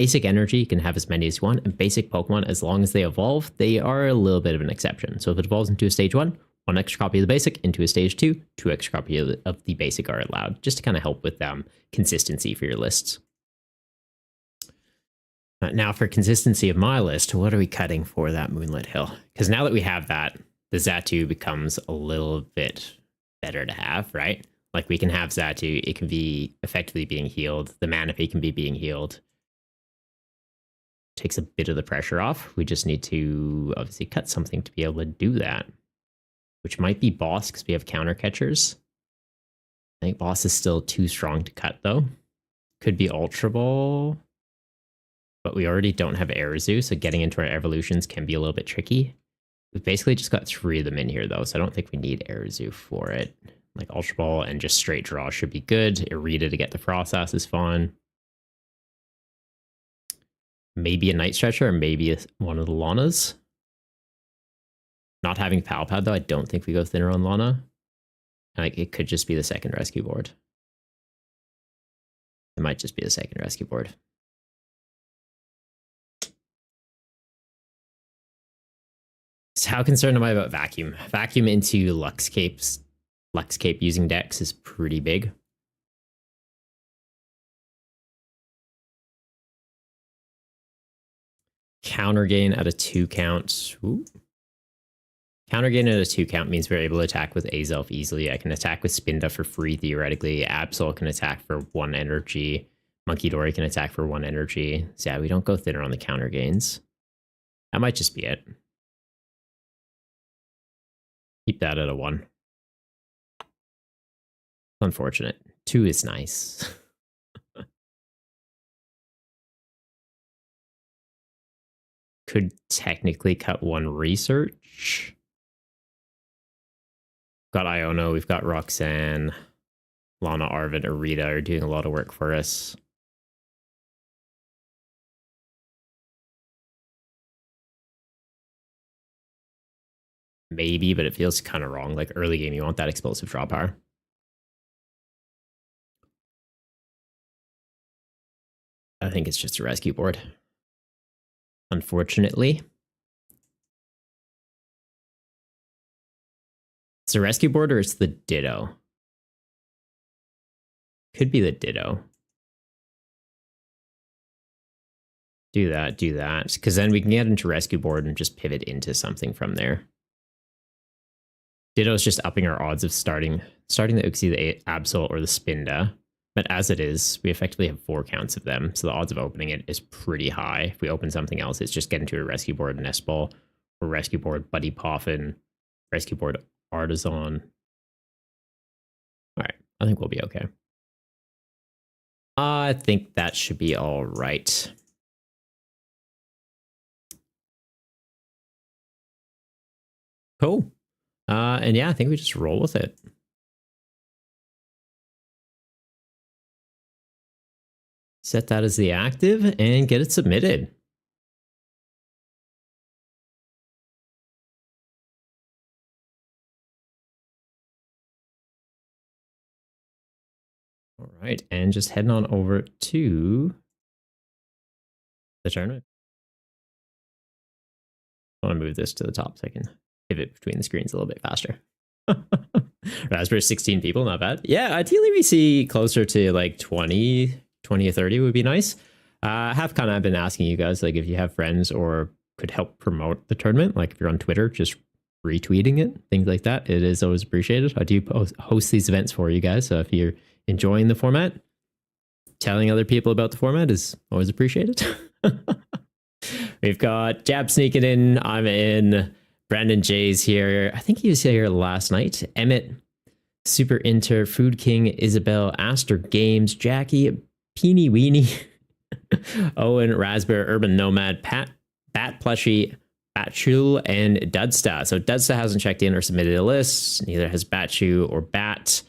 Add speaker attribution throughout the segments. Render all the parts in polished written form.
Speaker 1: basic energy, you can have as many as you want, and basic Pokemon, as long as they evolve, they are a little bit of an exception. So if it evolves into a stage 1, 1 extra copy of the basic, into a stage 2, 2 extra copy of the basic are allowed, just to kind of help with consistency for your lists. Now for consistency of my list, what are we cutting for that Moonlit Hill? Because now that we have that, the Xatu becomes a little bit better to have, right? Like we can have Xatu, it can be effectively being healed. The Manaphy can be being healed. Takes a bit of the pressure off. We just need to obviously cut something to be able to do that, which might be Boss because we have counter catchers. I think Boss is still too strong to cut though. Could be Ultra Ball, but we already don't have Airzu, so getting into our evolutions can be a little bit tricky. We've basically just got 3 of them in here though, so I don't think we need Airzu for it. Like Ultra Ball and just straight draw should be good. Irida to get the Frostlass is fine. Maybe a Night Stretcher or maybe one of the Lanas. Not having Palpad though, I don't think we go thinner on Lana. Like it could just be the second rescue board. It might just be the second rescue board. So how concerned am I about Vacuum? Vacuum into Luxcape using Dex is pretty big. Counter gain at a 2 count. Ooh. Counter gain at a 2 count means we're able to attack with Azelf easily. I can attack with Spinda for free theoretically. Absol can attack for 1 energy. Monkey Dory can attack for 1 energy. So yeah, we don't go thinner on the counter gains. That might just be it. Keep that at a 1. Unfortunate. 2 is nice. Could technically cut 1 research. Got Iono, we've got Roxanne, Lana, Arvid, Arita are doing a lot of work for us. Maybe, but it feels kind of wrong. Like early game, you want that explosive draw power. I think it's just a rescue board. Unfortunately. It's a rescue board or it's the Ditto? Could be the Ditto. Do that, because then we can get into rescue board and just pivot into something from there. Ditto is just upping our odds of starting the Uxie, the Absol, or the Spinda. But as it is, we effectively have 4 counts of them, so the odds of opening it is pretty high. If we open something else, it's just getting to a rescue board Nest Ball, or rescue board Buddy Poffin, rescue board Artisan. All right, I think we'll be okay. I think that should be all right. Cool. And yeah, I think we just roll with it. Set that as the active and get it submitted. All right, and just heading on over to the tournament. I want to move this to the top so I can pivot between the screens a little bit faster. Raspberry 16 people, not bad. Yeah, ideally we see closer to like 20 or 30 would be nice. I have kind of been asking you guys, like if you have friends or could help promote the tournament, like if you're on Twitter, just retweeting it, things like that. It is always appreciated. I do host these events for you guys, so if you're enjoying the format, telling other people about the format is always appreciated. We've got Jab sneaking in. I'm in. Brandon J's here. I think he was here last night. Emmett, Super Inter, Food King, Isabel, Aster Games, Jackie, Peeny Weenie, Owen, Raspberry, Urban Nomad, Pat, Bat Plushie, Batchul, and Dudsta. So Dudsta hasn't checked in or submitted a list. Neither has Batchu or Bat.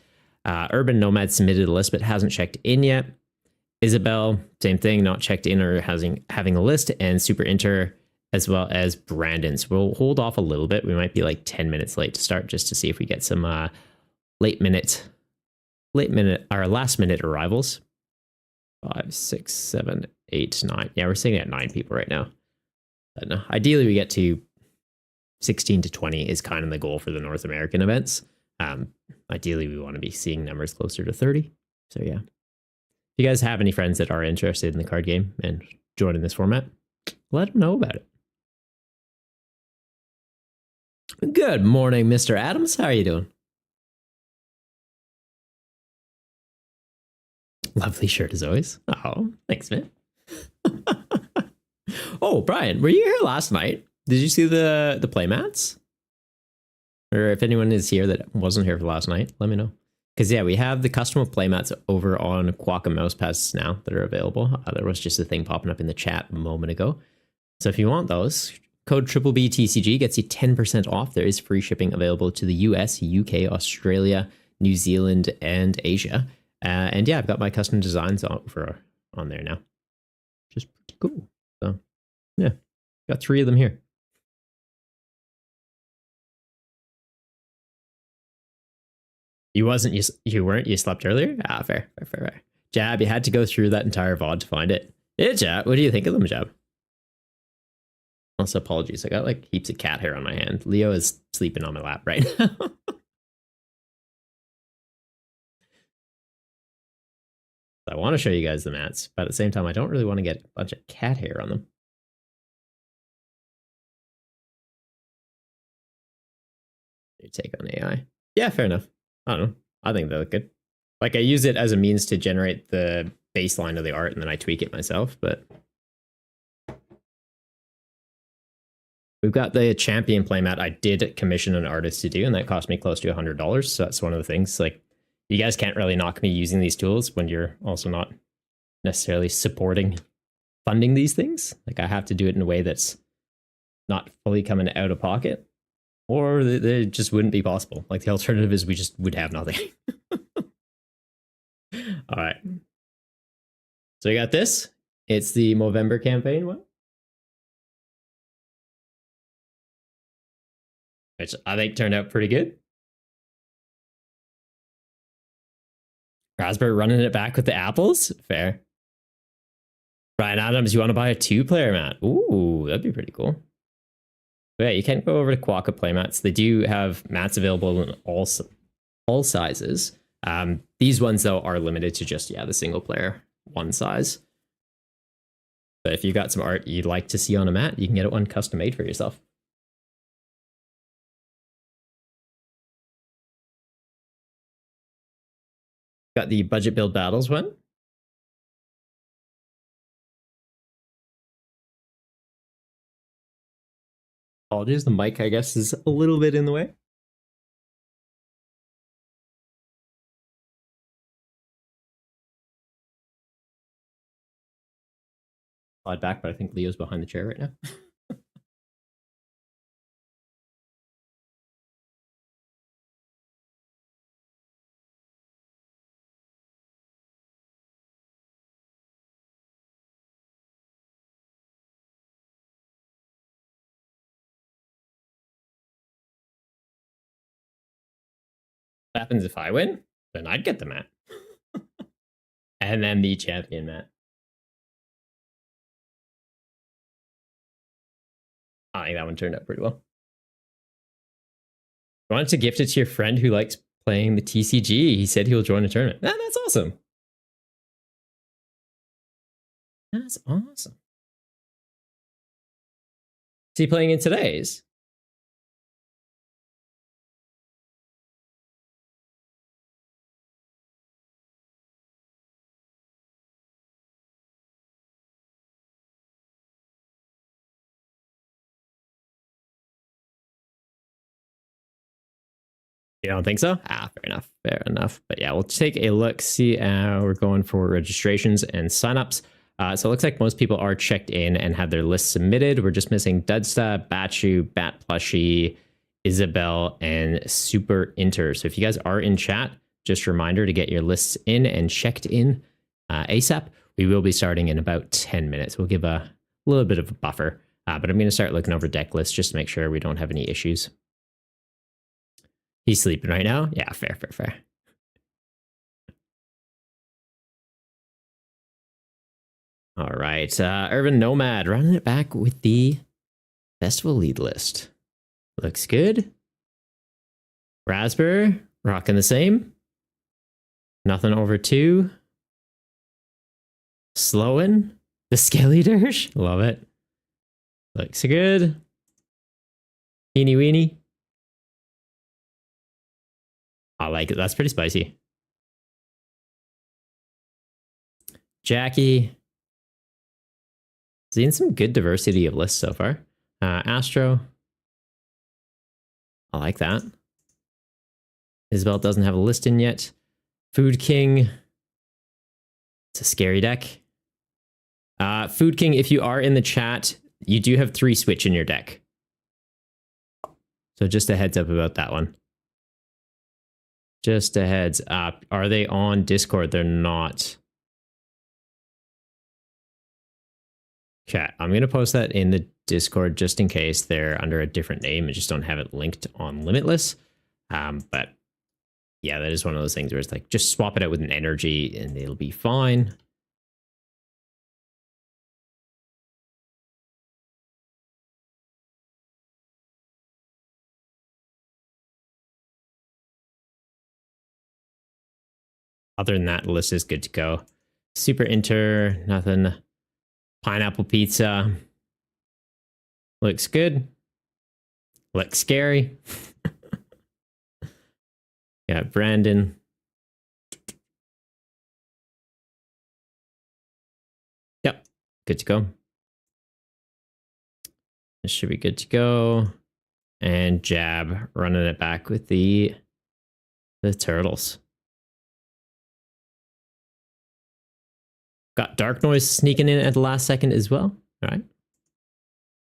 Speaker 1: Urban Nomad submitted a list but hasn't checked in yet. Isabel, same thing, not checked in or having a list. And Super Inter, as well as Brandon. So we'll hold off a little bit. We might be like 10 minutes late to start just to see if we get some last minute arrivals. 5, 6, 7, 8, 9. Yeah, we're sitting at 9 people right now. But no, ideally, we get to 16 to 20 is kind of the goal for the North American events. Ideally, we want to be seeing numbers closer to 30. So yeah. If you guys have any friends that are interested in the card game and joining this format, let them know about it. Good morning, Mr. Adams. How are you doing? Lovely shirt as always. Oh, thanks, man. Oh, Brian, were you here last night? Did you see the playmats? Or if anyone is here that wasn't here for last night, let me know. Because yeah, we have the custom playmats over on Quacka Mouse Pass now that are available. There was just a thing popping up in the chat a moment ago. So if you want those, code BBTCG gets you 10% off. There is free shipping available to the US, UK, Australia, New Zealand, and Asia. And yeah, I've got my custom designs on there now. Just pretty cool. So yeah, got 3 of them here. You weren't? You slept earlier? Ah, fair. Jab, you had to go through that entire VOD to find it. Yeah, Jab, what do you think of them, Jab? Also, apologies. I got like heaps of cat hair on my hand. Leo is sleeping on my lap right now. I want to show you guys the mats, but at the same time, I don't really want to get a bunch of cat hair on them. Your take on AI? Yeah, fair enough. I don't know. I think they look good. Like I use it as a means to generate the baseline of the art and then I tweak it myself, but we've got the champion playmat I did commission an artist to do, and that cost me close to $100. So that's one of the things. Like, you guys can't really knock me using these tools when you're also not necessarily funding these things. Like, I have to do it in a way that's not fully coming out of pocket, or they just wouldn't be possible. Like, the alternative is we just would have nothing. All right. So you got this. It's the Movember campaign one, which I think turned out pretty good. Raspberry running it back with the apples? Fair. Brian Adams, you want to buy a 2-player mat? Ooh, that'd be pretty cool. But yeah, you can go over to Quacka Playmats. They do have mats available in all sizes. These ones, though, are limited to just, the single player one size. But if you've got some art you'd like to see on a mat, you can get it one custom made for yourself. Got the budget build battles one. Apologies, the mic, I guess, is a little bit in the way. Slide back, but I think Leo's behind the chair right now. What happens if I win? Then I'd get the mat. And then the champion mat. I think that one turned out pretty well. You wanted to gift it to your friend who likes playing the TCG. He said he'll join a tournament. That's awesome. That's awesome. Is he playing in today's? You don't think so? Fair enough. Fair enough. But yeah, we'll take a look, see we're going for registrations and signups. So it looks like most people are checked in and have their lists submitted. We're just missing Dudsta, Batchu, Bat Plushie, Isabel, and Super Inter. So if you guys are in chat, just a reminder to get your lists in and checked in ASAP. We will be starting in about 10 minutes. We'll give a little bit of a buffer, but I'm going to start looking over deck lists just to make sure we don't have any issues. He's sleeping right now? Yeah, fair. All right. Urban Nomad running it back with the festival lead list. Looks good. Raspberry rocking the same. Nothing over 2. Slowing. The Skelly Dirge. Love it. Looks good. Teeny weeny. I like it. That's pretty spicy. Jackie. Seeing some good diversity of lists so far. Astro. I like that. Isabel doesn't have a list in yet. Food King. It's a scary deck. Food King, if you are in the chat, you do have 3 switch in your deck. So just a heads up about that one. Just a heads up. Are they on Discord? They're not. Okay, I'm going to post that in the Discord just in case they're under a different name and just don't have it linked on Limitless. But yeah, that is one of those things where it's like, just swap it out with an energy and it'll be fine. Other than that, the list is good to go. Super Inter, nothing. Pineapple Pizza. Looks good. Looks scary. Yeah, Brandon. Yep, good to go. This should be good to go. And Jab running it back with the turtles. Got Dark Noise sneaking in at the last second as well. All right.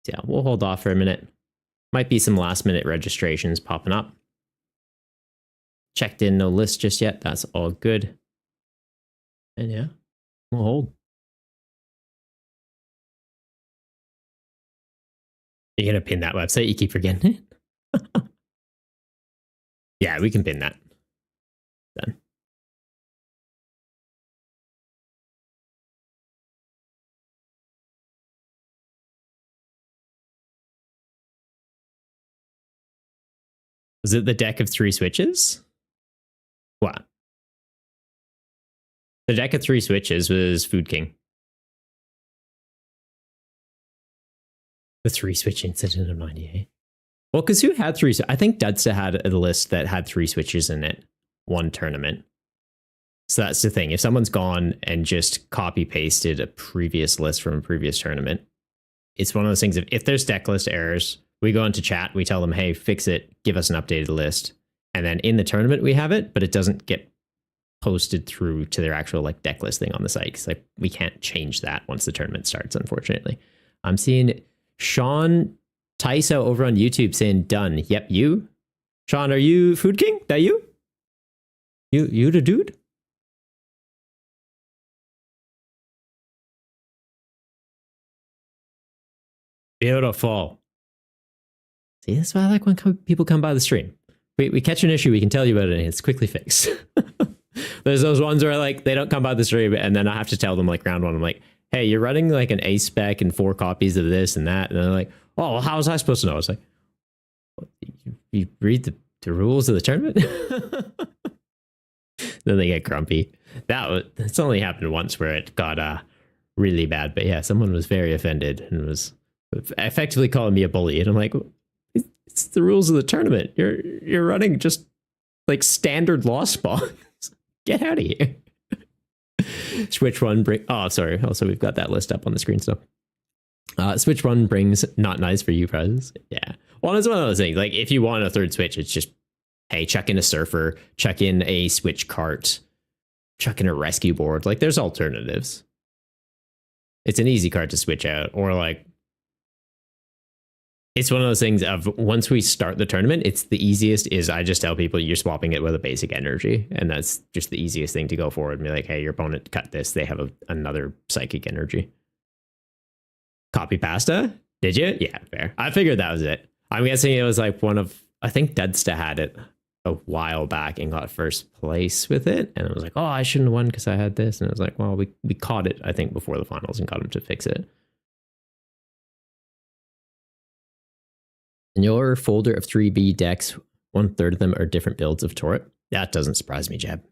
Speaker 1: So yeah, we'll hold off for a minute. Might be some last minute registrations popping up. Checked in, no list just yet. That's all good. And yeah, we'll hold. You're going to pin that website? You keep forgetting it? Yeah, we can pin that. Done. Was it the deck of 3 switches? What? The deck of 3 switches was Food King. The 3 switch incident of 98. Well, because who had 3? I think Dudsta had a list that had 3 switches in it. One tournament. So that's the thing. If someone's gone and just copy pasted a previous list from a previous tournament, it's one of those things. If there's deck list errors, we go into chat, we tell them, hey, fix it, give us an updated list. And then in the tournament, we have it, but it doesn't get posted through to their actual like deck list thing on the site. Because like we can't change that once the tournament starts, unfortunately. I'm seeing Sean Tyso over on YouTube saying done. Yep, you. Sean, are you Food King? That you? You the dude? Beautiful. See, that's why I like when people come by the stream. We catch an issue, we can tell you about it, and it's quickly fixed. There's those ones where like they don't come by the stream, and then I have to tell them like round 1, I'm like, hey, you're running like an A spec and 4 copies of this and that, and they're like, oh, well, how was I supposed to know? It's like, you read the rules of the tournament. Then they get grumpy. It's only happened once where it got really bad, but yeah, someone was very offended and was effectively calling me a bully, and I'm like, it's the rules of the tournament. You're running just like standard loss spawns. Get out of here. Switch 1 bring. Oh, sorry. Also, we've got that list up on the screen still. Switch 1 brings not nice for you prizes. Yeah. Well, it's one of those things. Like if you want a 3rd switch, it's just, hey, chuck in a surfer, chuck in a switch cart, chuck in a rescue board. Like there's alternatives. It's an easy card to switch out, or like, it's one of those things of once we start the tournament, it's the easiest is I just tell people you're swapping it with a basic energy. And that's just the easiest thing to go forward and be like, hey, your opponent cut this. They have another psychic energy. Copy pasta? Did you? Yeah, fair. I figured that was it. I'm guessing it was like one of, I think Dudsta had it a while back and got first place with it. And I was like, oh, I shouldn't have won because I had this. And I was like, well, we caught it, I think, before the finals and got him to fix it. In your folder of 3B decks, 1/3 of them are different builds of Torrent. That doesn't surprise me, Jeb.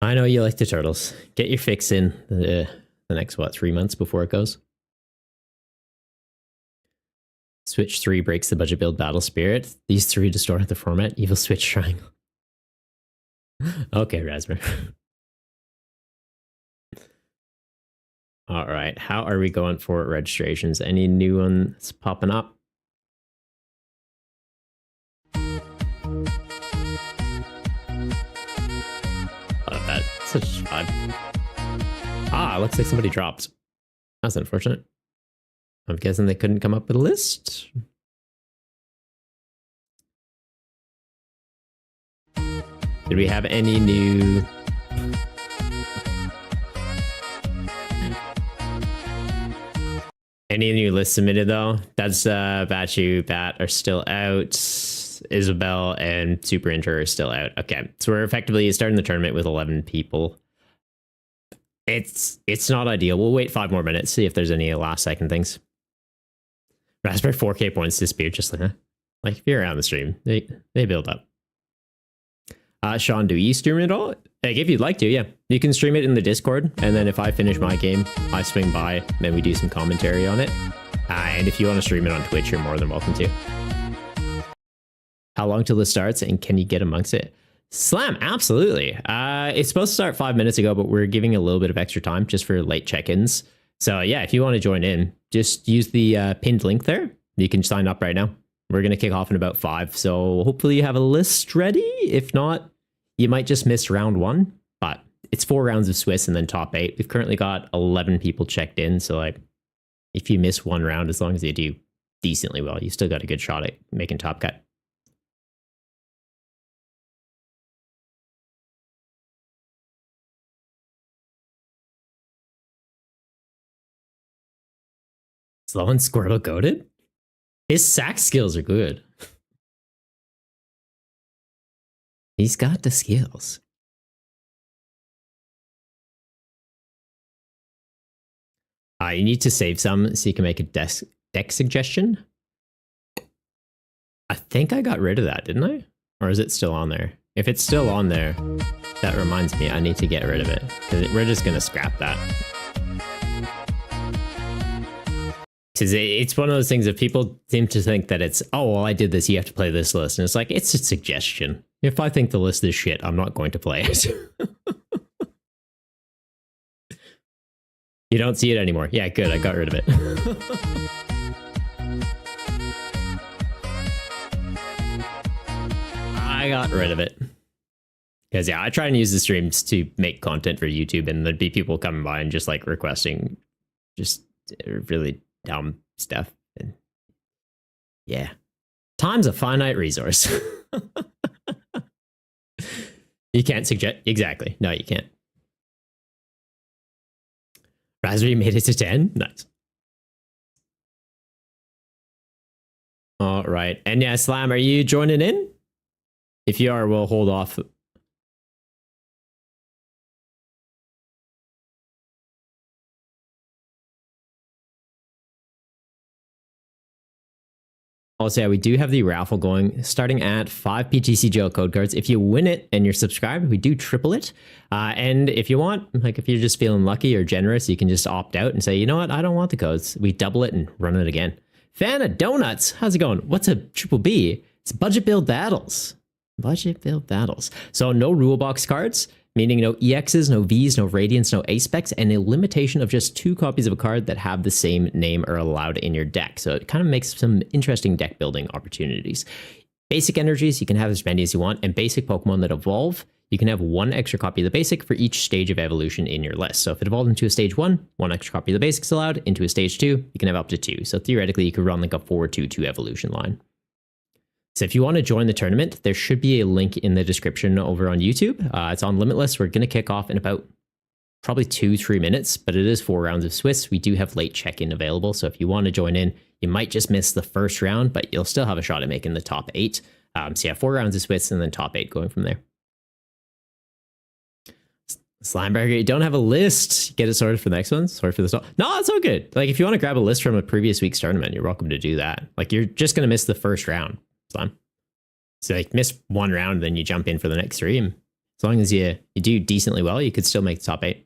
Speaker 1: I know you like the turtles. Get your fix in the next, 3 months before it goes. Switch 3 breaks the budget build Battle Spirit. These 3 distort the format. Evil Switch Triangle. Okay, Raspberry. All right, how are we going for registrations? Any new ones popping up? That's such odd. Looks like somebody dropped. That's unfortunate. I'm guessing they couldn't come up with a list. Did we have any new... Any new lists submitted though? That's Bachu, Bat are still out. Isabel and Super Inter are still out. Okay, so we're effectively starting the tournament with 11 people. It's not ideal. We'll wait 5 more minutes, see if there's any last second things. Raspberry 4K points disappeared just like that. Like if you're around the stream, they build up. Sean, do you stream it at all? Like if you'd like to, yeah. You can stream it in the Discord, and then if I finish my game, I swing by, then we do some commentary on it. And if you want to stream it on Twitch, you're more than welcome to. How long till this starts, and can you get amongst it? Slam, absolutely. It's supposed to start 5 minutes ago, but we're giving a little bit of extra time just for late check-ins. So yeah, if you want to join in, just use the pinned link there. You can sign up right now. We're going to kick off in about 5, so hopefully you have a list ready. If not, you might just miss round 1, but it's 4 rounds of Swiss and then top 8. We've currently got 11 people checked in, so like if you miss 1 round, as long as you do decently well, you still got a good shot at making top cut. Slow and Squirtle goated? His sack skills are good. He's got the skills. You need to save some so you can make a deck suggestion. I think I got rid of that, didn't I? Or is it still on there? If it's still on there, that reminds me I need to get rid of it. We're just going to scrap that. Because it's one of those things that people seem to think that it's, oh, well, I did this, you have to play this list. And it's like, it's a suggestion. If I think the list is shit, I'm not going to play it. You don't see it anymore. Yeah, good. I got rid of it. I got rid of it. Because, yeah, I try and use the streams to make content for YouTube, and there'd be people coming by and just, like, requesting just really dumb stuff. And yeah. Time's a finite resource. You can't suggest... Exactly. No, you can't. Raspberry made it to 10? Nice. All right. And yeah, Slam, are you joining in? If you are, we'll hold off. Also, yeah, we do have the raffle going, starting at 5 PTC Gel code cards. If you win it and you're subscribed, we do triple it. And if you want, like if you're just feeling lucky or generous, you can just opt out and say, you know what, I don't want the codes. We double it and run it again. Fan of Donuts, how's it going? What's a triple B? It's budget build battles. Budget build battles. So no rule box cards, meaning no EXs, no Vs, no Radiants, no A-Specs, and a limitation of just 2 copies of a card that have the same name are allowed in your deck. So it kind of makes some interesting deck building opportunities. Basic energies, you can have as many as you want, and basic Pokemon that evolve, you can have 1 extra copy of the basic for each stage of evolution in your list. So if it evolved into a stage 1, 1 extra copy of the basic is allowed. Into a stage 2, you can have up to 2. So theoretically, you could run like a 4-2-2 evolution line. So if you want to join the tournament, there should be a link in the description over on YouTube. It's on Limitless. We're going to kick off in about probably 2-3 minutes, but it is 4 rounds of Swiss. We do have late check-in available. So if you want to join in, you might just miss the first round, but you'll still have a shot at making the top 8. So yeah, 4 rounds of Swiss and then top 8 going from there. Slimeberger, you don't have a list. Get it sorted for the next one. Sorry for this. No, it's all good. Like, if you want to grab a list from a previous week's tournament, you're welcome to do that. Like, you're just going to miss the first round, Slime. So, like, miss 1 round, then you jump in for the next 3. And as long as you do decently well, you could still make the top 8.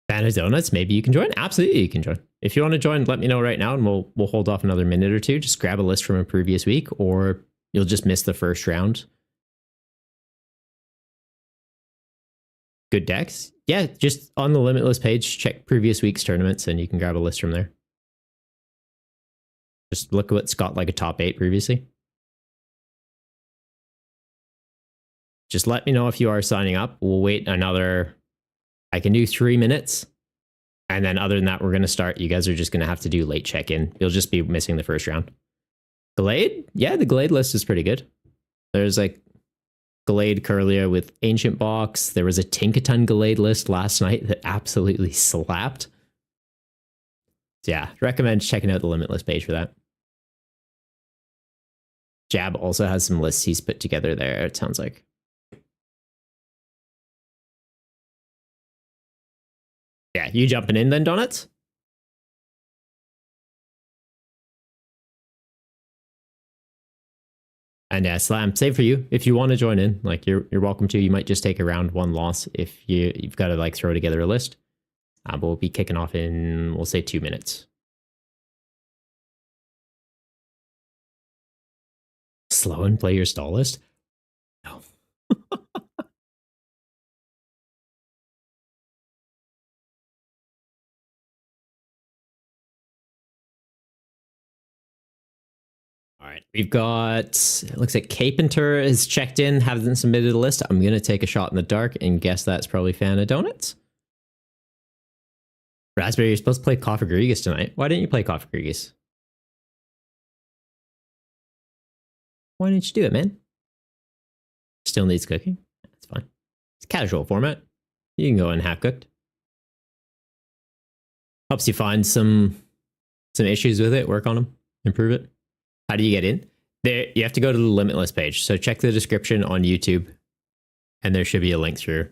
Speaker 1: Fan of donuts, maybe you can join. Absolutely, you can join. If you want to join, let me know right now, and we'll hold off another minute or two. Just grab a list from a previous week, or you'll just miss the first round. Good decks. Yeah, just on the Limitless page, check previous week's tournaments, and you can grab a list from there. Just look at what's got like a top 8 previously. Just let me know if you are signing up. We'll wait another, I can do 3 minutes. And then other than that, we're going to start. You guys are just going to have to do late check-in. You'll just be missing the first round. Glade? Yeah, the Glade list is pretty good. There's like Glade Curlia with Ancient Box. There was a Tinkaton Glade list last night that absolutely slapped. So yeah, recommend checking out the Limitless page for that. Jab also has some lists he's put together there, it sounds like. Yeah, you jumping in then, Donuts? And yeah, Slam, same for you. If you want to join in, like you're welcome to. You might just take a round 1 loss if you've got to like throw together a list. But we'll be kicking off in, we'll say 2 minutes. Slow and play your stall list? No. All right, we've got, it looks like Capenter is checked in, hasn't submitted a list. I'm going to take a shot in the dark and guess that's probably Fan of Donuts. Raspberry, you're supposed to play Coffee Grigas tonight. Why didn't you play Coffee Grigas? Why didn't you do it, man? Still needs cooking. That's fine. It's a casual format. You can go in half cooked. Helps you find some issues with it, work on them, improve it. How do you get in? There, you have to go to the Limitless page. So check the description on YouTube, and there should be a link through.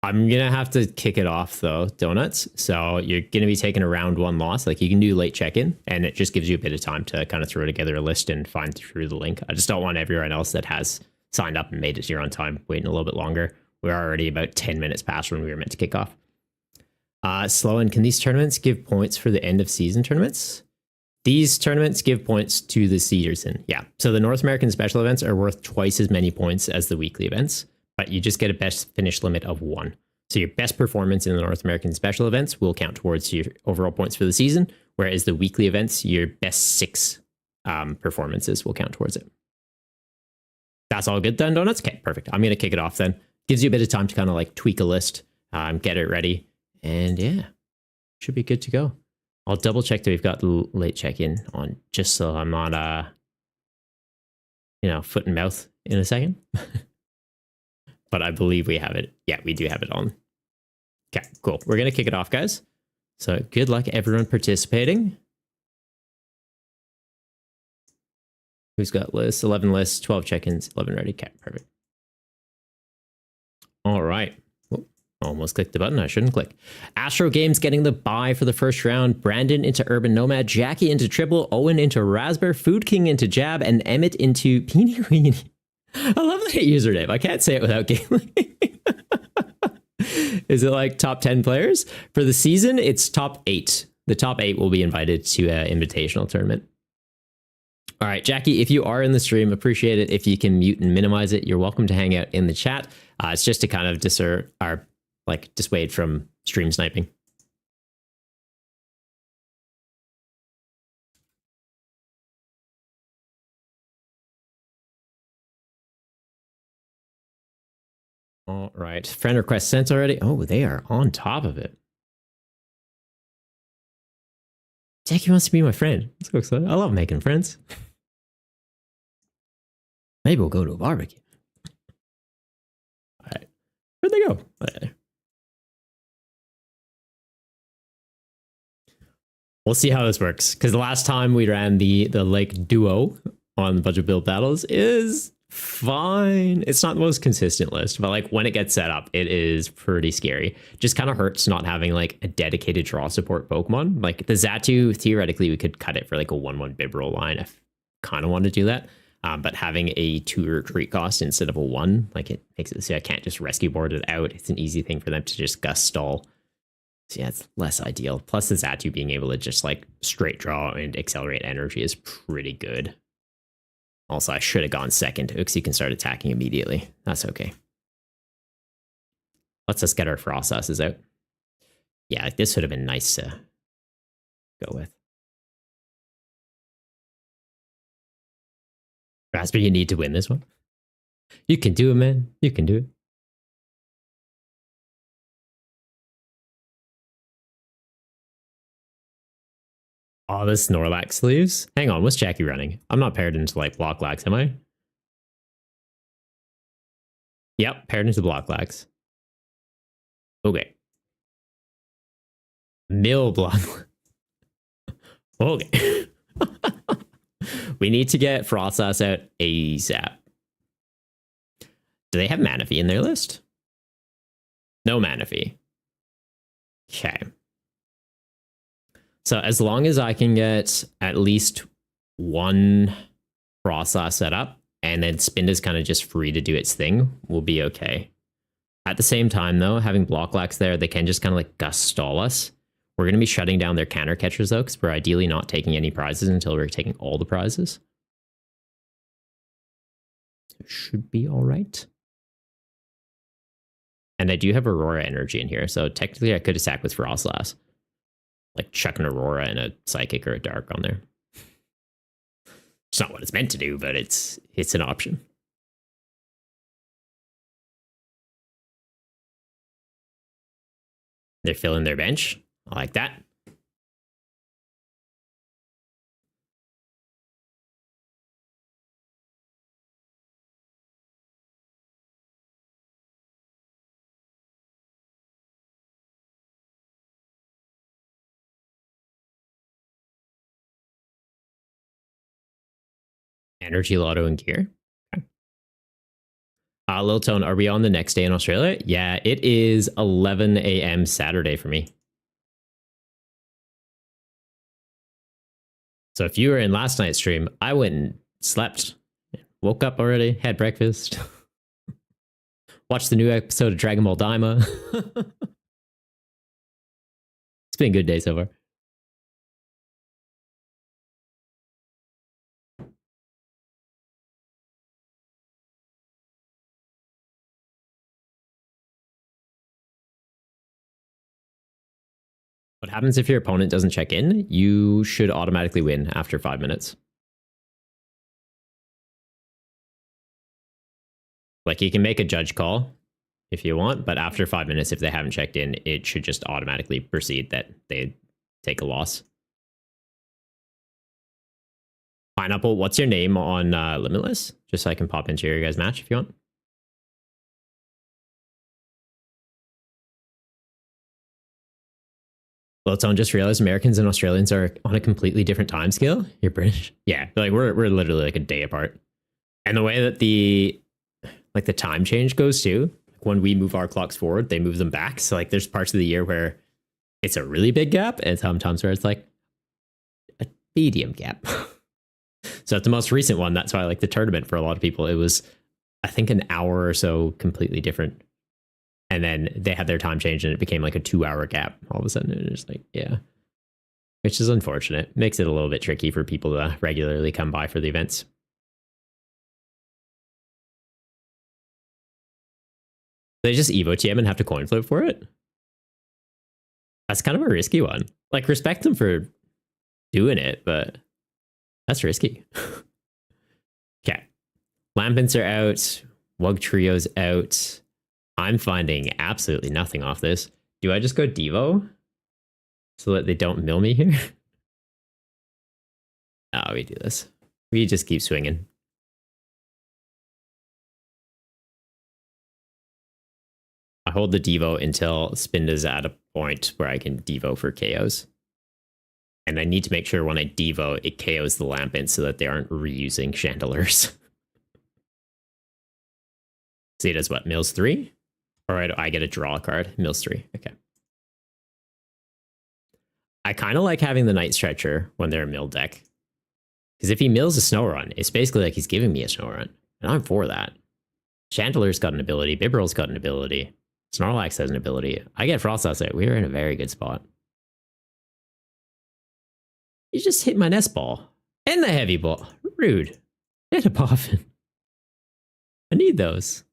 Speaker 1: I'm gonna have to kick it off though, Donuts. So you're gonna be taking a round 1 loss. Like, you can do late check-in, and it just gives you a bit of time to kind of throw together a list and find through the link. I just don't want everyone else that has signed up and made it here on time waiting a little bit longer. We're already about 10 minutes past when we were meant to kick off. Sloan, can these tournaments give points for the end of season tournaments? These tournaments give points to the season. Yeah. So the North American special events are worth twice as many points as the weekly events, but you just get a best finish limit of 1. So your best performance in the North American special events will count towards your overall points for the season, whereas the weekly events, your best 6 performances will count towards it. That's all good then, Donuts? Okay, perfect. I'm going to kick it off then. Gives you a bit of time to kind of like tweak a list, get it ready, and yeah, should be good to go. I'll double check that we've got the late check-in on, just so I'm not, foot and mouth in a second. But I believe we have it. Yeah, we do have it on. Okay, cool. We're going to kick it off, guys. So good luck, everyone participating. Who's got lists? 11 lists, 12 check-ins, 11 ready. Okay, perfect. All right. Almost clicked the button I shouldn't click. Astro Games getting the bye for the first round. Brandon into Urban Nomad. Jackie into Triple. Owen into Raspberry. Food King into Jab. And Emmett into Peeny Weeny. I love that username. I can't say it without giggling. Is it like top 10 players? For the season, it's top 8. The top 8 will be invited to an invitational tournament. All right, Jackie, if you are in the stream, appreciate it. If you can mute and minimize it, you're welcome to hang out in the chat. It's just to kind of dissuade from stream sniping. All right, friend request sent already. Oh, they are on top of it. Jackie wants to be my friend. I'm so excited. I love making friends. Maybe we'll go to a barbecue. All right, where'd they go? We'll see how this works. Because the last time we ran the Lake Duo on the budget build battles is fine. It's not the most consistent list, but like when it gets set up, it is pretty scary. Just kind of hurts not having like a dedicated draw support Pokemon. Like the Xatu, theoretically, we could cut it for like a 1/1 Bibroll line. I kind of want to do that. But having a 2 retreat cost instead of a 1, like it makes it so I can't just rescue board it out. It's an easy thing for them to just gust stall. So yeah, it's less ideal. Plus the Xatu being able to just like straight draw and accelerate energy is pretty good. Also, I should have gone second because he can start attacking immediately. That's okay. Let's just get our frost sauces out. Yeah, this would have been nice to go with. Raspberry, you need to win this one. You can do it, man. You can do it. Oh, the Snorlax sleeves? Hang on, what's Jackie running? I'm not paired into like block lags, am I? Yep, paired into block lags. Okay. Mill block. Okay. We need to get Frostas out ASAP. Do they have Manaphy in their list? No Manaphy. Okay. So as long as I can get at least one Frostas set up, and then Spin is kind of just free to do its thing, we'll be okay. At the same time, though, having Blocklax there, they can just kind of like gust stall us. We're going to be shutting down their counter catchers, though, because we're ideally not taking any prizes until we're taking all the prizes. It should be all right. And I do have Aurora energy in here, so technically I could attack with Frostlass. Like chuck an Aurora and a Psychic or a Dark on there. It's not what it's meant to do, but it's an option. They're filling their bench. I like that. Energy Lotto and gear. Okay. Lil Tone, are we on the next day in Australia? Yeah, it is 11 a.m. Saturday for me. So if you were in last night's stream, I went and slept, woke up already, had breakfast, watched the new episode of Dragon Ball Daima. It's been a good day so far. What happens if your opponent doesn't check in? You should automatically win after 5 minutes. Like you can make a judge call if you want, but after 5 minutes, if they haven't checked in, it should just automatically proceed that they take a loss. Pineapple, what's your name on Limitless? Just so I can pop into your guys' match if you want. Well, Tone just realized Americans and Australians are on a completely different time scale. You're British. Yeah, like we're literally like a day apart. And the way that the time change goes too, when we move our clocks forward, they move them back. So like there's parts of the year where it's a really big gap, and sometimes where it's like a medium gap. So at the most recent one, that's why like the tournament for a lot of people, it was I think an hour or so completely different. And then they had their time change and it became like a 2-hour gap all of a sudden. And it's like, yeah, which is unfortunate. Makes it a little bit tricky for people to regularly come by for the events. They just Evo TM and have to coin flip for it. That's kind of a risky one. Like, respect them for doing it, but that's risky. Okay. Lampins are out. Wug Trio's out. I'm finding absolutely nothing off this. Do I just go Devo so that they don't mill me here? Oh, we do this. We just keep swinging. I hold the Devo until Spinda's at a point where I can Devo for KOs. And I need to make sure when I Devo, it KOs the Lampent so that they aren't reusing Chandelures. See, it does what? Mills 3? Or I get a draw card. Mills 3. Okay. I kind of like having the Night Stretcher when they're a mill deck. Because if he mills a Snow Run, it's basically like he's giving me a Snow Run. And I'm for that. Chandeler's got an ability. Bibberl's got an ability. Snorlax has an ability. I get Frostlass out. We're in a very good spot. You just hit my nest ball. And the heavy ball. Rude. Hit a boffin. I need those.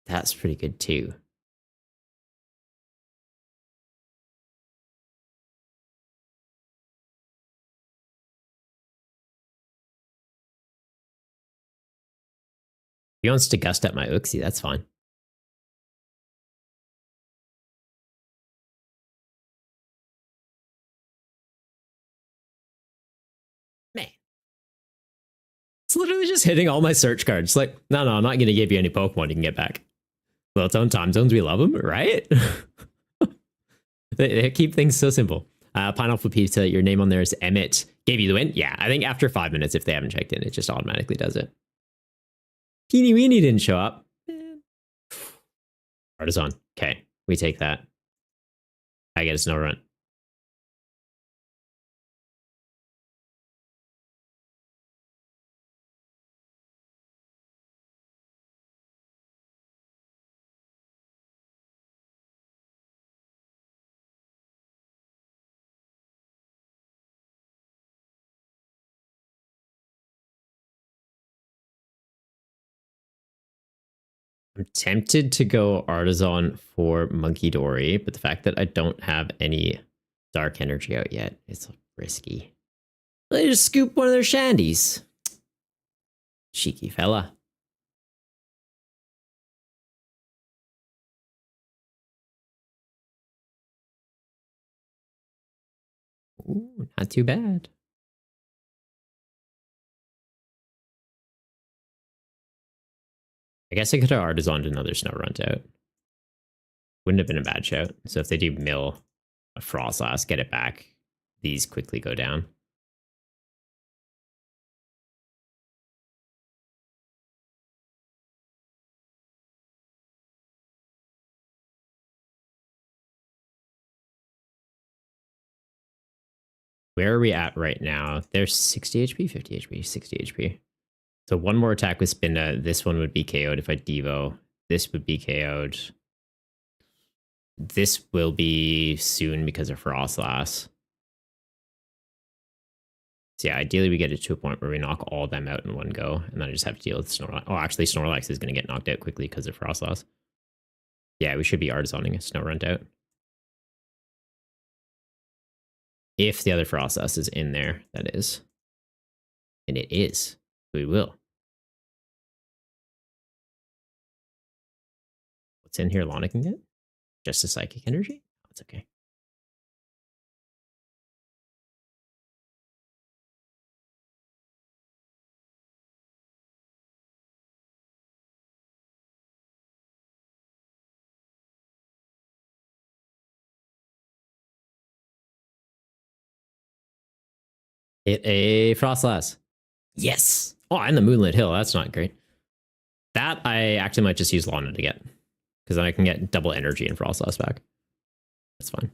Speaker 1: That's pretty good too. He wants to gust at my Uxie, that's fine. Man. It's literally just hitting all my search cards. Like, no, I'm not going to give you any Pokemon you can get back. Little Tone Time Zones, we love them, right? they keep things so simple. Pineapple Pizza, your name on there is Emmett. Gave you the win? Yeah, I think after 5 minutes, if they haven't checked in, it just automatically does it. Teeny Weeny didn't show up. Artisan. Okay, we take that. I get a Snow Run. I'm tempted to go Artisan for Monkey Dory, but the fact that I don't have any Dark Energy out yet, it's risky. They just scoop one of their Shandies. Cheeky fella. Ooh, not too bad. I guess I could have Artisaned another Snow Runt out. Wouldn't have been a bad shout. So if they do mill a Frostlass, get it back, these quickly go down. Where are we at right now? They're 60 HP, 50 HP, 60 HP. So one more attack with Spinda. This one would be KO'd if I Devo. This would be KO'd. This will be soon because of Frostlass. So yeah, ideally we get it to a point where we knock all of them out in one go, and then I just have to deal with Snorlax. Oh, actually Snorlax is going to get knocked out quickly because of Frostlass. Yeah, we should be Artisaning a Snow Runt out. If the other Frostlass is in there, that is. And it is. We will. What's in here Lana can get? Just a Psychic Energy? Oh, it's okay. Hit a Frostlass. Yes! Oh, and the Moonlit Hill. That's not great. That I actually might just use Lana to get. Because then I can get double energy and Frostlass back. That's fine.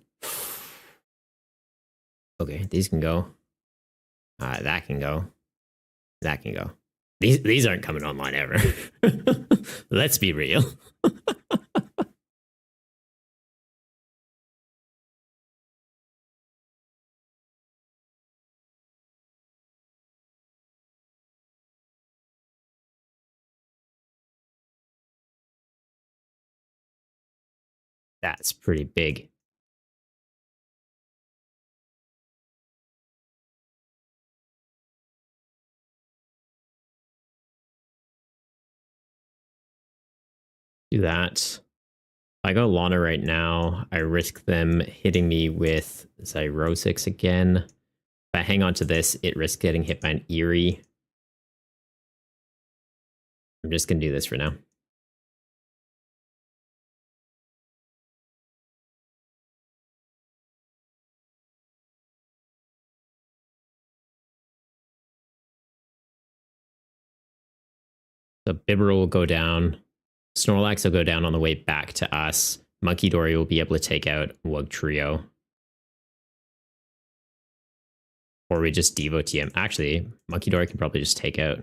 Speaker 1: Okay, these can go. That can go. That can go. These aren't coming online ever. Let's be real. That's pretty big. Do that. I go Lana right now. I risk them hitting me with Xyrosix again. If I hang on to this, it risks getting hit by an Eerie. I'm just going to do this for now. So Bibber will go down. Snorlax will go down on the way back to us. Monkey Dory will be able to take out Wug Trio. Or we just Devo TM. Actually, Monkey Dory can probably just take out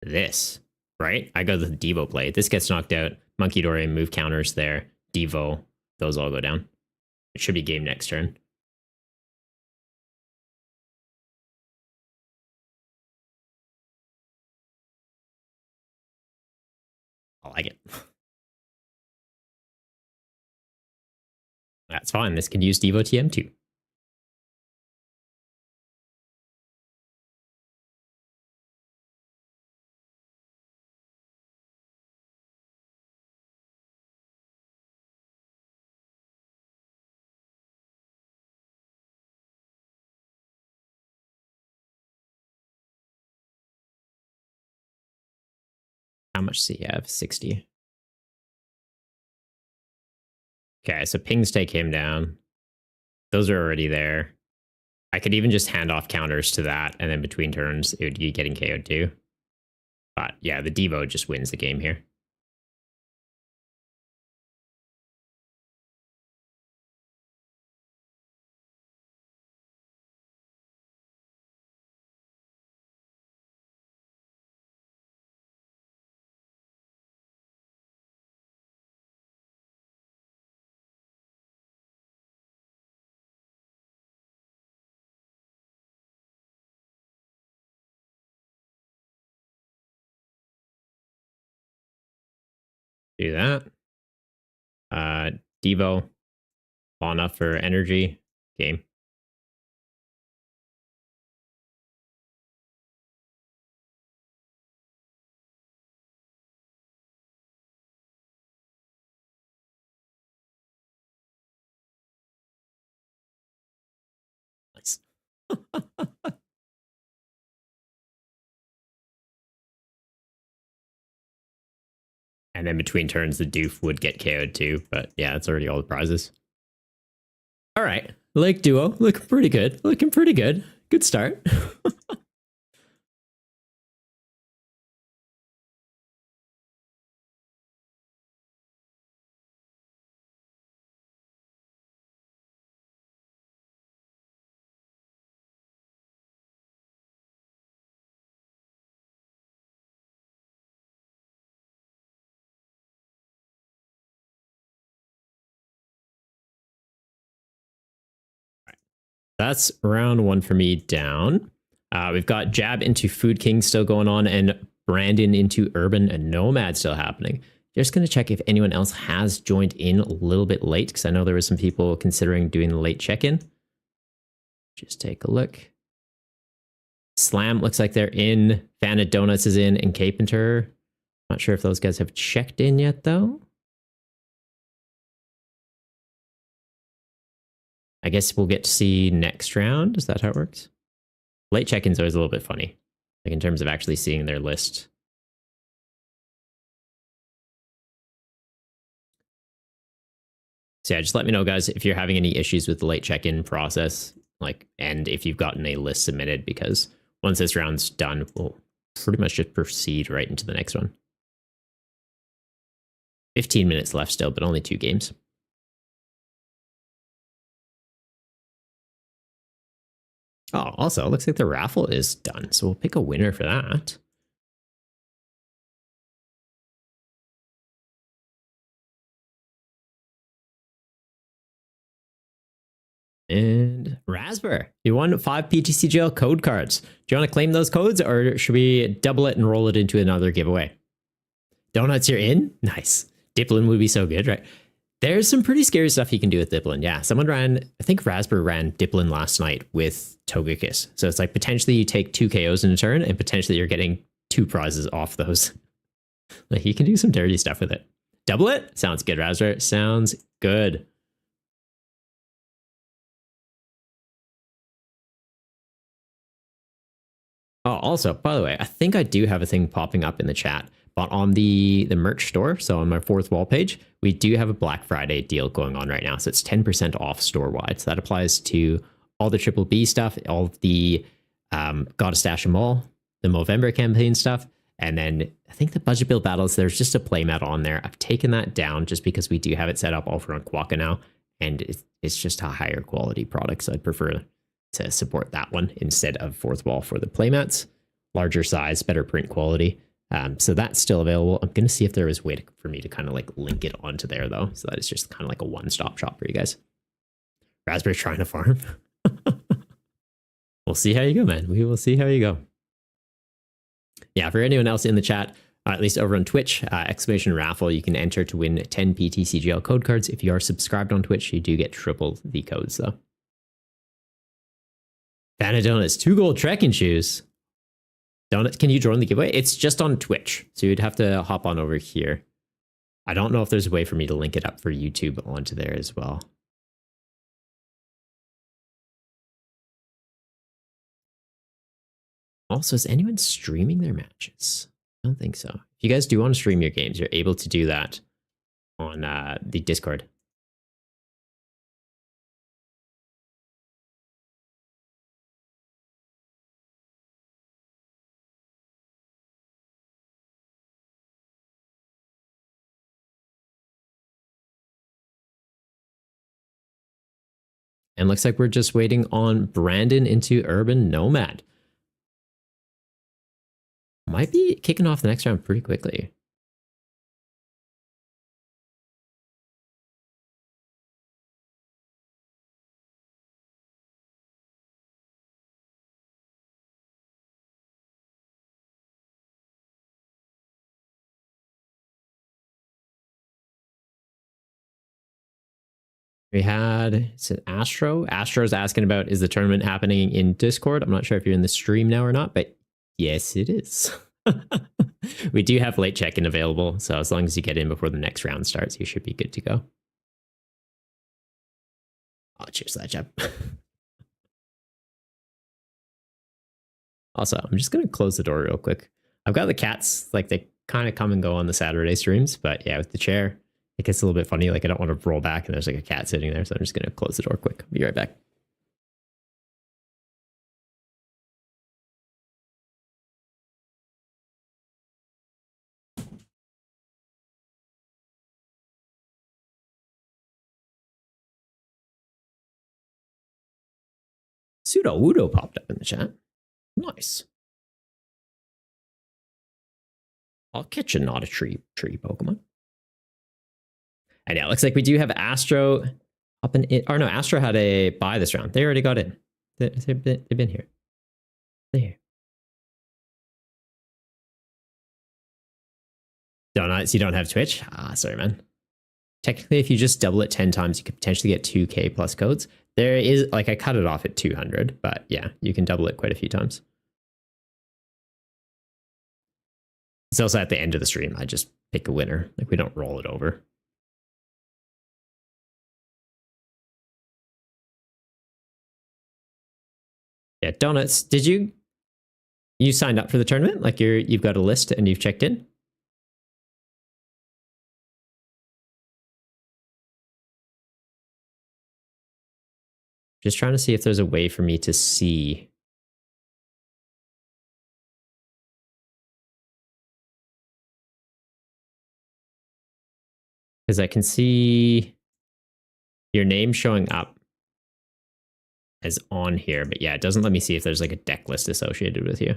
Speaker 1: this, right? I go to the Devo play. This gets knocked out. Monkey Dory move counters there. Devo, those all go down. It should be game next turn. I like it. That's fine. This can use Devo TM too. How much does he have? 60. Okay, so pings take him down. Those are already there. I could even just hand off counters to that, and then between turns, it would be getting KO'd too. But yeah, the Devo just wins the game here. Do that. Devo, long enough for energy. Game. Nice. And then between turns, the Doof would get KO'd too. But yeah, that's already all the prizes. All right. Lake Duo, looking pretty good. Looking pretty good. Good start. That's round one for me down. We've got Jab into Food King still going on and Brandon into Urban Nomad still happening. Just going to check if anyone else has joined in a little bit late, because I know there were some people considering doing the late check-in. Just take a look. Slam looks like they're in. Fan of Donuts is in, and Carpenter. Not sure if those guys have checked in yet, though. I guess we'll get to see next round. Is that how it works? Late check-ins are always a little bit funny, like in terms of actually seeing their list. So yeah, just let me know, guys, if you're having any issues with the late check-in process, like, and if you've gotten a list submitted, because once this round's done, we'll pretty much just proceed right into the next one. 15 minutes left still, but only 2 games. Oh, also, it looks like the raffle is done, so we'll pick a winner for that. And Raspberry, you won 5 PTCGL code cards. Do you want to claim those codes, or should we double it and roll it into another giveaway? Donuts, you're in? Nice. Dipplin would be so good, right? There's some pretty scary stuff you can do with Dipplin. Yeah, someone ran, I think Raspberry ran Dipplin last night with Togekiss. So it's like potentially you take 2 KOs in a turn, and potentially you're getting 2 prizes off those. Like, you can do some dirty stuff with it. Double it? Sounds good, Raspberry. Sounds good. Oh, also, by the way, I think I do have a thing popping up in the chat, but on the merch store, so on my 4th wall page, we do have a Black Friday deal going on right now. So it's 10% off store-wide. So that applies to all the Triple B stuff, all of the Gotta Stash 'em all the Movember campaign stuff. And then I think the budget build battles, there's just a playmat on there. I've taken that down just because we do have it set up over on Quokka now. And it's just a higher quality product. So I'd prefer to support that one instead of Fourth Wall for the playmats. Larger size, better print quality. So that's still available. I'm going to see if there is a way for me to kind of like link it onto there though. So that it's just kind of like a one-stop shop for you guys. Raspberry trying to farm. We'll see how you go, man. We will see how you go. Yeah, for anyone else in the chat, at least over on Twitch, exclamation raffle, you can enter to win 10 PTCGL code cards. If you are subscribed on Twitch, you do get triple the codes though. Vanna Donuts, 2 gold trekking shoes. Donuts, can you join the giveaway? It's just on Twitch, so you'd have to hop on over here. I don't know if there's a way for me to link it up for YouTube onto there as well. Also, is anyone streaming their matches? I don't think so. If you guys do want to stream your games, you're able to do that on the Discord. And looks like we're just waiting on Brandon into Urban Nomad. Might be kicking off the next round pretty quickly. We had, it's an Astro. Astro's asking about, is the tournament happening in Discord? I'm not sure if you're in the stream now or not, but yes, it is. We do have late check-in available, so as long as you get in before the next round starts, you should be good to go. Oh, cheers to that, Jeb. Also, I'm just going to close the door real quick. I've got the cats, like they kind of come and go on the Saturday streams, but yeah, with the chair, it gets a little bit funny. Like I don't want to roll back and there's like a cat sitting there, so I'm just going to close the door quick. Be right back. Pseudo Wudo popped up in the chat. Nice. I'll catch a not a tree Pokemon. And yeah, it looks like we do have Astro up in it. Or no, Astro had a buy this round. They already got in. They've been here. They're here. Donuts, you don't have Twitch? Ah, sorry, man. Technically, if you just double it 10 times, you could potentially get 2K plus codes. There is, like, I cut it off at 200, but yeah, you can double it quite a few times. It's also at the end of the stream. I just pick a winner. Like, we don't roll it over. Yeah, Donuts, did you signed up for the tournament? Like you've got a list and you've checked in? Just trying to see if there's a way for me to see. Because I can see your name showing up as on here, but yeah, it doesn't let me see if there's like a deck list associated with you.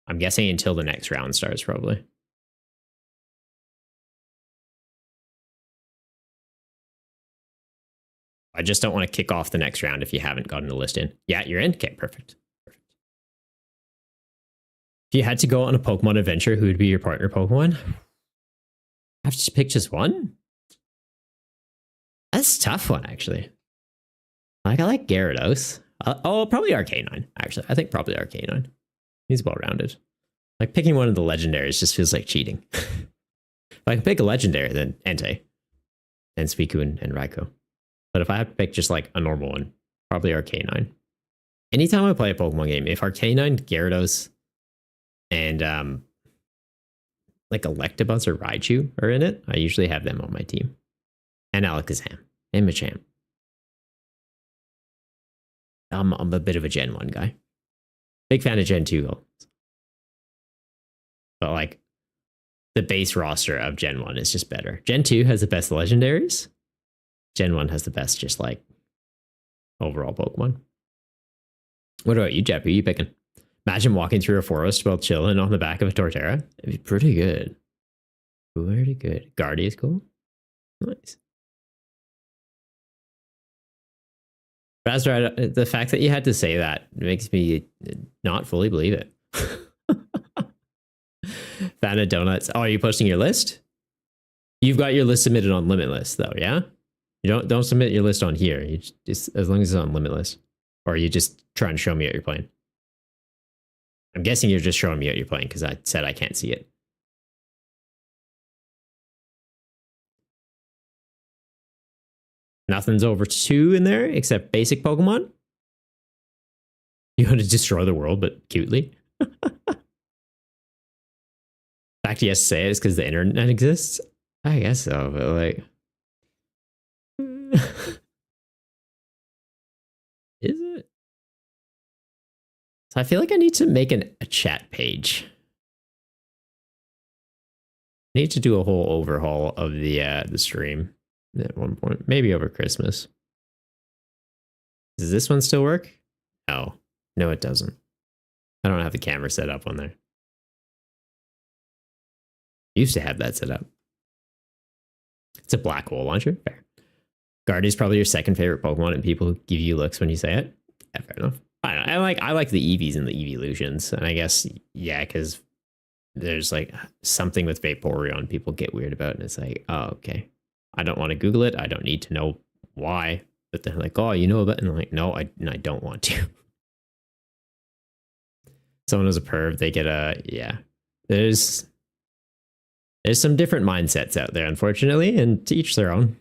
Speaker 1: I'm guessing until the next round starts, probably. I just don't want to kick off the next round if you haven't gotten the list in. Yeah, you're in? Okay, perfect. Perfect. If you had to go on a Pokemon adventure, who would be your partner Pokemon? I have to pick just one? That's a tough one, actually. Like, I like Gyarados. Oh, probably Arcanine, actually. I think probably Arcanine. He's well-rounded. Like, picking one of the legendaries just feels like cheating. If I can pick a legendary, then Entei. Then Suicune and Raikou. But if I have to pick just like a normal one, probably Arcanine. Anytime I play a Pokemon game, if Arcanine, Gyarados, and like Electabuzz or Raichu are in it, I usually have them on my team. And Alakazam and Machamp. I'm a bit of a Gen 1 guy. Big fan of Gen 2 goals. But like the base roster of Gen 1 is just better. Gen 2 has the best legendaries. Gen 1 has the best just like overall Pokemon. What about you, Jep? Who are you picking? Imagine walking through a forest while chilling on the back of a Torterra. It'd be pretty good. Pretty good. Guardy is cool. Nice. Razor, the fact that you had to say that makes me not fully believe it. Fan of donuts. Oh, are you posting your list? You've got your list submitted on Limitless, though, yeah? You don't submit your list on here. You just as long as it's on Limitless. Or are you just trying to show me what you're playing? I'm guessing you're just showing me what you're playing because I said I can't see it. Nothing's over 2 in there except basic Pokemon. You want to destroy the world, but cutely. Fact you have to say it is because the internet exists. I guess so, but like, is it? So I feel like I need to make a chat page. I need to do a whole overhaul of the stream at one point, maybe over Christmas. Does this one still work? No, it doesn't. I don't have the camera set up on there. I used to have that set up. It's a black hole launcher. Fair. Guardy's probably your second favorite Pokemon, and people give you looks when you say it. Yeah, fair enough. I don't know. I like the Eevees and the Eeveelutions, and I guess yeah, because there's like something with Vaporeon people get weird about, and it's like, oh, okay. I don't want to Google it. I don't need to know why. But they're like, oh, you know about it? And I'm like, no, I don't want to. Someone who's a perv, they get a, yeah. There's some different mindsets out there, unfortunately, and to each their own.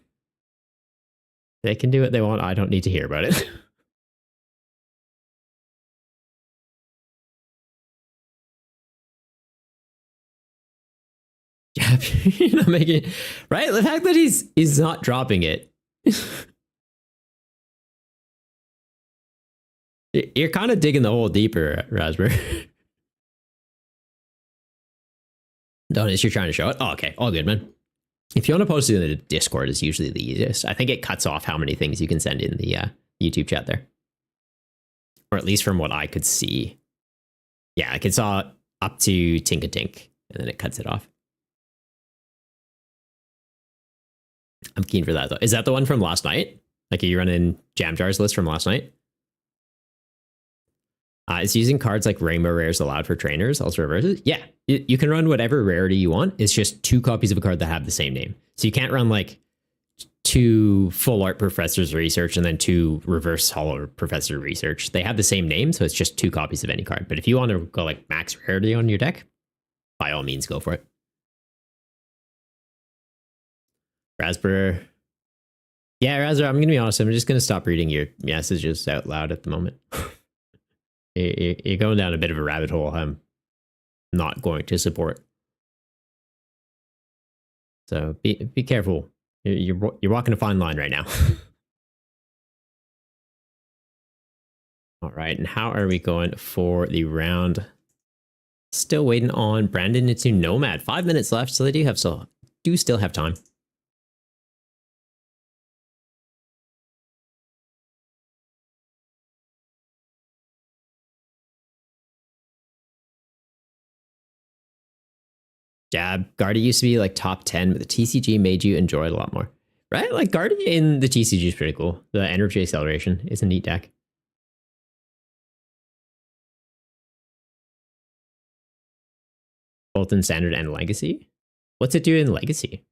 Speaker 1: They can do what they want. I don't need to hear about it. Yeah, you're not making it, right? The fact that he's not dropping it. You're kind of digging the hole deeper, Raspberry. Donis, you're trying to show it? Oh, okay. All good, man. If you want to post it in the Discord, is usually the easiest. I think it cuts off how many things you can send in the YouTube chat there. Or at least from what I could see. Yeah, I could saw up to Tink-a-Tink, and then it cuts it off. I'm keen for that, though. Is that the one from last night? Like, are you running Jam Jar's list from last night? It's using cards like Rainbow Rares allowed for trainers, also reverses. Yeah, you can run whatever rarity you want. It's just 2 copies of a card that have the same name. So you can't run like 2 full art Professor's Research and then 2 reverse holo Professor Research. They have the same name, so it's just 2 copies of any card. But if you want to go like max rarity on your deck, by all means, go for it. Raspberry. Yeah, Raspberry, I'm going to be honest. I'm just going to stop reading your messages out loud at the moment. You're going down a bit of a rabbit hole I'm not going to support. So be careful. You're walking a fine line right now. All right, and how are we going for the round? Still waiting on Brandon into Nomad. 5 minutes left, so they do still have time. Jab. Guardy used to be like top 10, but the TCG made you enjoy it a lot more. Right? Like Guardy in the TCG is pretty cool. The energy acceleration is a neat deck. Both in standard and legacy. What's it do in legacy?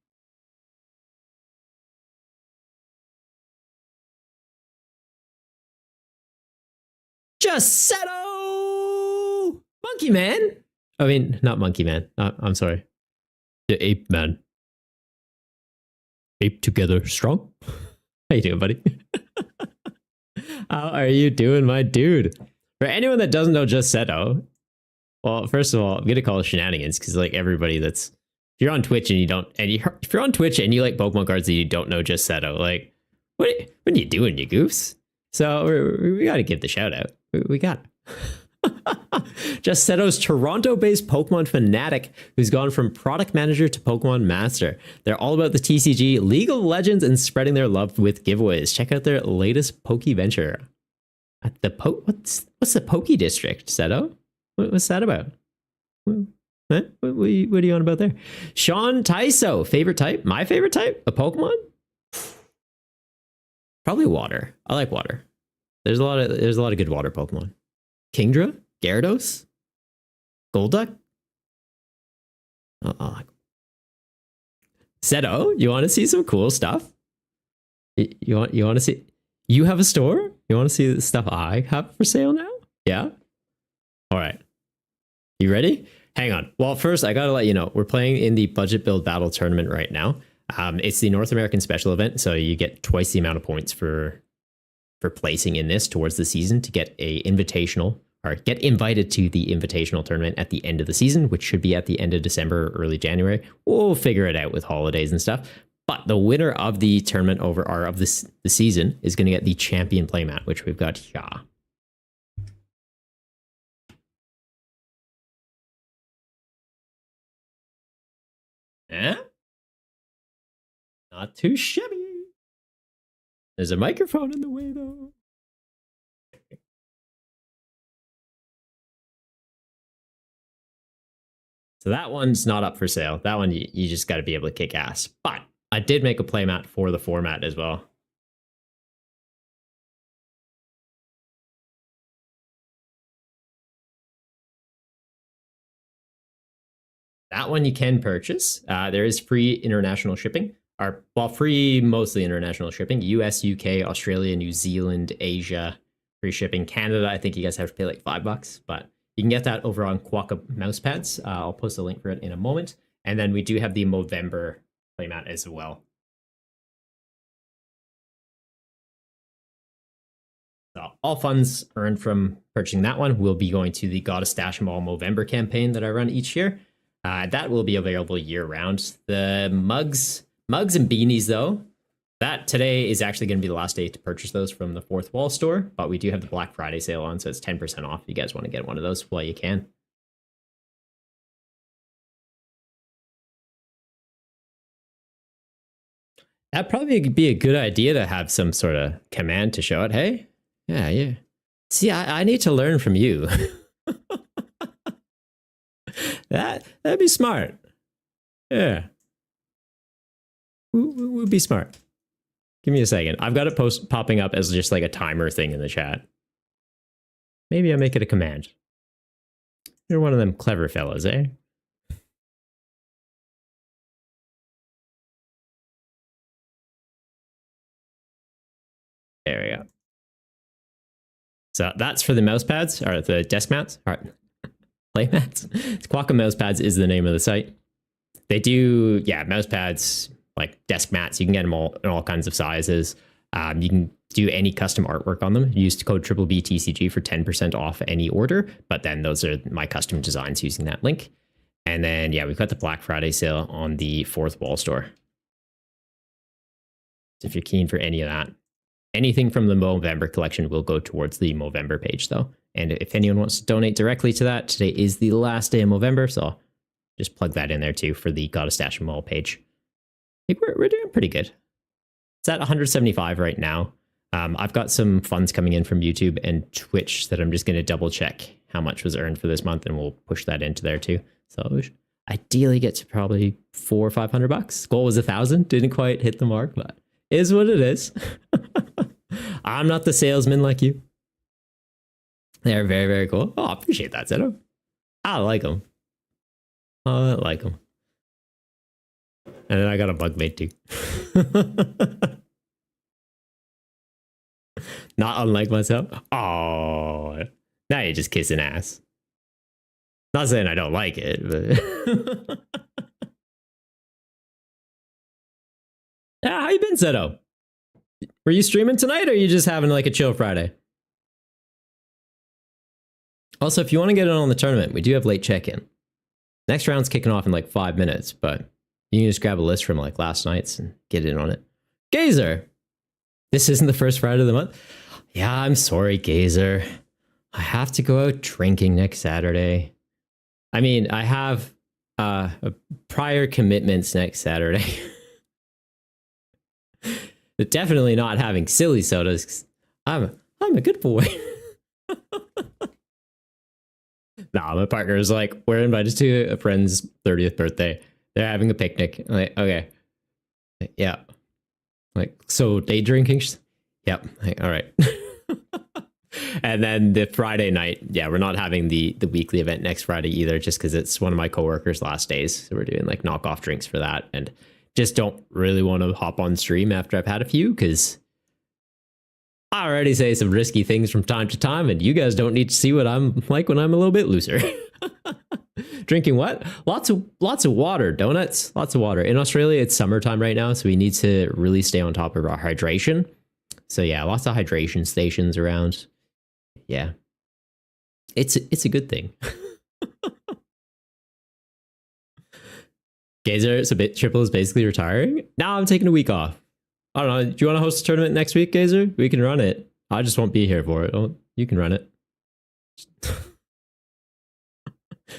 Speaker 1: Just settle! Monkey Man! I mean, not Monkey Man. I'm sorry. The Ape Man. Ape together strong. How you doing, buddy? How are you doing, my dude? For anyone that doesn't know Just Seto, well, first of all, I'm gonna call it shenanigans because like everybody that's if you're on Twitch and you don't if you're on Twitch and you like Pokemon cards that you don't know Just Seto, like what are you doing, you goofs? So we got to give the shout out. We got. Just Seto's Toronto-based Pokemon fanatic who's gone from product manager to Pokemon master. They're all about the TCG, League of Legends, and spreading their love with giveaways. Check out their latest Poke venture. At the what's the Poke District, Seto? What's that about? Huh? What are you on about there? Sean Taiso, favorite type? My favorite type? A Pokemon? Probably water. I like water. There's a lot of good water Pokemon. Kingdra? Gyarados? Golduck? Seto, you want to see some cool stuff? You want to see? You have a store? You want to see the stuff I have for sale now? Yeah? All right. You ready? Hang on. Well, first, I got to let you know, we're playing in the Budget Build Battle Tournament right now. It's the North American Special event, so you get twice the amount of points for placing in this towards the season to get a invitational, or get invited to the invitational tournament at the end of the season, which should be at the end of December or early January. We'll figure it out with holidays and stuff. But the winner of the tournament of the season is going to get the champion playmat, which we've got here. Eh? Not too shabby. There's a microphone in the way, though. So that one's not up for sale. That one, you just got to be able to kick ass. But I did make a playmat for the format as well. That one you can purchase. There is free international shipping. Free mostly international shipping. US, UK, Australia, New Zealand, Asia, free shipping. Canada, I think you guys have to pay like $5, but you can get that over on Quokka mousepads. I'll post a link for it in a moment. And then we do have the Movember playmat as well. So all funds earned from purchasing that one will be going to the Gotta Stash 'em All Movember campaign that I run each year. That will be available year-round. The mugs and beanies, though, that today is actually going to be the last day to purchase those from the Fourth Wall store, but we do have the Black Friday sale on, so it's 10% off if you guys want to get one of those while you can. That'd probably be a good idea to have some sort of command to show it. Hey, yeah. See, I need to learn from you. That'd be smart. Yeah. Would be smart. Give me a second. I've got it popping up as just like a timer thing in the chat. Maybe I'll make it a command. You're one of them clever fellows, eh? There we go. So that's for the mouse pads, or the desk mats. All right. Playmats. Quokka Mousepads is the name of the site. They do, mouse pads, like desk mats. You can get them all in all kinds of sizes. You can do any custom artwork on them. Use code BBTCG for 10% off any order. But then those are my custom designs using that link. And then, we've got the Black Friday sale on the Fourth Wall store. So if you're keen for any of that, anything from the Movember collection will go towards the Movember page, though. And if anyone wants to donate directly to that, today is the last day of Movember, so I'll just plug that in there too for the Gotta Stash 'em All page. I think we're doing pretty good. It's at 175 right now. I've got some funds coming in from YouTube and Twitch that I'm just going to double check how much was earned for this month, and we'll push that into there too. So we should ideally get to probably $400 or $500. Goal was 1,000. Didn't quite hit the mark, but is what it is. I'm not the salesman like you. They're very, very cool. Oh, I appreciate that, Zeto. I like them. I like them. And then I got a bug mate too. Not unlike myself. Oh, now you're just kissing ass. Not saying I don't like it, but yeah, how you been, Zeto? Were you streaming tonight, or are you just having like a chill Friday? Also, if you want to get in on the tournament, we do have late check-in. Next round's kicking off in like 5 minutes, but you can just grab a list from like last night's and get in on it. Gazer! This isn't the first Friday of the month? Yeah, I'm sorry, Gazer. I have to go out drinking next Saturday. I mean, I have prior commitments next Saturday. But definitely not having silly sodas. I'm a good boy. Nah, my partner is like, we're invited to a friend's 30th birthday. They're having a picnic. I'm like, okay. Yeah. Like, so day drinking? Yep. Like, all right. And then the Friday night, yeah, we're not having the weekly event next Friday either, just because it's one of my coworkers' last days. So we're doing like knockoff drinks for that, and just don't really want to hop on stream after I've had a few, because I already say some risky things from time to time, and you guys don't need to see what I'm like when I'm a little bit looser. Drinking what? Lots of water, donuts, lots of water. In Australia, it's summertime right now, so we need to really stay on top of our hydration. So yeah, lots of hydration stations around. Yeah, it's a good thing. Gazer, it's a bit. Triple is basically retiring. Now I'm taking a week off. I don't know. Do you want to host a tournament next week, Gazer? We can run it. I just won't be here for it. Oh, you can run it.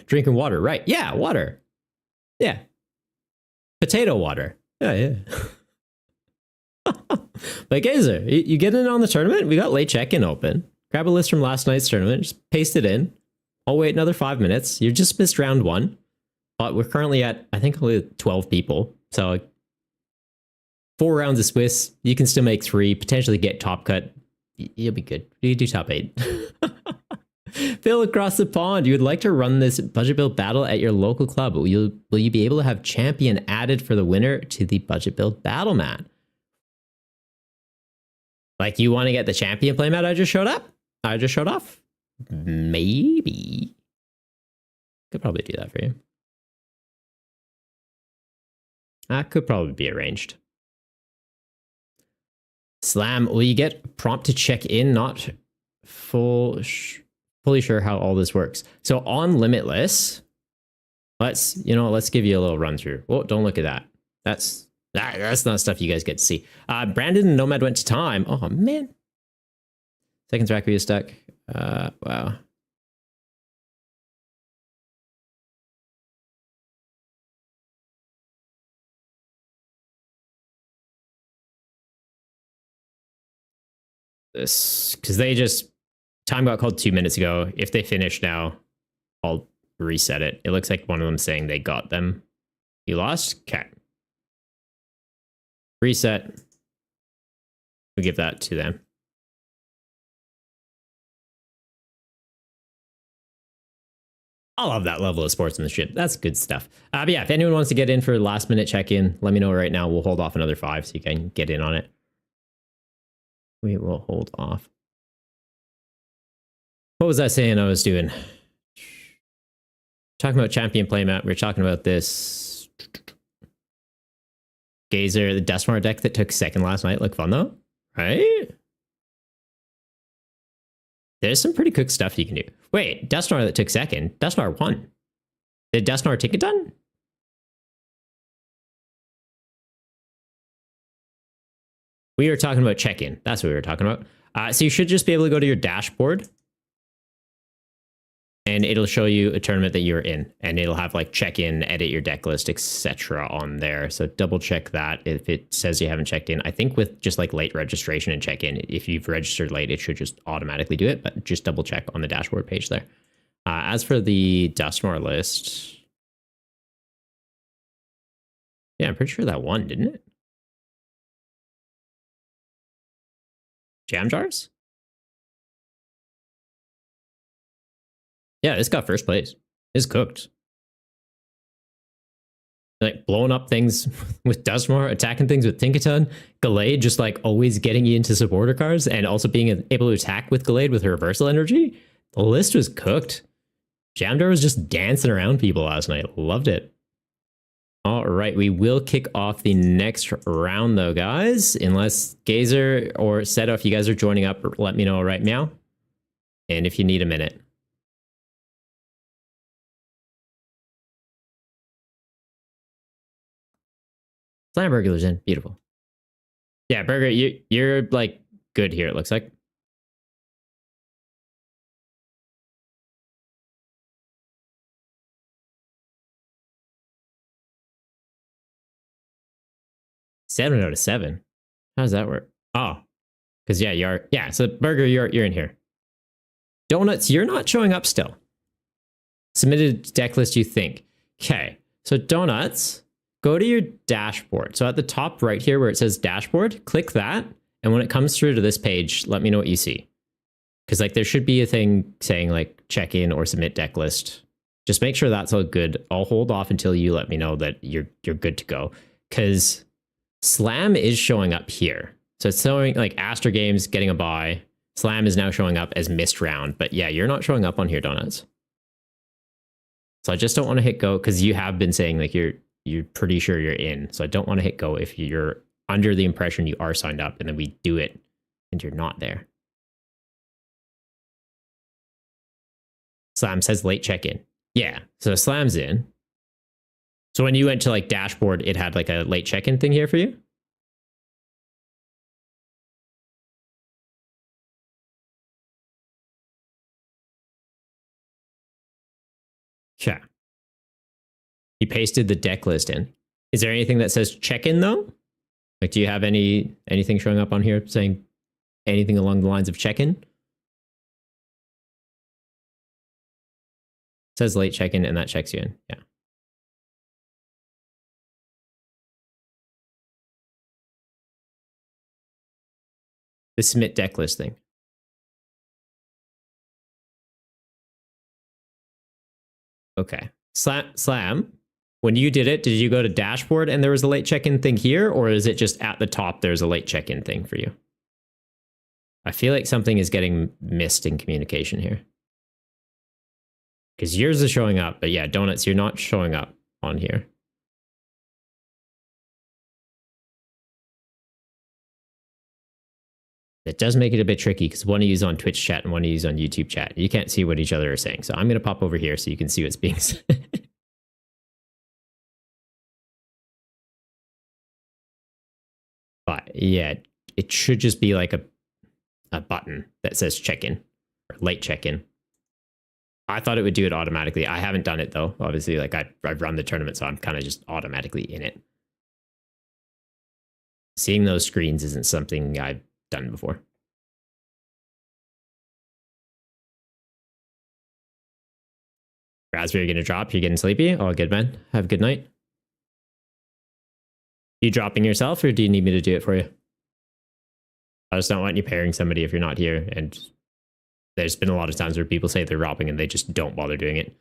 Speaker 1: Drinking water, right? Yeah, water. Yeah, potato water. Yeah, yeah. But Gazer, you get in on the tournament? We got late check-in open. Grab a list from last night's tournament, just paste it in. I'll wait another 5 minutes. You just missed round 1. But we're currently at, I think, only 12 people. So 4 rounds of Swiss. You can still make 3, potentially get top cut. You'll be good. You do top 8. Phil across the pond, you would like to run this budget build battle at your local club. Will you be able to have champion added for the winner to the budget build battle mat? Like, you want to get the champion playmat I just showed off? Maybe. Could probably do that for you. That could probably be arranged. Slam, will you get a prompt to check in? Not fully sure how all this works. So on Limitless, let's give you a little run through. Oh, don't look at that. That's not stuff you guys get to see. Brandon and Nomad went to time. Oh man. Seconds rack is stuck. Wow. This, because they just, time got called 2 minutes ago. If they finish now, I'll reset it. It looks like one of them saying they got them. You lost? Okay. Reset. We give that to them. I love that level of sportsmanship. That's good stuff. But yeah, if anyone wants to get in for last minute check-in, let me know right now. We'll hold off another 5 so you can get in on it. We will hold off. What was I saying I was doing? Talking about champion playmat. We were talking about this Gazer, the Dustmar deck that took 2nd last night. Looked fun though, right? There's some pretty cool stuff you can do. Wait, Dustmar that took 2nd. Dustmar won. Did Dustmar take it done? We were talking about check-in. That's what we were talking about. So you should just be able to go to your dashboard, and it'll show you a tournament that you're in, and it'll have like check-in, edit your deck list, etc. on there. So double check that if it says you haven't checked in. I think with just like late registration and check-in, if you've registered late, it should just automatically do it, but just double check on the dashboard page there. As for the Dustmar list, yeah, I'm pretty sure that won, didn't it? Jam jars? Yeah, this got 1st place. It's cooked. Like blowing up things with Dustmar, attacking things with Tinkaton, Gallade just like always getting you into supporter cards, and also being able to attack with Gallade with her reversal energy. The list was cooked. Jamdar was just dancing around people last night. Loved it. All right, we will kick off the next round though, guys. Unless Gazer or Seto, if you guys are joining up, let me know right now. And if you need a minute. Slam Burglar's in. Beautiful. Yeah, Burger, you're like good here, it looks like. 7 out of 7. How does that work? Oh, because yeah, you are. Yeah, so Burger, you're in here. Donuts, you're not showing up still. Submitted deck list, you think. Okay, so Donuts, go to your dashboard. So at the top right here where it says dashboard, click that. And when it comes through to this page, let me know what you see. Because like there should be a thing saying like check in or submit deck list. Just make sure that's all good. I'll hold off until you let me know that you're good to go. Because Slam is showing up here. So it's showing like Astra Games getting a buy. Slam is now showing up as missed round. But yeah, you're not showing up on here, Donuts. So I just don't want to hit go because you have been saying like you're pretty sure you're in. So I don't want to hit go if you're under the impression you are signed up and then we do it and you're not there. Slam says late check-in. Yeah, so Slam's in. So when you went to like dashboard, it had like a late check-in thing here for you? Yeah. He pasted the deck list in. Is there anything that says check-in though? Like, do you have anything showing up on here saying anything along the lines of check-in? It says late check-in and that checks you in. Yeah. The submit deck list thing. Okay. Slam, when you did it, did you go to dashboard and there was a late check-in thing here, or is it just at the top there's a late check-in thing for you? I feel like something is getting missed in communication here. Because yours is showing up, but yeah, Donuts, you're not showing up on here. It does make it a bit tricky because one of you is on Twitch chat and one of you is on YouTube chat. You can't see what each other are saying. So I'm going to pop over here so you can see what's being said. But yeah, it should just be like a button that says check-in or late check-in. I thought it would do it automatically. I haven't done it though. Obviously, like I've run the tournament, so I'm kind of just automatically in it. Seeing those screens isn't something I've done before. Raspberry gonna drop? You're getting sleepy? Oh, good man. Have a good night. You dropping yourself, or do you need me to do it for you? I just don't want you pairing somebody if you're not here. And there's been a lot of times where people say they're dropping and they just don't bother doing it.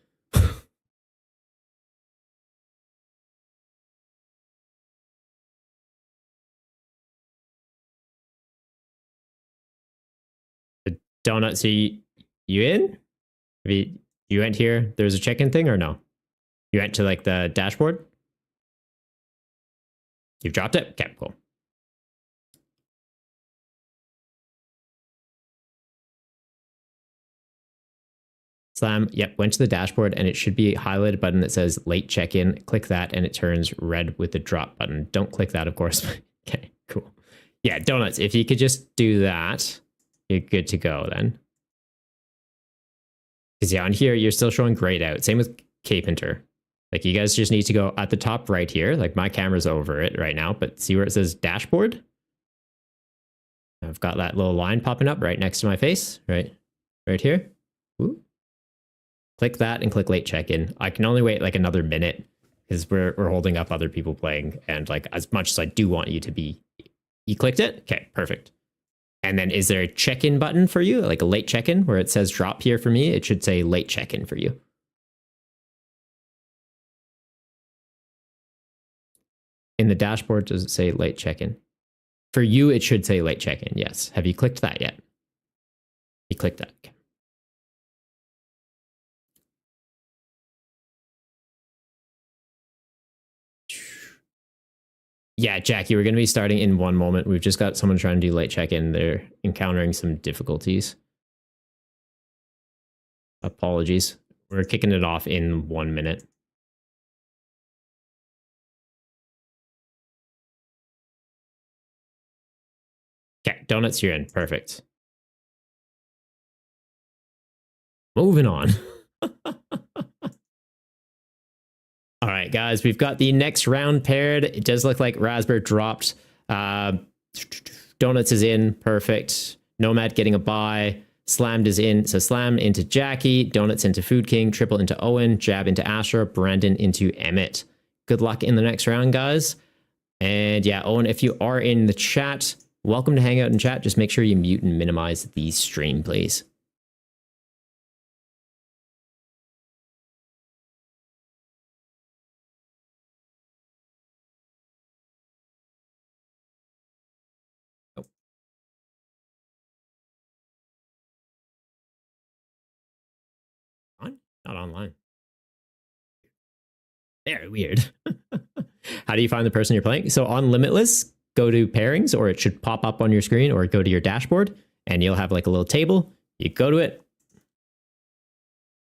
Speaker 1: The donut, so you in? You went here, there's a check-in thing or no? You went to like the dashboard? You've dropped it? Okay, cool. Slam, yep, went to the dashboard and it should be a highlighted button that says late check-in. Click that and it turns red with the drop button. Don't click that, of course. Okay, cool. Yeah, Donuts, if you could just do that, you're good to go then. Because yeah, on here, you're still showing grayed out. Same with Carpenter. Like you guys just need to go at the top right here. Like my camera's over it right now, but see where it says dashboard? I've got that little line popping up right next to my face, right here. Ooh. Click that and click late check-in. I can only wait like another minute because we're holding up other people playing. And like as much as I do want you to be, you clicked it? Okay, perfect. And then is there a check-in button for you? Like a late check-in where it says drop here for me? It should say late check-in for you. In the dashboard, does it say late check-in? For you, it should say late check-in, yes. Have you clicked that yet? You clicked that, okay. Yeah, Jackie, we're going to be starting in one moment. We've just got someone trying to do late check-in. They're encountering some difficulties. Apologies. We're kicking it off in 1 minute. Okay, Donuts, you're in. Perfect. Moving on. All right, guys, we've got the next round paired. It does look like Raspberry dropped Donuts is in, perfect. Nomad getting a buy. Slammed is in, so Slam into Jackie, Donuts into Food King, Triple into Owen, Jab into Asher, Brandon into Emmett. Good luck in the next round, guys. And yeah, Owen, if you are in the chat, welcome to hang out in chat. Just make sure you mute and minimize the stream, please. Not online. Very weird. How do you find the person you're playing? So on Limitless, go to pairings, or it should pop up on your screen, or go to your dashboard, and you'll have like a little table. You go to it.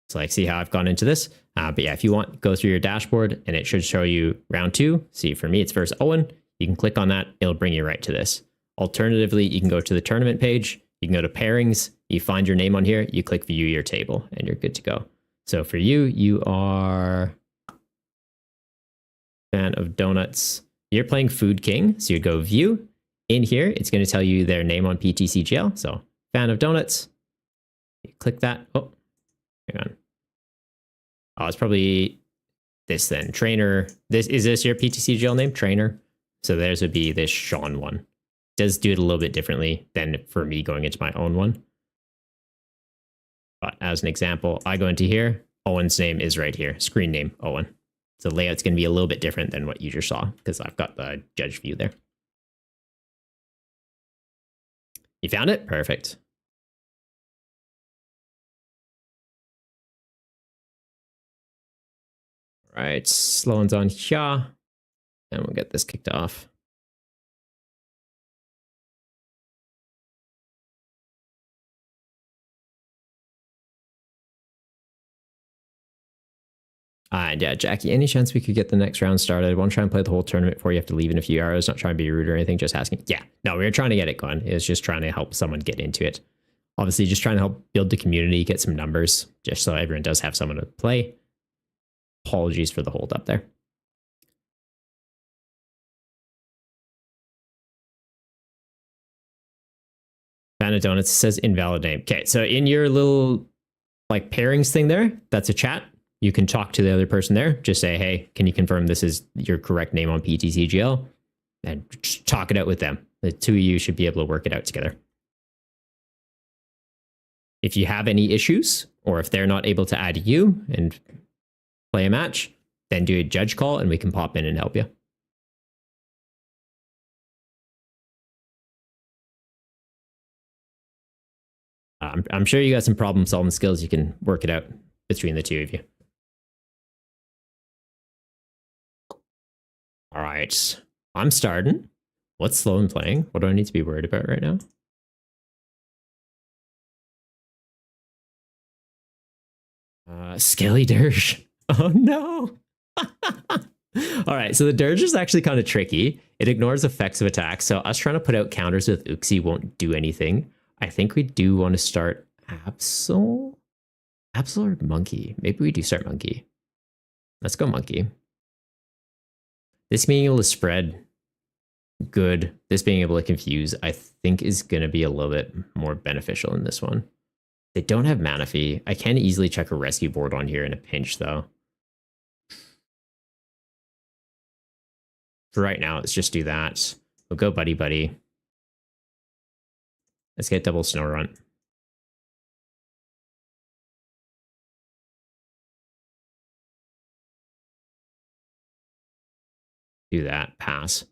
Speaker 1: So like, see how I've gone into this? But yeah, if you want, go through your dashboard, and it should show you round 2. See, for me, it's versus Owen. You can click on that. It'll bring you right to this. Alternatively, you can go to the tournament page. You can go to pairings. You find your name on here. You click view your table, and you're good to go. So for you, you are fan of donuts. You're playing Food King, so you go view. In here, it's going to tell you their name on PTCGL. So fan of donuts. You click that. Oh, hang on. Oh, it's probably this then. Trainer. Is this your PTCGL name? Trainer. So theirs would be this Sean one. It does do it a little bit differently than for me going into my own one. But as an example, I go into here. Owen's name is right here. Screen name, Owen. So the layout's going to be a little bit different than what you just saw, because I've got the judge view there. You found it? Perfect. All right, Sloan's on here, and we'll get this kicked off. And yeah, Jackie, any chance we could get the next round started? I want to try and play the whole tournament before you have to leave in a few hours. Not trying to be rude or anything, just asking. Yeah, no, we were trying to get it going. It was just trying to help someone get into it. Obviously, just trying to help build the community, get some numbers, just so everyone does have someone to play. Apologies for the hold up there. Fan of Donuts says invalid name. Okay, so in your little like pairings thing there, that's a chat. You can talk to the other person there. Just say, hey, can you confirm this is your correct name on PTCGL? And just talk it out with them. The two of you should be able to work it out together. If you have any issues, or if they're not able to add you and play a match, then do a judge call and we can pop in and help you. I'm sure you got some problem solving skills. You can work it out between the two of you. All right, I'm starting. What's Sloan playing? What do I need to be worried about right now? Skelly Dirge. Oh no. All right, so the Dirge is actually kind of tricky. It ignores effects of attacks, so us trying to put out counters with Uxie won't do anything. I think we do want to start Absol? Absol or Monkey? Maybe we do start Monkey. Let's go Monkey. This being able to spread, good. This being able to confuse, I think is going to be a little bit more beneficial in this one. They don't have Mana Fee. I can easily check a rescue board on here in a pinch, though. For right now, let's just do that. We'll go Buddy Buddy. Let's get double Snow Run. Do that. Pass.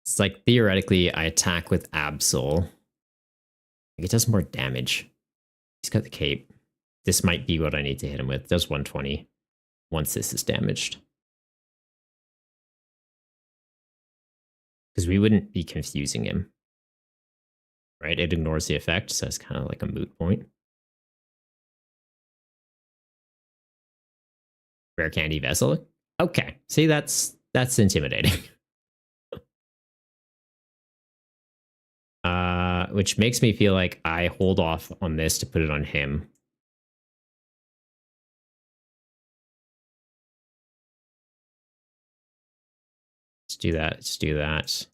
Speaker 1: It's like, theoretically, I attack with Absol. It does more damage. He's got the cape. This might be what I need to hit him with. It does 120 once this is damaged. Because we wouldn't be confusing him. Right? It ignores the effect, so it's kind of like a moot point. Rare Candy Vessel? Okay. See, that's intimidating. Which makes me feel like I hold off on this to put it on him. do that. Let's do that.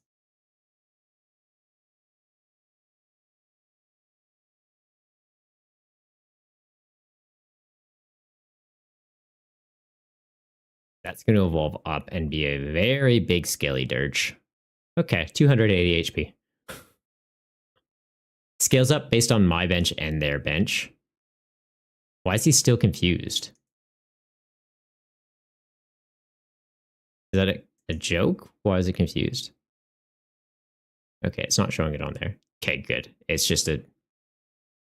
Speaker 1: That's going to evolve up and be a very big scaly dirge. Okay, 280 HP. Scales up based on my bench and their bench. Why is he still confused? Is that a joke? Why is it confused? Okay, it's not showing it on there. Okay, good. It's just a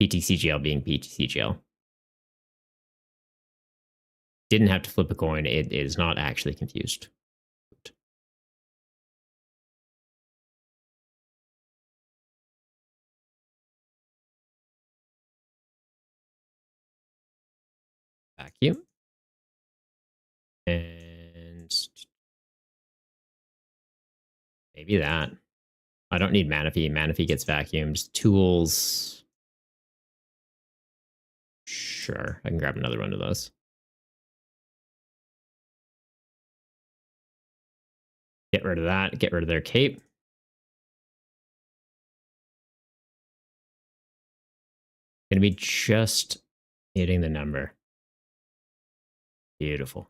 Speaker 1: PTCGL being PTCGL. Didn't have to flip a coin. It is not actually confused. Vacuum. And maybe that. I don't need Manaphy. Manaphy gets vacuumed. Tools. Sure, I can grab another one of those. Get rid of that. Get rid of their cape. Gonna be just hitting the number. Beautiful.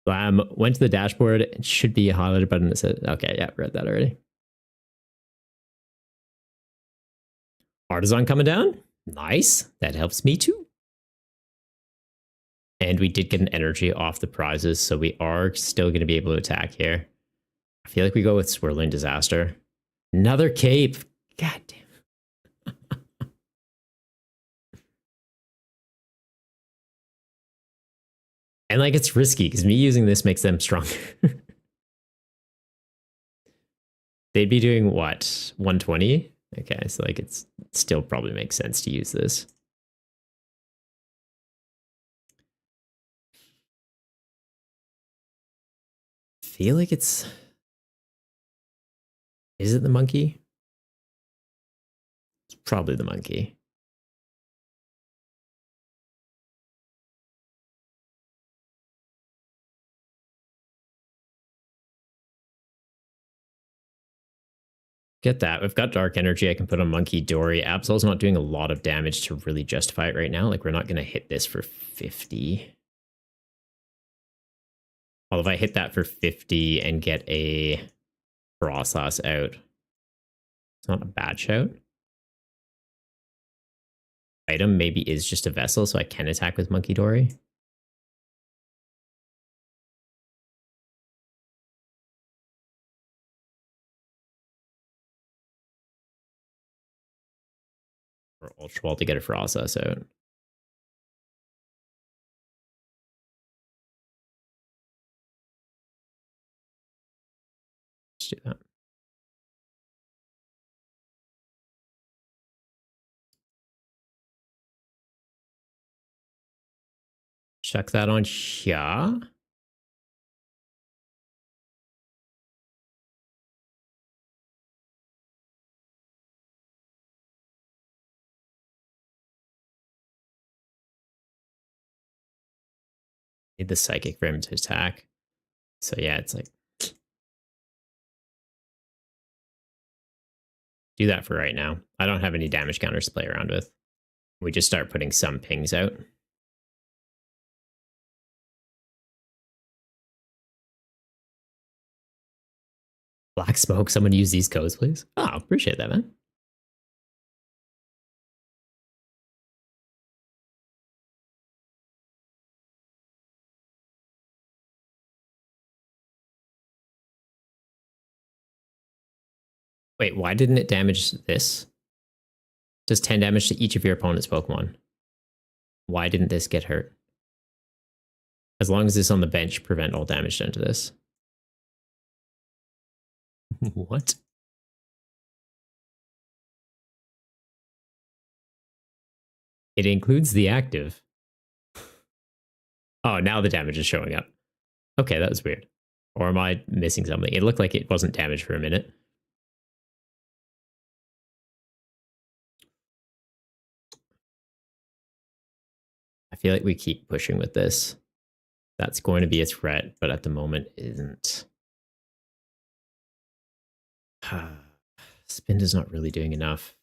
Speaker 1: Went to the dashboard. It should be a highlighted button that says, okay, yeah, read that already. Artisan coming down. Nice. That helps me too. And we did get an energy off the prizes, so we are still going to be able to attack here. I feel like we go with Swirling Disaster. Another cape. God damn. And like, it's risky because me using this makes them stronger. They'd be doing what? 120? Okay, so like it still probably makes sense to use this. Feel like it's... Is it the monkey? It's probably the monkey. Get that. We've got Dark Energy I can put on Monkey Dory. Absol's not doing a lot of damage to really justify it right now. Like, we're not going to hit this for 50. Well, if I hit that for 50 and get a Frostlass out, it's not a bad shout. Item maybe is just a vessel, so I can attack with Monkey Dory. Or Ultra Ball to get a Frostlass out. Let's do that. Check that on here. Need the Psychic for him to attack. So yeah, it's like... Do that for right now. I don't have any damage counters to play around with. We just start putting some pings out. Black Smoke, someone use these codes, please. Oh, appreciate that, man. Wait, why didn't it damage this? Does 10 damage to each of your opponent's Pokemon. Why didn't this get hurt? As long as it's on the bench, prevent all damage done to this. What? It includes the active. Oh, now the damage is showing up. Okay, that was weird. Or am I missing something? It looked like it wasn't damaged for a minute. feel like we keep pushing with this. That's going to be a threat, but at the moment isn't. Spin is not really doing enough.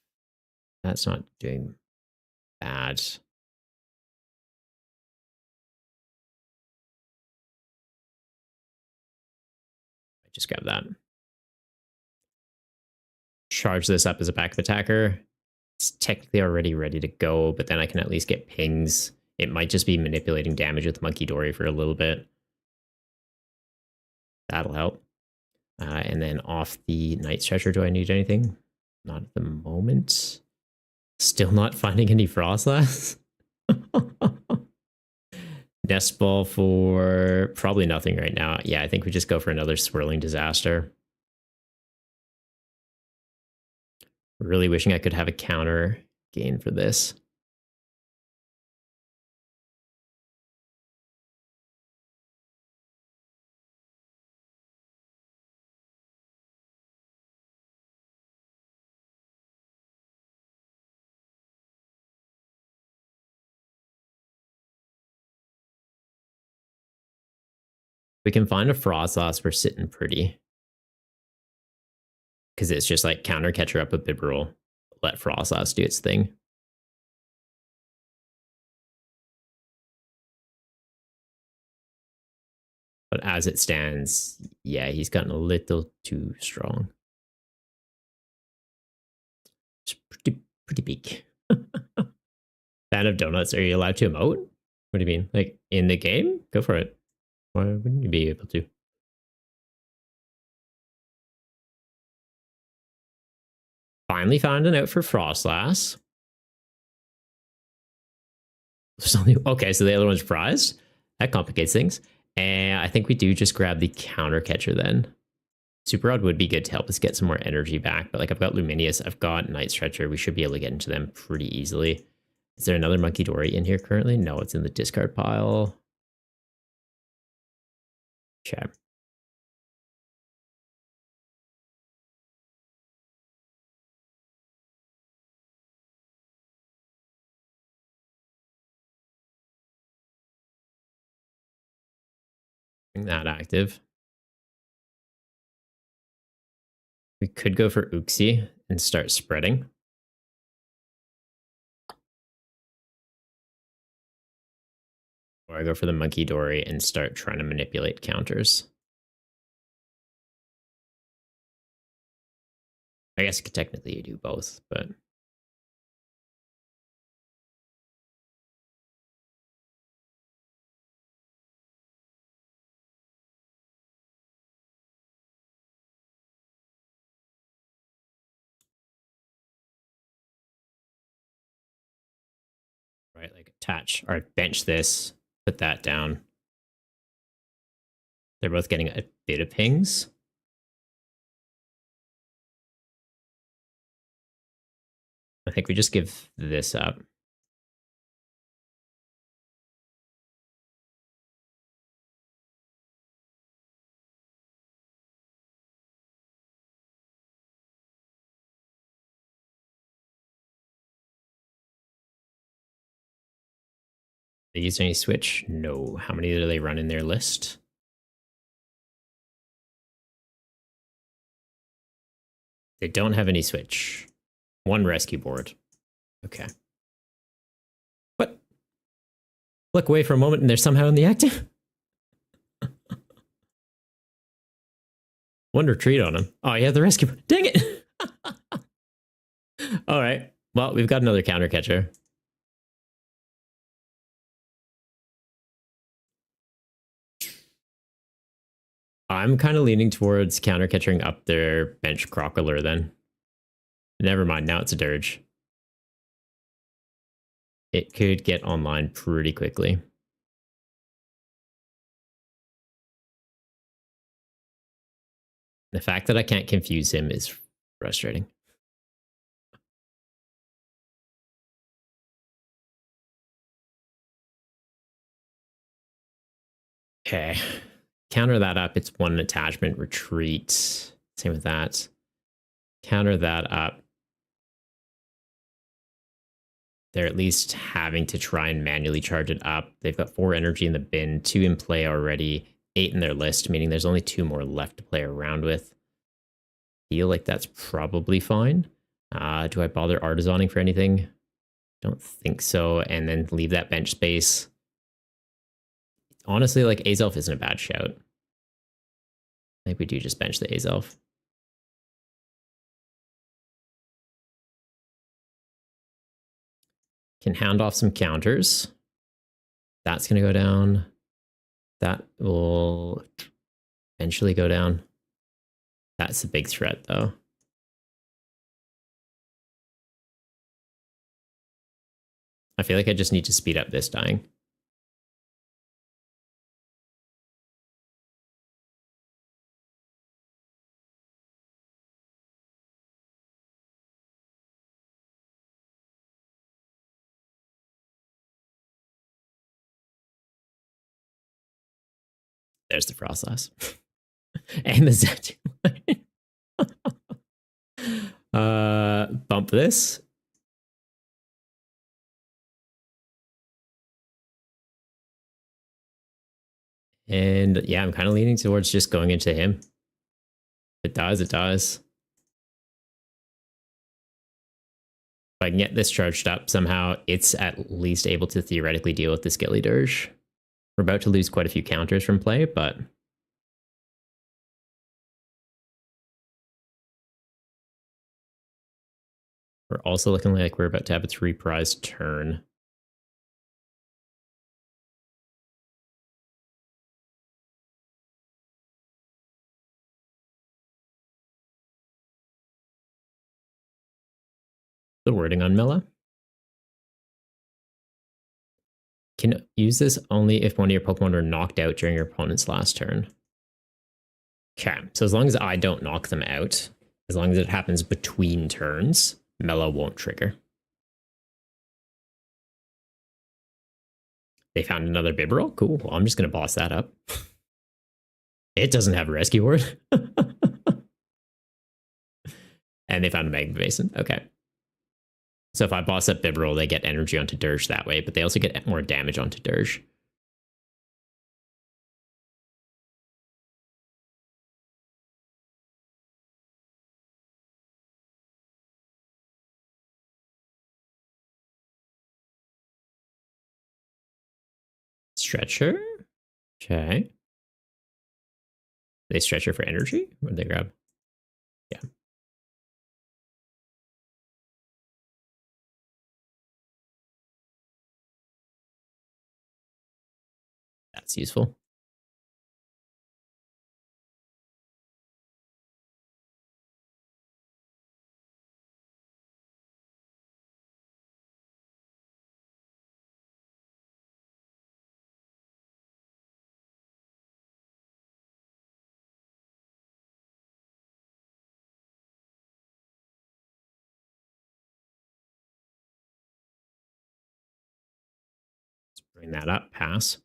Speaker 1: That's not doing bad. I just grab that. Charge this up as a backup attacker. It's technically already ready to go, but then I can at least get pings. It might just be manipulating damage with Monkey Dory for a little bit. That'll help. And then off the Night Stretcher, do I need anything? Not at the moment. Still not finding any Frostlass. Nest Ball for probably nothing right now. Yeah, I think we just go for another Swirling Disaster. Really wishing I could have a counter gain for this. We can find a Frostlass, we're sitting pretty. Because it's just like counter catcher up a Bibarel. Let Frostlass do its thing. But as it stands, yeah, he's gotten a little too strong. It's pretty big. Fan of donuts, are you allowed to emote? What do you mean? Like in the game? Go for it. Why wouldn't you be able to? Finally found a note for Frostlass. Okay, so the other one's prized. That complicates things. And I think we do just grab the counter catcher then. Super Rod would be good to help us get some more energy back, but like I've got Luminius, I've got Night Stretcher. We should be able to get into them pretty easily. Is there another Monkey Dory in here currently? No, it's in the discard pile. Okay. That active. We could go for Uxie and start spreading. Or I go for the Monkey Dory and start trying to manipulate counters. I guess technically you do both, but... right, like attach or bench this, put that down. They're both getting a bit of pings. I think we just give this up. They use any switch? No. How many do they run in their list? They don't have any switch. One rescue board. Okay. What? Look away for a moment and they're somehow in the active? One retreat on him. Oh, yeah, the rescue board. Dang it! All right. Well, we've got another counter catcher. I'm kind of leaning towards counter catching up their bench Crocodile then. Never mind, now it's a Dirge. It could get online pretty quickly. The fact that I can't confuse him is frustrating. Okay. Counter that up. It's one attachment, retreat. Same with that. Counter that up. they're at least having to try and manually charge it up. They've got 4 energy in the bin, 2 in play already, 8 in their list, meaning there's only 2 more left to play around with. Feel like that's probably fine. Do I bother artisaning for anything? Don't think so. And then leave that bench space. Honestly, like Azelf isn't a bad shout. I think we do just bench the Azelf. Can hound off some counters. That's going to go down. That will eventually go down. That's a big threat, though. I feel like I just need to speed up this dying. There's the frost lass. And the Zet. Bump this. And yeah, I'm kind of leaning towards just going into him. It does, it does. If I can get this charged up somehow, it's at least able to theoretically deal with the Skilly Dirge. We're about to lose quite a few counters from play, but we're also looking like we're about to have a 3 prize turn. The wording on Mela. Can use this only if one of your Pokemon are knocked out during your opponent's last turn. Okay, so as long as I don't knock them out, as long as it happens between turns, Mela won't trigger. They found another Bibarel? Cool. Well, I'm just going to boss that up. It doesn't have a rescue word. And they found a Magma Basin. Okay. So if I boss up Bibarel, they get energy onto Dirge that way, but they also get more damage onto Dirge. Stretcher? Okay. They stretcher for energy? What did they grab? Yeah. That's useful. Let's bring that up. Pass.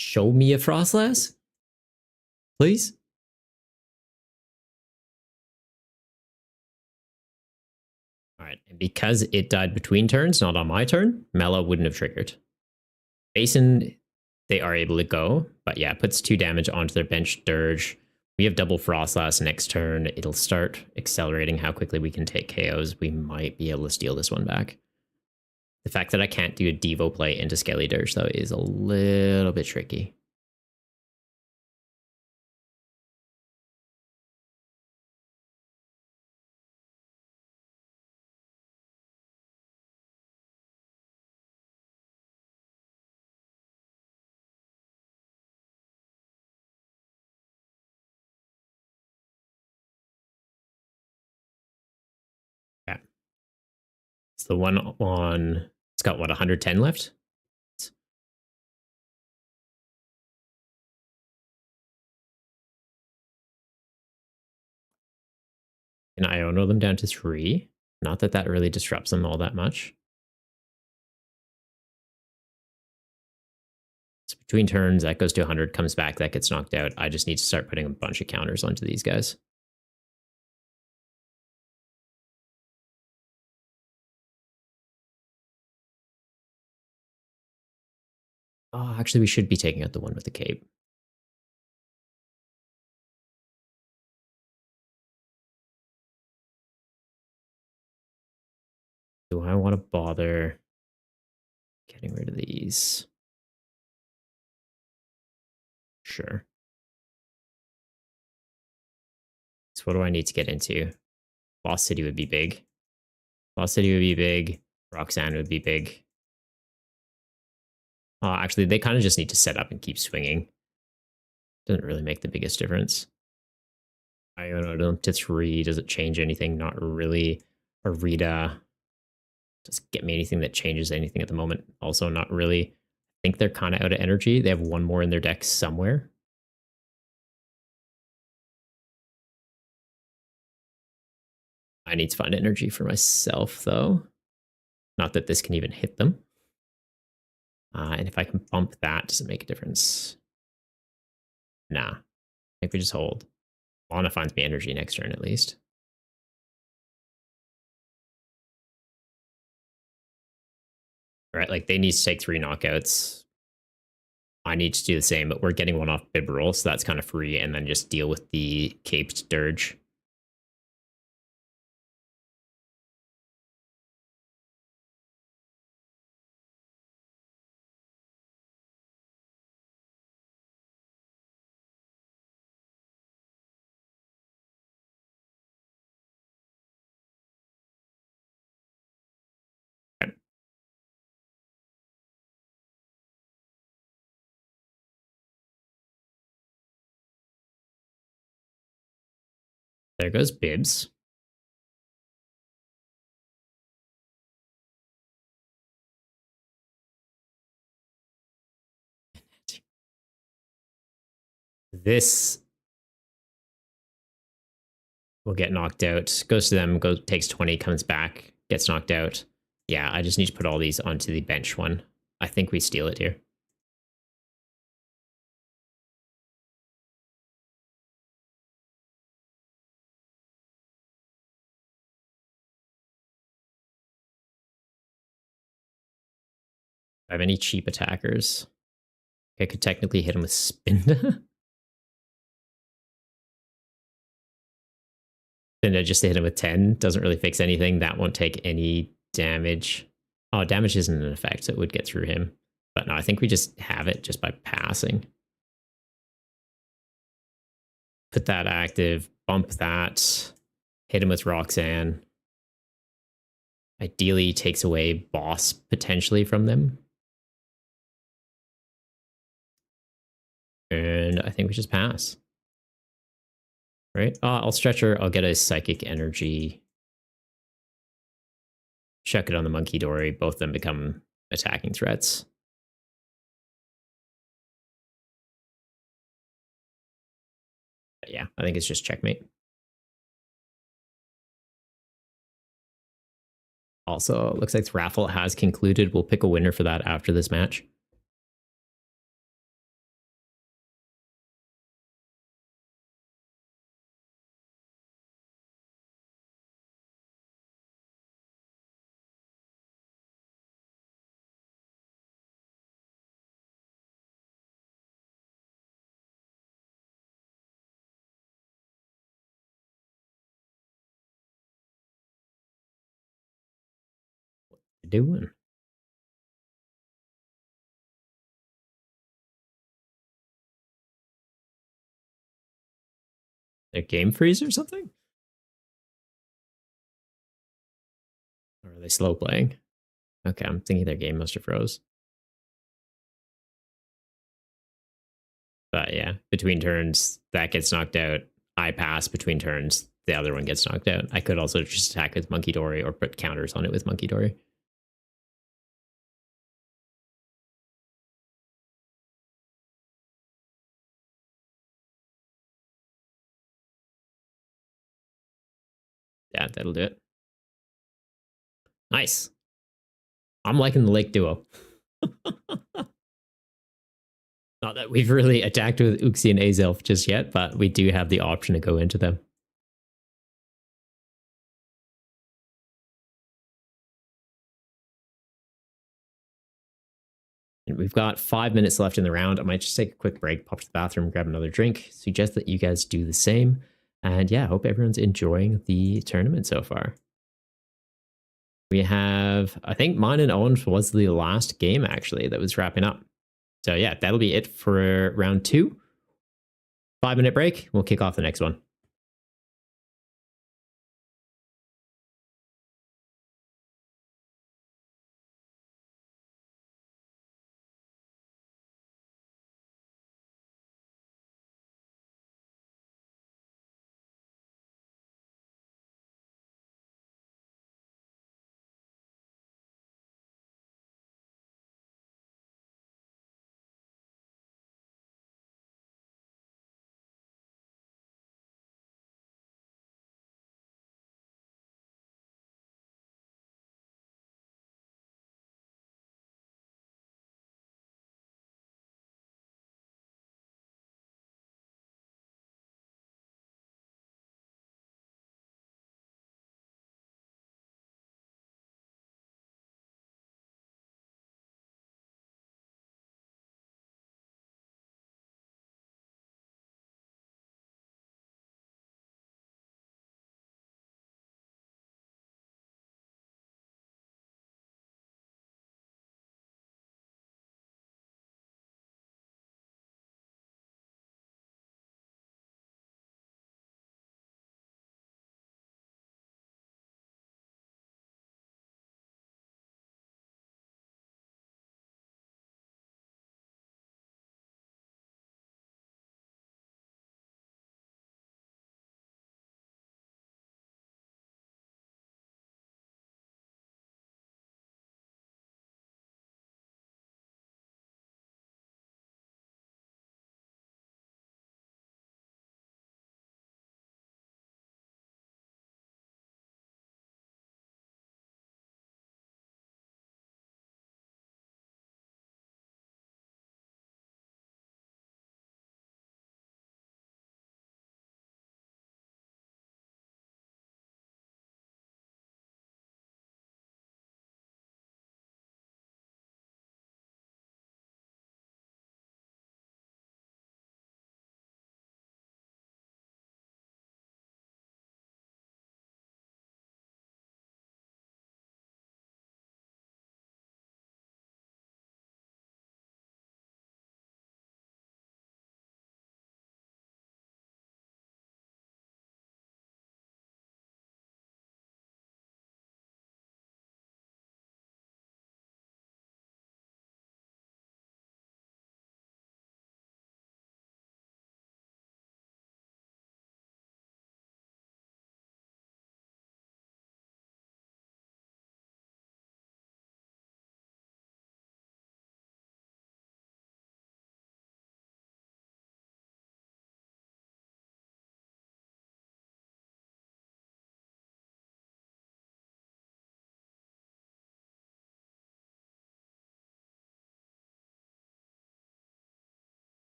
Speaker 1: Show me a Frostlass, please. All right, and because it died between turns, not on my turn, Mela wouldn't have triggered. Basin, they are able to go, but yeah, puts 2 damage onto their bench Dirge. We have double Frostlass next turn. It'll start accelerating how quickly we can take KOs. We might be able to steal this one back. The fact that I can't do a Devo play into Skelly Dirge, though, is a little bit tricky. Yeah. It's the one on... It's got, what, 110 left? And I Iono them down to 3. Not that that really disrupts them all that much. So between turns, that goes to 100, comes back, that gets knocked out. I just need to start putting a bunch of counters onto these guys. Oh, actually, we should be taking out the one with the cape. Do I want to bother getting rid of these? Sure. So what do I need to get into? Lost City would be big. Lost City would be big. Roxanne would be big. Actually, they kind of just need to set up and keep swinging. Doesn't really make the biggest difference. I don't know, to 3. Does it change anything? Not really. Arita. Does it get me anything that changes anything at the moment? Also, not really. I think they're kind of out of energy. They have one more in their deck somewhere. I need to find energy for myself, though. Not that this can even hit them. And if I can bump that, does it make a difference? Nah. I think we just hold. Lana finds me energy next turn, at least. Right, like they need to take 3 knockouts. I need to do the same, but we're getting one off Bibarel, so that's kind of free, and then just deal with the caped dirge. Okay. There goes Bibs. This will get knocked out. Goes to them, takes 20, comes back, gets knocked out. Yeah, I just need to put all these onto the bench one. I think we steal it here. I have any cheap attackers. I could technically hit him with Spinda. Spinda just to hit him with 10 doesn't really fix anything. That won't take any damage. Oh, damage isn't an effect, so it would get through him. But no, I think we just have it just by passing. Put that active, bump that, hit him with Roxanne. Ideally takes away boss potentially from them. And I think we just pass. Right? I'll stretch her. I'll get a psychic energy. Check it on the Monkey Dory. Both of them become attacking threats. But yeah, I think it's just checkmate. Also, looks like the raffle has concluded. We'll pick a winner for that after this match. Doing a game freeze or something? Or are they slow playing? Okay, I'm thinking their game must have froze. But yeah, between turns, that gets knocked out. I pass between turns. The other one gets knocked out. I could also just attack with Monkey Dory or put counters on it with Monkey Dory. Yeah, that'll do it. Nice. I'm liking the Lake Duo. Not that we've really attacked with Uxie and Azelf just yet, but we do have the option to go into them. we've got 5 minutes left in the round. I might just take a quick break, pop to the bathroom, grab another drink. Suggest that you guys do the same. And yeah, hope everyone's enjoying the tournament so far. We have, I think mine and Owen's was the last game actually that was wrapping up. So yeah, that'll be it for round 2. 5-minute break. We'll kick off the next one.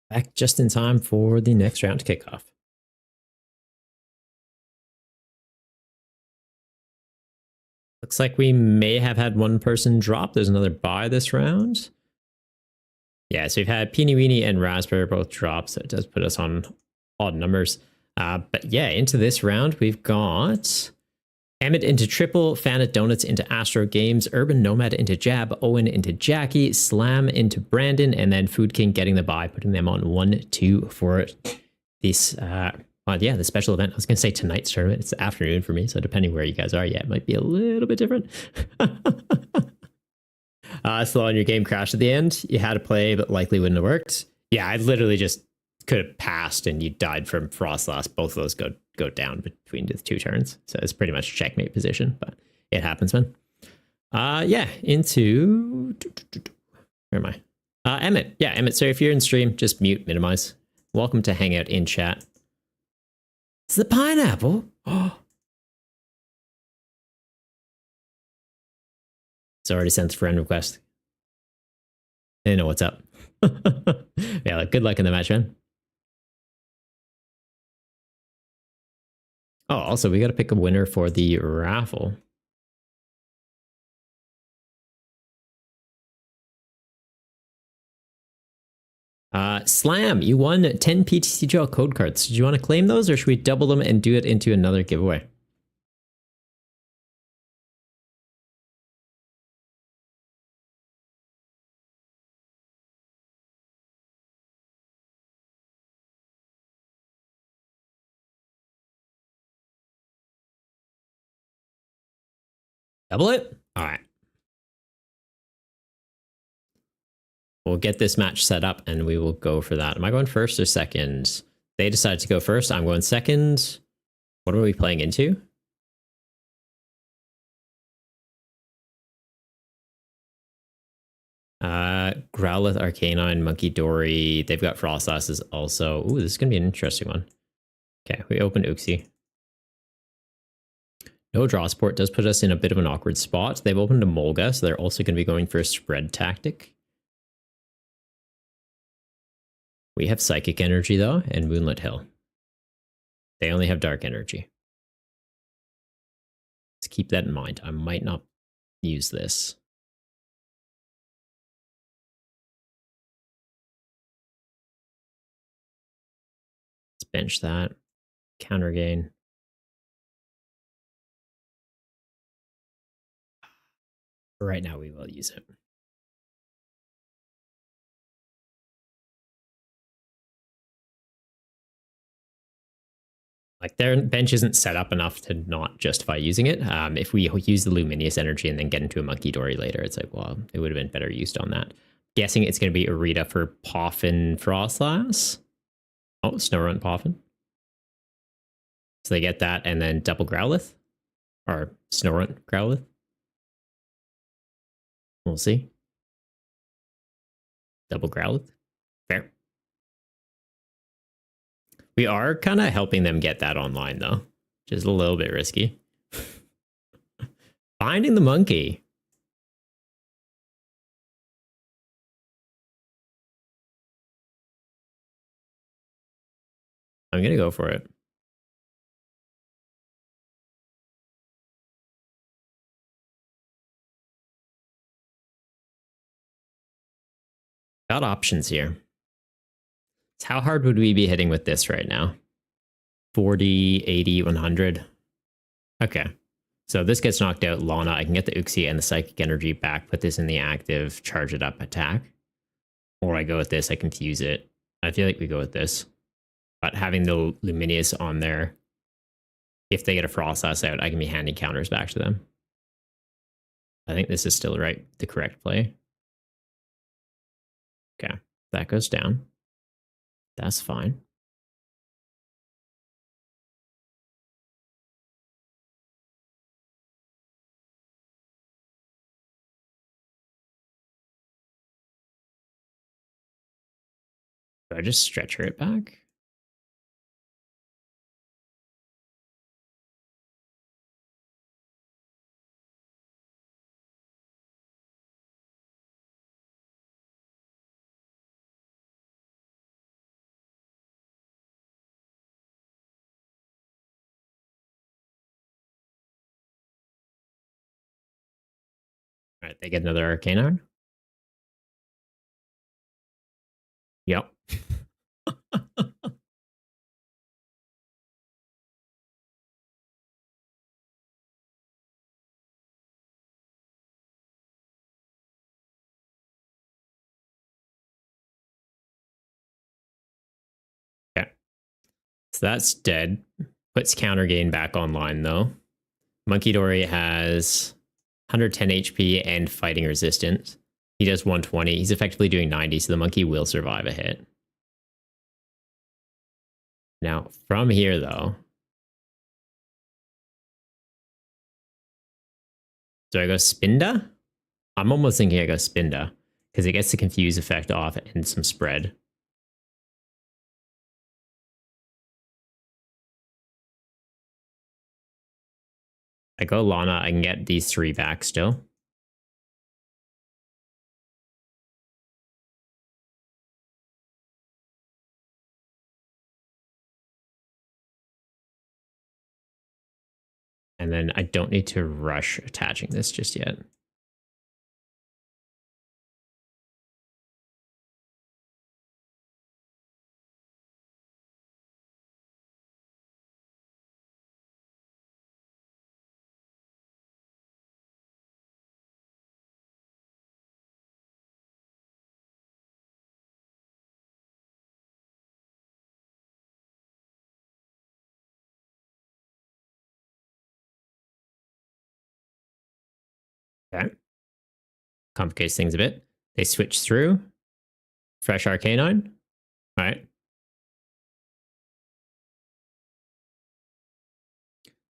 Speaker 1: Back just in time for the next round to kick off. Looks like we may have had one person drop. There's another buy this round. Yeah, so we've had Peony Weenie and Raspberry both drop, so it does put us on odd numbers. But yeah, into this round, we've got Emmett into Triple, Fanat Donuts into Astro Games, Urban Nomad into Jab, Owen into Jackie, Slam into Brandon, and then Food King getting the bye, putting them on 1-2 for this. Yeah, the special event. I was going to say tonight's tournament. It's the afternoon for me, so depending where you guys are, yeah, it might be a little bit different. Slow on your game crashed at the end. You had to play, but likely wouldn't have worked. Yeah, I literally just could have passed and you died from Frost Last. Both of those go down between the 2 turns. So it's pretty much checkmate position, but it happens, man. Yeah, into where am I? Emmett. Yeah, Emmett. So if you're in stream, just mute, minimize. Welcome to hang out in chat. It's the pineapple. Oh. It's already sent friend request. They know what's up. Yeah, good luck in the match, man. Oh, also, we got to pick a winner for the raffle. Slam, you won 10 PTCGL code cards. Do you want to claim those, or should we double them and do it into another giveaway? Double it? All right. We'll get this match set up and we will go for that. Am I going first or second? They decided to go first. I'm going second. What are we playing into? Growlithe, Arcanine, Monkey Dory. They've got Frostlasses also. Ooh, this is going to be an interesting one. Okay, we open Uxie. No draw support does put us in a bit of an awkward spot. They've opened a Molga, so they're also going to be going for a spread tactic. We have Psychic Energy, though, and Moonlit Hill. They only have Dark Energy. Let's keep that in mind. I might not use this. Let's bench that. Counter gain. Right now, we will use it. Like, their bench isn't set up enough to not justify using it. If we use the Luminous Energy and then get into a Monkey Dory later, it's like, well, it would have been better used on that. Guessing it's going to be Arita for Poffin Frostlass. Oh, Snorunt Poffin. So they get that and then double Growlithe. Or Snorunt Growlithe. We'll see. Double Growlithe. Fair. We are kind of helping them get that online, though. Just a little bit risky. Finding the monkey. I'm going to go for it. Got options here. So how hard would we be hitting with this right now? 40, 80, 100. Okay. So this gets knocked out. Lana, I can get the Uxie and the Psychic Energy back, put this in the active, charge it up, attack. Or I go with this, I confuse it. I feel like we go with this. But having the Luminous on there, if they get a Frostlass out, I can be handing counters back to them. I think this is still the correct play. Okay, that goes down. That's fine. Do I just stretcher it back? All right, they get another Arcanine. Yep. Okay. So that's dead. Puts counter gain back online though. Monkey Dory has 110 HP and fighting resistance. He does 120. He's effectively doing 90, so the monkey will survive a hit. Now, from here though, do I go Spinda? I'm almost thinking I go Spinda because it gets the confuse effect off and some spread. I go Lana, I can get these 3 back still. And then I don't need to rush attaching this just yet. Okay. Complicates things a bit. They switch through. Fresh Arcanine. All right.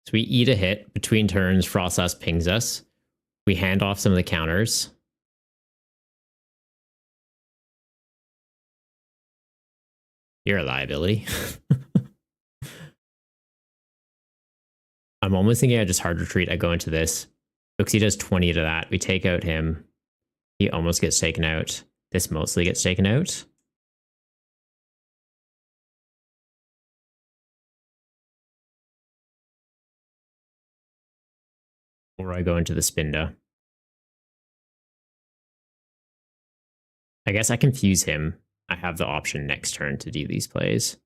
Speaker 1: So we eat a hit between turns. Frostlass pings us. We hand off some of the counters. You're a liability. I'm almost thinking I just hard retreat. I go into this. Uxie does 20 to that. We take out him. He almost gets taken out. This mostly gets taken out. Or I go into the Spinda. I guess I confuse him. I have the option next turn to do these plays.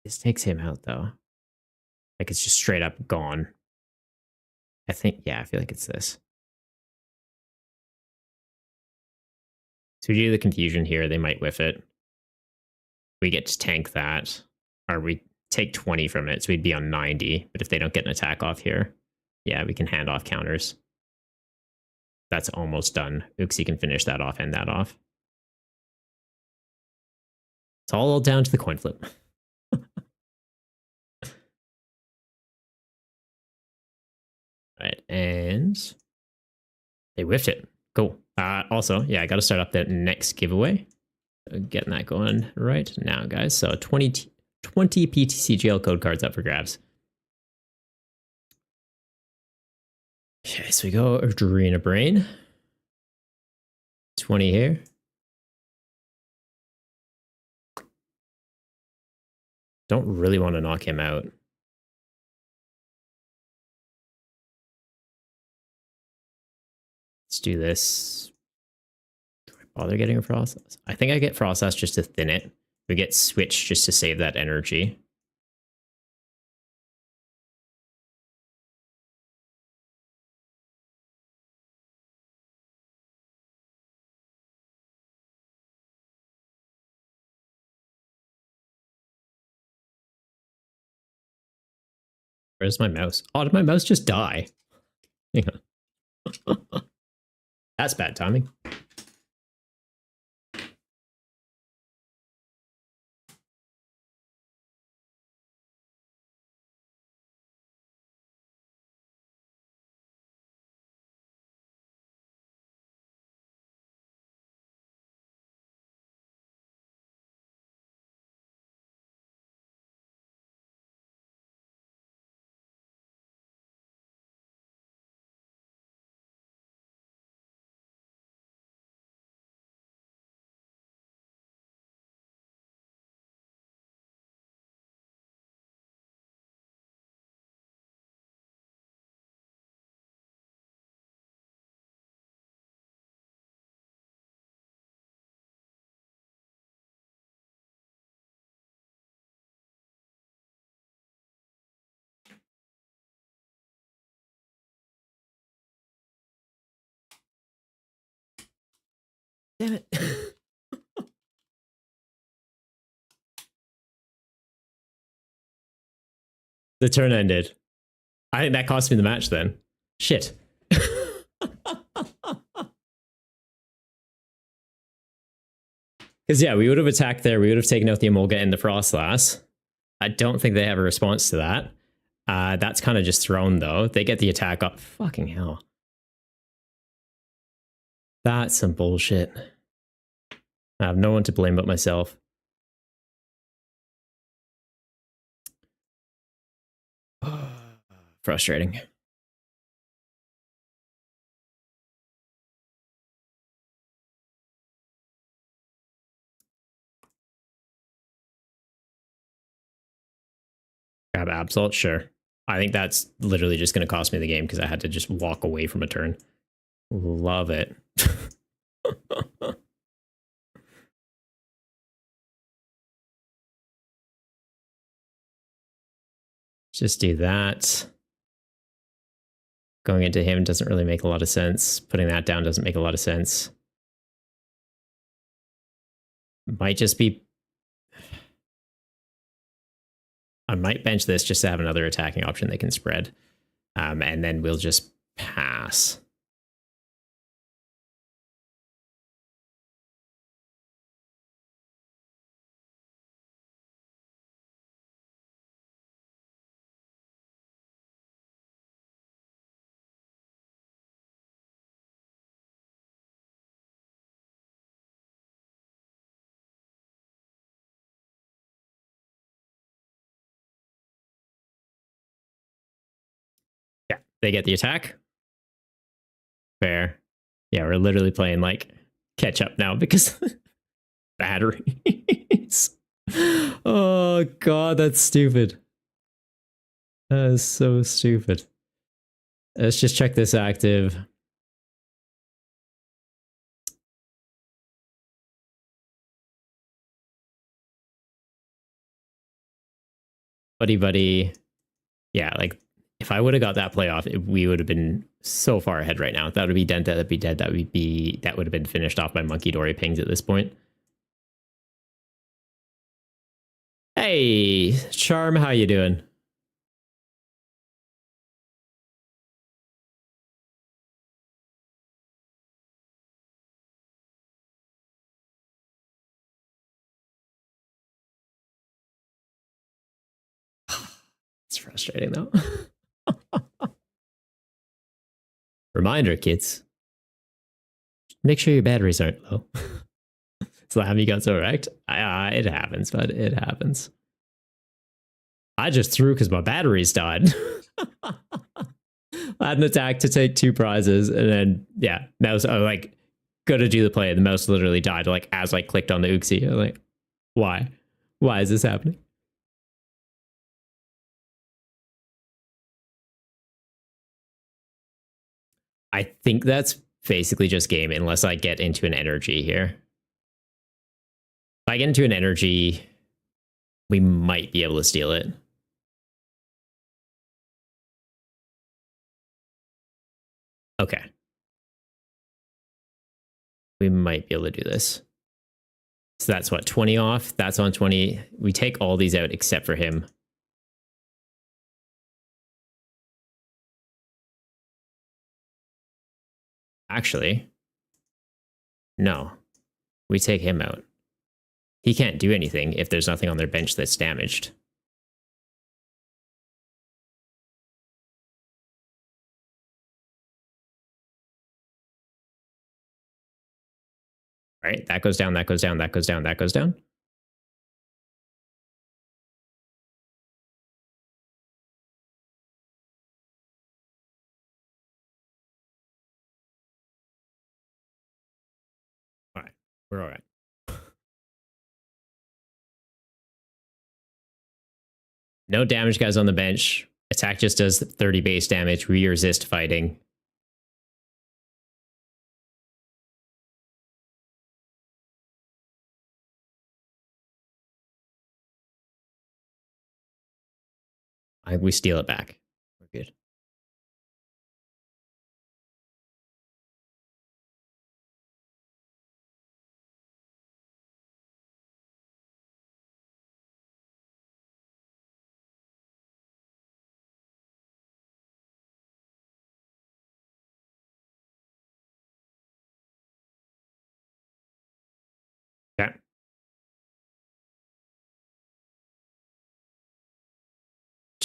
Speaker 1: This takes him out though. Like it's just straight up gone. I think, yeah, I feel like it's this. So we do the confusion here. They might whiff it. We get to tank that. Or we take 20 from it. So we'd be on 90. But if they don't get an attack off here, yeah, we can hand off counters. That's almost done. Uxie can finish that off and that off. It's all down to the coin flip. Right, and they whiffed it. Cool. Also, yeah, I got to start up that next giveaway. Getting that going right now, guys. So 20 PTCGL code cards up for grabs. Okay, so we go Arena Brain. 20 here. Don't really want to knock him out. Let's do this. Do I bother getting a Frostlass? I think I get Frostlass just to thin it. We get Switch just to save that energy. Where's my mouse? Oh, did my mouse just die? Hang on. That's bad timing. Damn it. The turn ended. I think that cost me the match then. Shit. Because, yeah, we would have attacked there. We would have taken out the Emolga and the Frostlass. I don't think they have a response to that. That's kind of just thrown, though. They get the attack up. Fucking hell. That's some bullshit. I have no one to blame but myself. Frustrating. Grab Absol, sure. I think that's literally just going to cost me the game because I had to just walk away from a turn. Love it. Just do that. Going into him doesn't really make a lot of sense. Putting that down doesn't make a lot of sense. Might just be... I might bench this just to have another attacking option they can spread. And then we'll just pass. Yeah, they get the attack. Fair. Yeah, we're literally playing like catch up now because batteries. Oh god, that's stupid. That is so stupid. Let's just check this active. Buddy. Yeah, like if I would have got that playoff, we would have been so far ahead right now. That would be dead. That would be dead. That would have been finished off by Monkey Dory pings at this point. Hey, Charm, how you doing? It's frustrating though. Reminder, kids. Make sure your batteries aren't low. Slam, you got so wrecked. It happens, but it happens. I just threw because my batteries died. I had an attack to take 2 prizes, and then yeah, mouse. I like gotta do the play. The mouse literally died like as I clicked on the Uxie. I'm like, why? Why is this happening? I think that's basically just game, unless I get into an energy here. If I get into an energy, we might be able to steal it. Okay. We might be able to do this. So that's what, 20 off? That's on 20. We take all these out except for him. Actually, no. We take him out. He can't do anything if there's nothing on their bench that's damaged. All right, that goes down, that goes down, that goes down, that goes down. All right, we're all right. No damage guys on the bench. Attack just does 30 base damage. We resist fighting. We steal it back. We're good.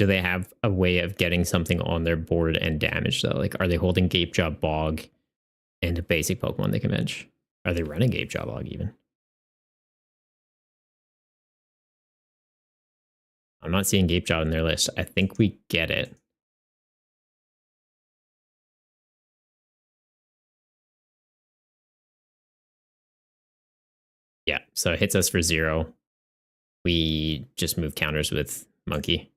Speaker 1: do they have a way of getting something on their board and damage though? Like, are they holding Gape Jaw Bog and a basic Pokemon they can bench? Are they running Gape Jaw Bog even? I'm not seeing Gape Jaw in their list. I think we get it. Yeah, so it hits us for 0. We just move counters with Monkey.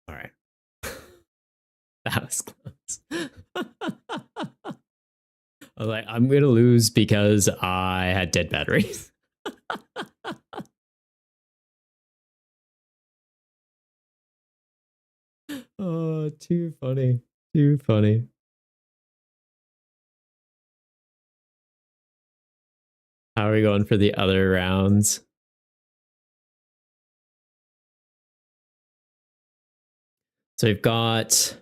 Speaker 1: All right. That was close. I was like, I'm going to lose because I had dead batteries. Oh, too funny. Too funny. How are we going for the other rounds? So we've got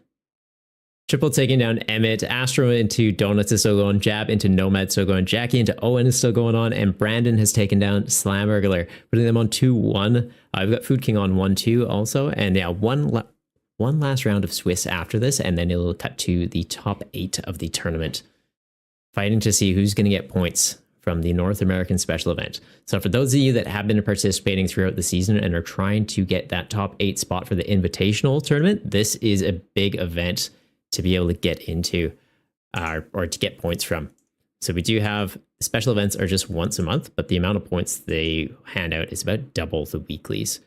Speaker 1: Triple taking down Emmett, Astro into Donuts is still going, Jab into Nomad still going, Jackie into Owen is still going on, and Brandon has taken down Slamburglar, putting them on 2-1. I've got Food King on 1-2 also, and yeah, one last round of Swiss after this, and then it'll cut to the top 8 of the tournament, fighting to see who's going to get points from the North American special event. So for those of you that have been participating throughout the season and are trying to get that top 8 spot for the Invitational tournament, this is a big event to be able to get into or to get points from. So we do have special events are just once a month, but the amount of points they hand out is about double the weeklies.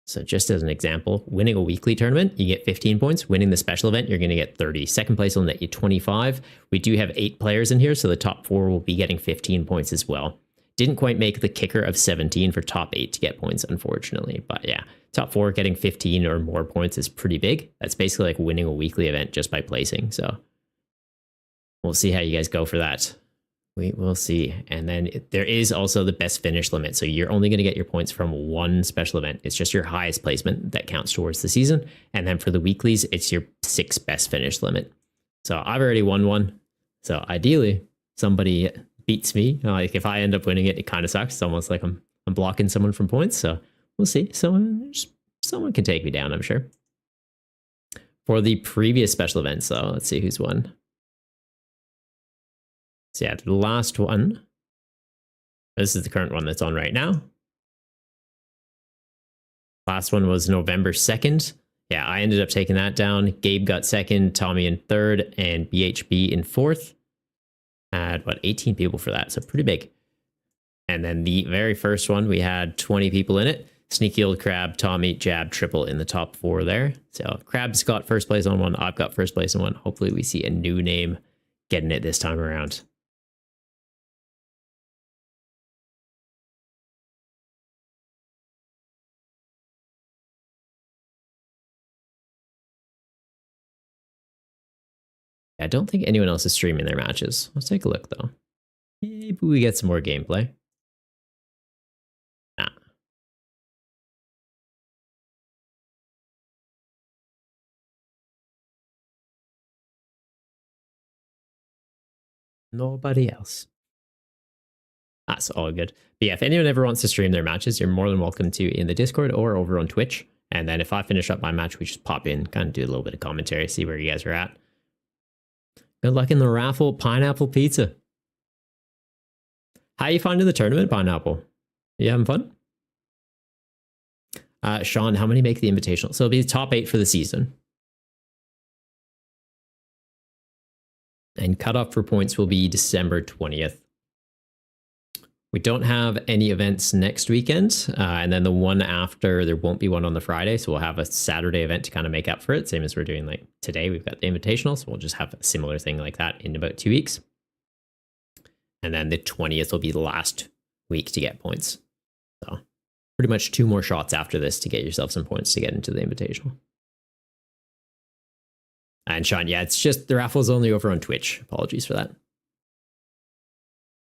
Speaker 1: So just as an example, winning a weekly tournament, you get 15 points. Winning the special event, you're going to get 30. Second place will net you 25. We do have 8 players in here, so the top 4 will be getting 15 points as well. Didn't quite make the kicker of 17 for top 8 to get points, unfortunately. But yeah, top 4 getting 15 or more points is pretty big. That's basically like winning a weekly event just by placing. So we'll see how you guys go for that. We will see. And then there is also the best finish limit. So you're only going to get your points from one special event. It's just your highest placement that counts towards the season. And then for the weeklies, it's your 6 best finish limit. So I've already won one. So ideally, somebody beats me. Like if I end up winning it, it kind of sucks. It's almost like I'm blocking someone from points. So we'll see. Someone can take me down, I'm sure. For the previous special events, though, let's see who's won. So yeah, the last one. This is the current one that's on right now. Last one was November 2nd. Yeah, I ended up taking that down. Gabe got 2nd, Tommy in 3rd, and BHB in 4th. Had, 18 people for that, so pretty big. And then the very first one, we had 20 people in it. Sneaky Old Crab, Tommy, Jab, Triple in the top 4 there. So Crab's got first place on one. I've got first place on one. Hopefully we see a new name getting it this time around. I don't think anyone else is streaming their matches. Let's take a look, though. Maybe we get some more gameplay. Nah. Nobody else. That's all good. But yeah, if anyone ever wants to stream their matches, you're more than welcome to in the Discord or over on Twitch. And then if I finish up my match, we just pop in, kind of do a little bit of commentary, see where you guys are at. Good luck in the raffle, Pineapple Pizza. How you finding the tournament, Pineapple? You having fun? Sean, how many make the Invitational? So it'll be the top 8 for the season. And cutoff for points will be December 20th. We don't have any events next weekend. And then the one after, there won't be one on the Friday. So we'll have a Saturday event to kind of make up for it. Same as we're doing like today. We've got the Invitational. So we'll just have a similar thing like that in about 2 weeks. And then the 20th will be the last week to get points. So pretty much 2 more shots after this to get yourself some points to get into the Invitational. And Sean, yeah, it's just the raffle's only over on Twitch. Apologies for that.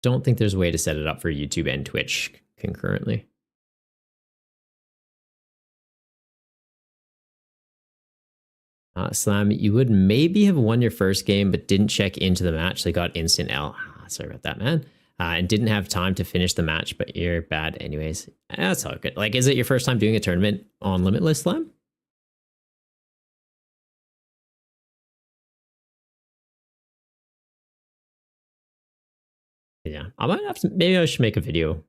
Speaker 1: Don't think there's a way to set it up for YouTube and Twitch concurrently. Slam, you would maybe have won your first game, but didn't check into the match. They got instant L. Sorry about that, man. And didn't have time to finish the match, but you're bad anyways. That's all good. Like, is it your first time doing a tournament on Limitless, Slam? Yeah, I might have to, maybe I should make a video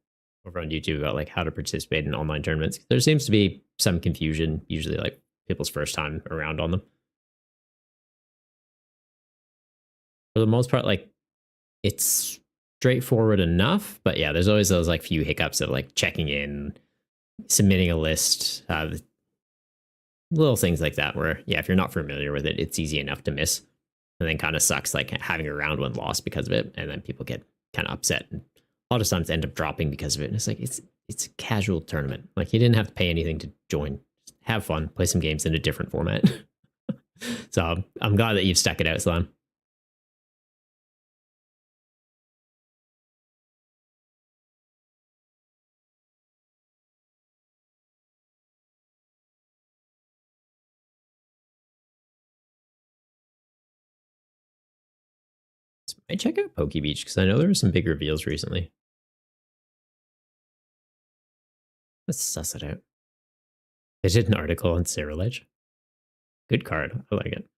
Speaker 1: over on YouTube about like how to participate in online tournaments. There seems to be some confusion, usually like people's first time around on them. For the most part, like it's straightforward enough, but yeah, there's always those like few hiccups of like checking in, submitting a list, little things like that where, yeah, if you're not familiar with it, it's easy enough to miss. And then kind of sucks like having a round one loss because of it. And then people get kind of upset and a lot of times end up dropping because of it. And it's like, it's a casual tournament. Like you didn't have to pay anything to join. Just have fun, play some games in a different format. So I'm glad that you've stuck it out, Slam. I check out Poke Beach because I know there were some big reveals recently. Let's suss it out. They did an article on Cerulege. Good card. I like it.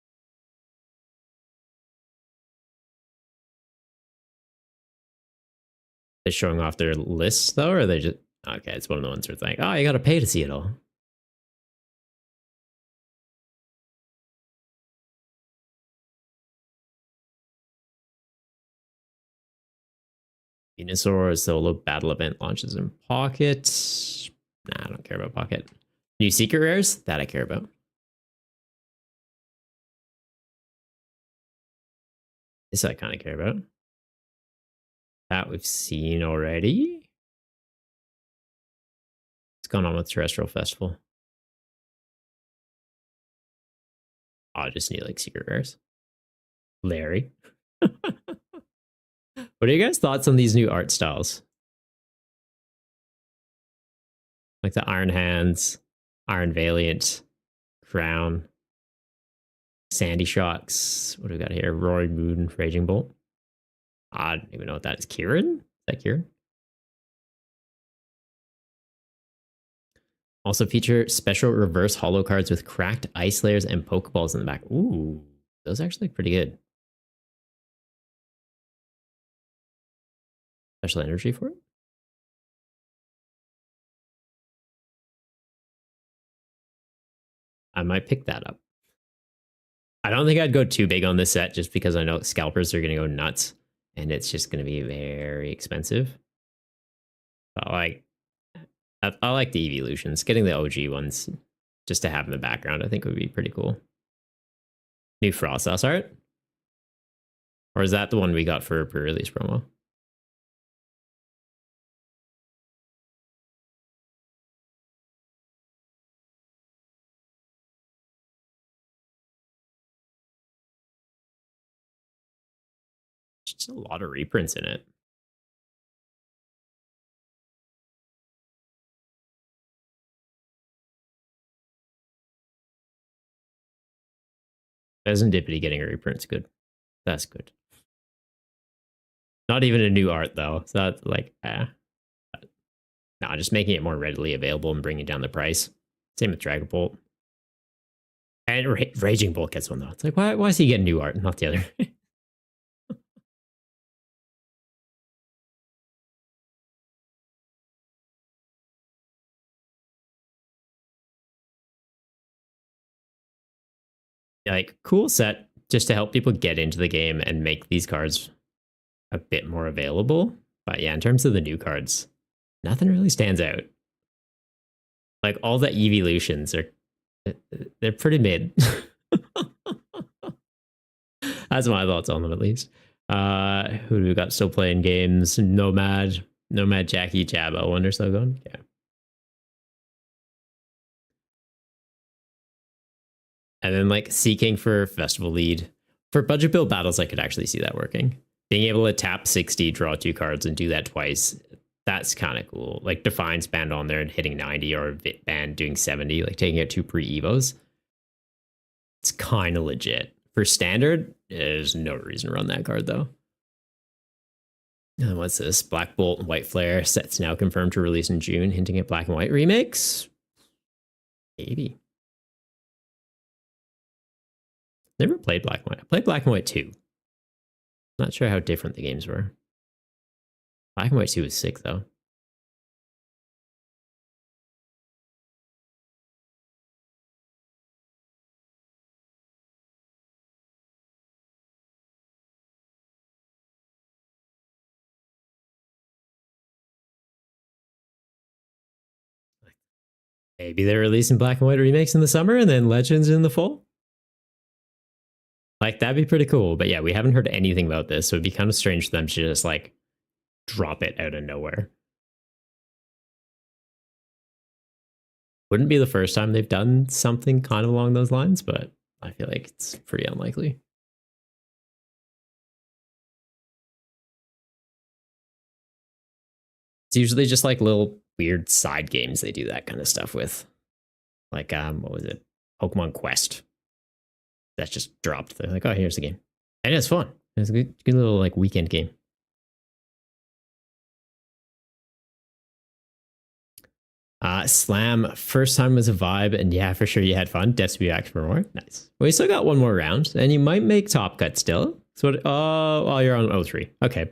Speaker 1: They showing off their lists though, or are they just okay? It's one of the ones where it's like, oh, you got to pay to see it all. Venusaur solo battle event launches in Pocket. Nah, I don't care about Pocket. New secret rares? That I care about. This I kind of care about. That we've seen already. What's going on with Terrestrial Festival? Oh, I just need like secret rares. Larry. What are you guys' thoughts on these new art styles? Like the Iron Hands, Iron Valiant, Crown, Sandy Shocks. What do we got here? Roy Moon, Raging Bolt. I don't even know what that is. Kieran? Is that Kieran? Also feature special reverse holo cards with cracked ice layers and Pokeballs in the back. Ooh, those are actually pretty good. Special energy for it? I might pick that up. I don't think I'd go too big on this set just because I know scalpers are going to go nuts and it's just going to be very expensive. But like, I like the evolutions. Getting the OG ones just to have in the background, I think would be pretty cool. New Frost House art? Or is that the one we got for a pre-release promo? Just a lot of reprints in it. Pheasantipity getting a reprint's good. That's good. Not even a new art though. So that's like, no, just making it more readily available and bringing down the price. Same with Dragon Bolt. And Raging Bolt gets one though. It's like, why is he getting new art, not the other? Like, cool set just to help people get into the game and make these cards a bit more available. But yeah, in terms of the new cards, nothing really stands out. Like all the evolutions are, they're pretty mid. That's my thoughts on them, at least. Who do we got still playing games? Nomad, Jackie, Jabba. Wonder still going? Yeah. And then like seeking for festival lead for budget build battles, I could actually see that working. Being able to tap 60, draw 2 cards, and do that twice. That's kind of cool. Like Defiance band on there and hitting 90, or Vit band doing 70, like taking out 2 pre-evos. It's kind of legit. For standard, there's no reason to run that card though. What's this? Black Bolt and White Flare sets now confirmed to release in June, hinting at Black and White remakes. Maybe. Never played Black and White. I played Black and White 2. Not sure how different the games were. Black and White 2 was sick though. Maybe they're releasing Black and White remakes in the summer and then Legends in the fall. Like, that'd be pretty cool. But yeah, we haven't heard anything about this, so it'd be kind of strange for them to just like drop it out of nowhere. Wouldn't be the first time they've done something kind of along those lines, but I feel like it's pretty unlikely. It's usually just like little weird side games they do that kind of stuff with. Like, what was it? Pokemon Quest. That just dropped. They're like, oh, here's the game. And it's fun. It's a good little like weekend game. Slam, first time was a vibe, and yeah, for sure you had fun. Deaths to be back for more. Nice. Well, you still got one more round, and you might make top cut still. So, oh, you're on 03. Okay.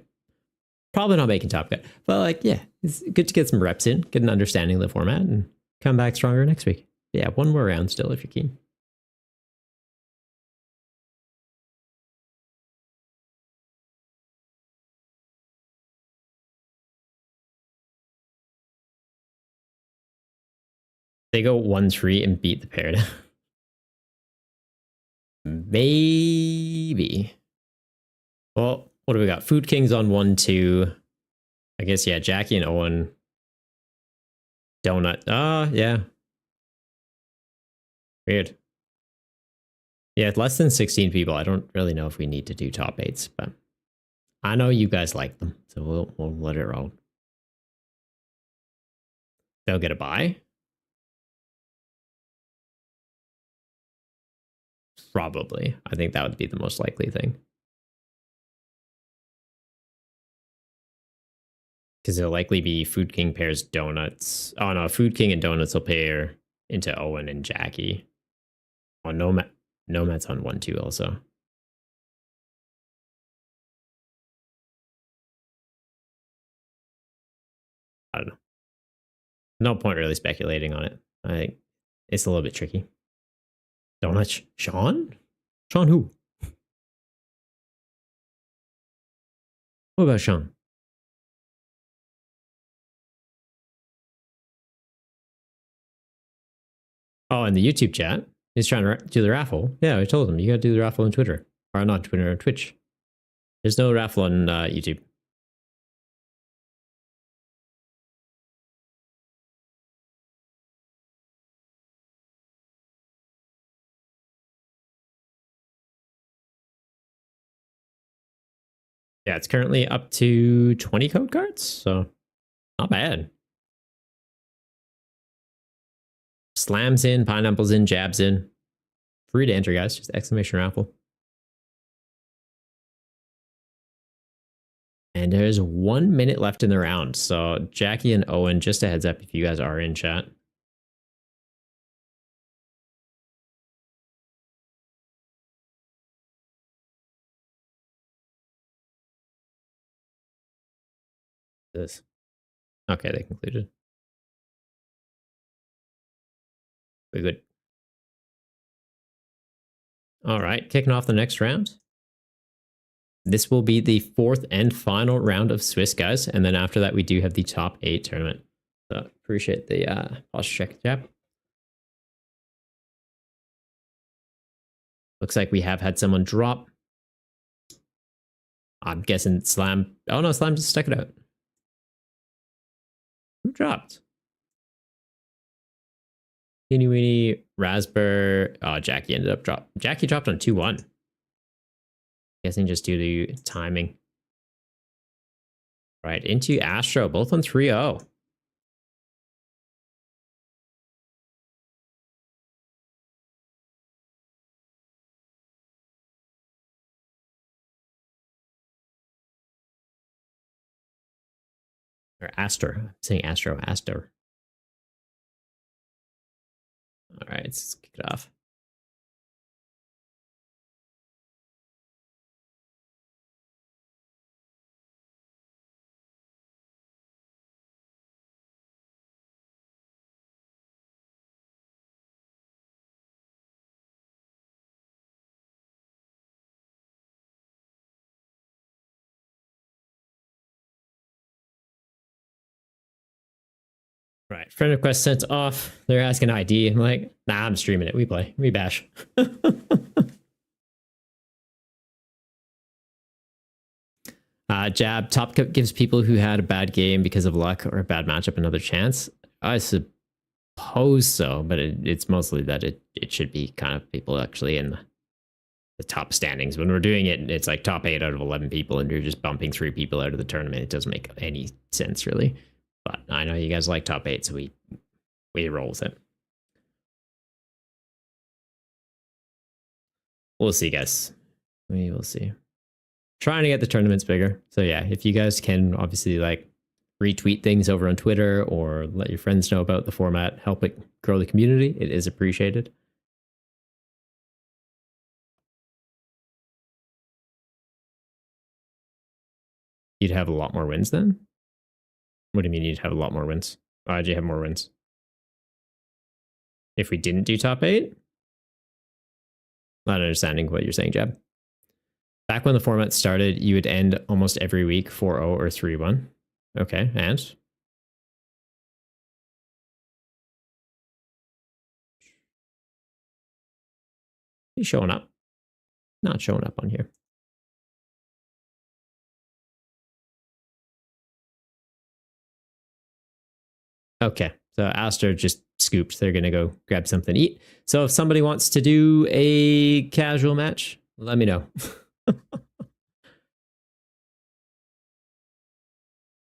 Speaker 1: Probably not making top cut. But like, yeah, it's good to get some reps in, get an understanding of the format, and come back stronger next week. Yeah, one more round still if you're keen. They go 1-3 and beat the pair. Maybe. Well, what do we got? Food King's on 1-2. I guess, yeah, Jackie and Owen. Donut. Yeah. Weird. Yeah, less than 16 people. I don't really know if we need to do top 8s, but I know you guys like them, so we'll let it roll. They'll get a bye. Probably. I think that would be the most likely thing. Because it'll likely be Food King pairs Donuts. Oh no, Food King and Donuts will pair into Owen and Jackie. Oh, Nomad's on 1-2 also. I don't know. No point really speculating on it. I think it's a little bit tricky. Donuts? Sean? Sean who? What about Sean? Oh, in the YouTube chat, he's trying to do the raffle. Yeah, I told him you got to do the raffle on Twitter, or not Twitter, on Twitch. There's no raffle on YouTube. Yeah, it's currently up to 20 code cards, so not bad. Slams in, pineapples in, jabs in. Free to enter, guys. Just exclamation raffle. And there's 1 minute left in the round. So Jackie and Owen, just a heads up if you guys are in chat. This. Okay, they concluded. We're good. All right, kicking off the next round. This will be the 4th and final round of Swiss, guys. And then after that, we do have the top 8 tournament. So appreciate the posture check, Jap. Looks like we have had someone drop. I'm guessing Slam. Oh no, Slam just stuck it out. Who dropped? Teeny weeny Raspberry. Oh, Jackie ended up drop. Jackie dropped on 2-1. Guessing just due to timing. Right, into Astro, both on 3-0. Or Astor. I'm saying Astro, Astor. All right, let's kick it off. Right. Friend request sent off. They're asking ID. I'm like, nah, I'm streaming it. We play. We bash. Jab. Top Cut gives people who had a bad game because of luck or a bad matchup another chance. I suppose so, but it's mostly that it should be kind of people actually in the top standings. When we're doing it, it's like top 8 out of 11 people, and you're just bumping 3 people out of the tournament. It doesn't make any sense, really. But I know you guys like top 8, so we roll with it. We'll see, guys. We will see. Trying to get the tournaments bigger. So yeah, if you guys can obviously like retweet things over on Twitter or let your friends know about the format, help it grow the community, it is appreciated. You'd have a lot more wins then? What do you mean you'd have a lot more wins? Why'd you have more wins? If we didn't do top 8? Not understanding what you're saying, Jab. Back when the format started, you would end almost every week 4-0 or 3-1. Okay, and? He's showing up. Not showing up on here. Okay, so Astor just scooped. They're going to go grab something to eat. So if somebody wants to do a casual match, let me know.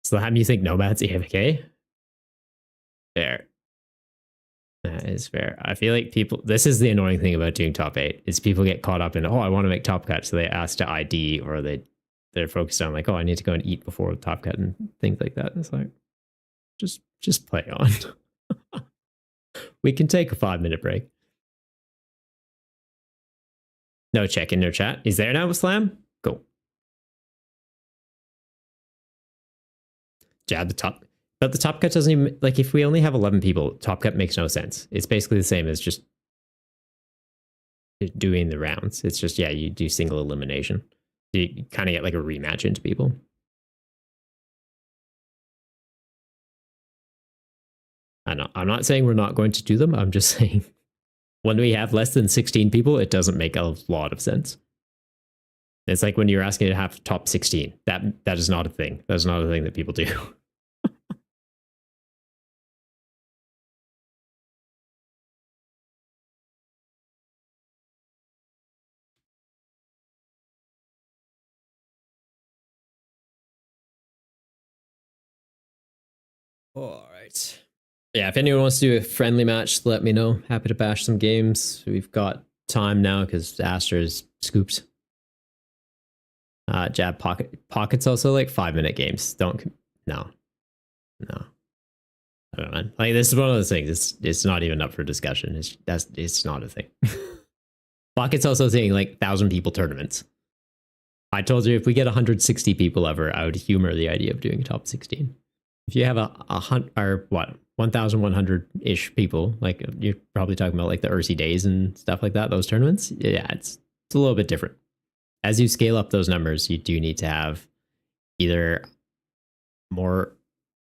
Speaker 1: So how do you think Nomad's AFK? Fair. That is fair. I feel like people, this is the annoying thing about doing top 8, is people get caught up in, oh, I want to make top cut. So they ask to ID, or they're focused on like, oh, I need to go and eat before top cut and things like that. And it's like, just play on. We can take a 5-minute break. No check in your chat. He's there now with Slam? Cool. Jab the top. But the top cut doesn't even, like, if we only have 11 people, top cut makes no sense. It's basically the same as just doing the rounds. It's just, yeah, you do single elimination. You kind of get like a rematch into people. I'm not saying we're not going to do them. I'm just saying when we have less than 16 people, it doesn't make a lot of sense. It's like when you're asking to have top 16. That is not a thing. That's not a thing that people do. All right. Yeah, if anyone wants to do a friendly match, let me know. Happy to bash some games. We've got time now because Astra's scoops. Jab pockets also like 5-minute games. No. I don't know. Like, this is one of those things. It's not even up for discussion. It's not a thing. Pockets also saying like 1,000 people tournaments. I told you if we get 160 people ever, I would humor the idea of doing a top 16. If you have a 1,100-ish people, like you're probably talking about like the Ursi days and stuff like that, those tournaments, yeah, it's a little bit different. As you scale up those numbers, you do need to have either more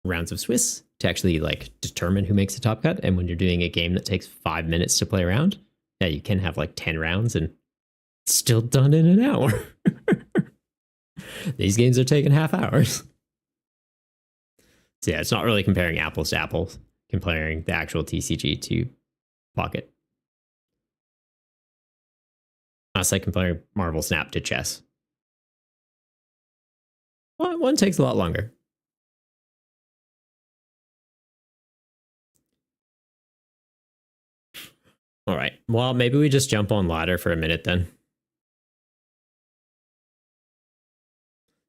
Speaker 1: rounds of Swiss to actually like determine who makes the top cut. And when you're doing a game that takes 5 minutes to play around, yeah, you can have like 10 rounds and it's still done in an hour. These games are taking half hours. So yeah, it's not really comparing apples to apples, comparing the actual TCG to Pocket. It's like comparing Marvel Snap to chess. Well, one takes a lot longer. All right. Well, maybe we just jump on ladder for a minute then.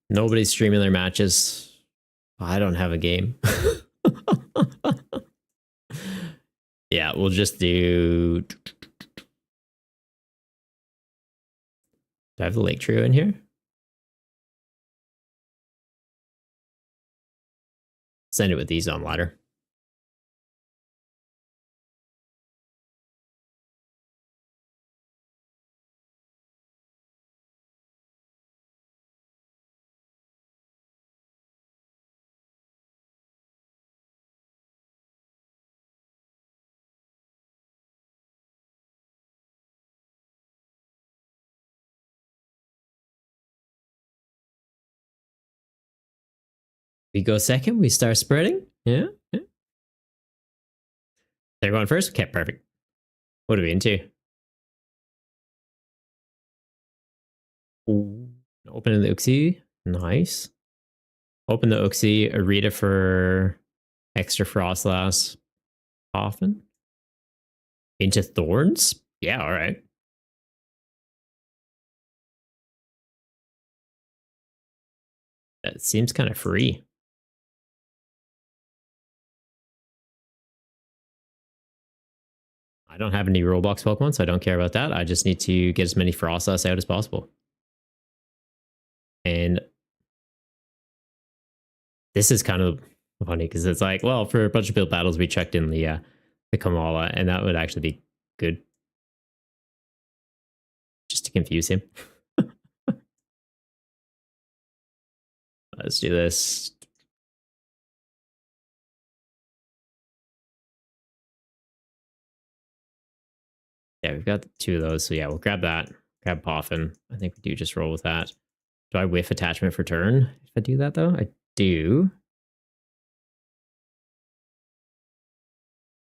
Speaker 1: Nobody's streaming their matches. I don't have a game. Yeah, we'll just do. Do I have the lake trio in here? Send it with these on ladder. We go second, we start spreading. Yeah. Yeah. They're going first? Okay, perfect. What are we into? Ooh. Open the Uxie. Nice. Open the Uxie. Arita for extra Frostlass. Often. Into Thorns? Yeah, alright. That seems kind of free. I don't have any Roblox Pokemon, so I don't care about that. I just need to get as many Frostlass out as possible. And this is kind of funny because it's like, well, for a bunch of build battles, we checked in the Kamala, and that would actually be good just to confuse him. Let's do this. Yeah, we've got two of those. So yeah, we'll grab that. Grab Poffin. I think we do just roll with that. Do I whiff attachment for turn if I do that though? I do.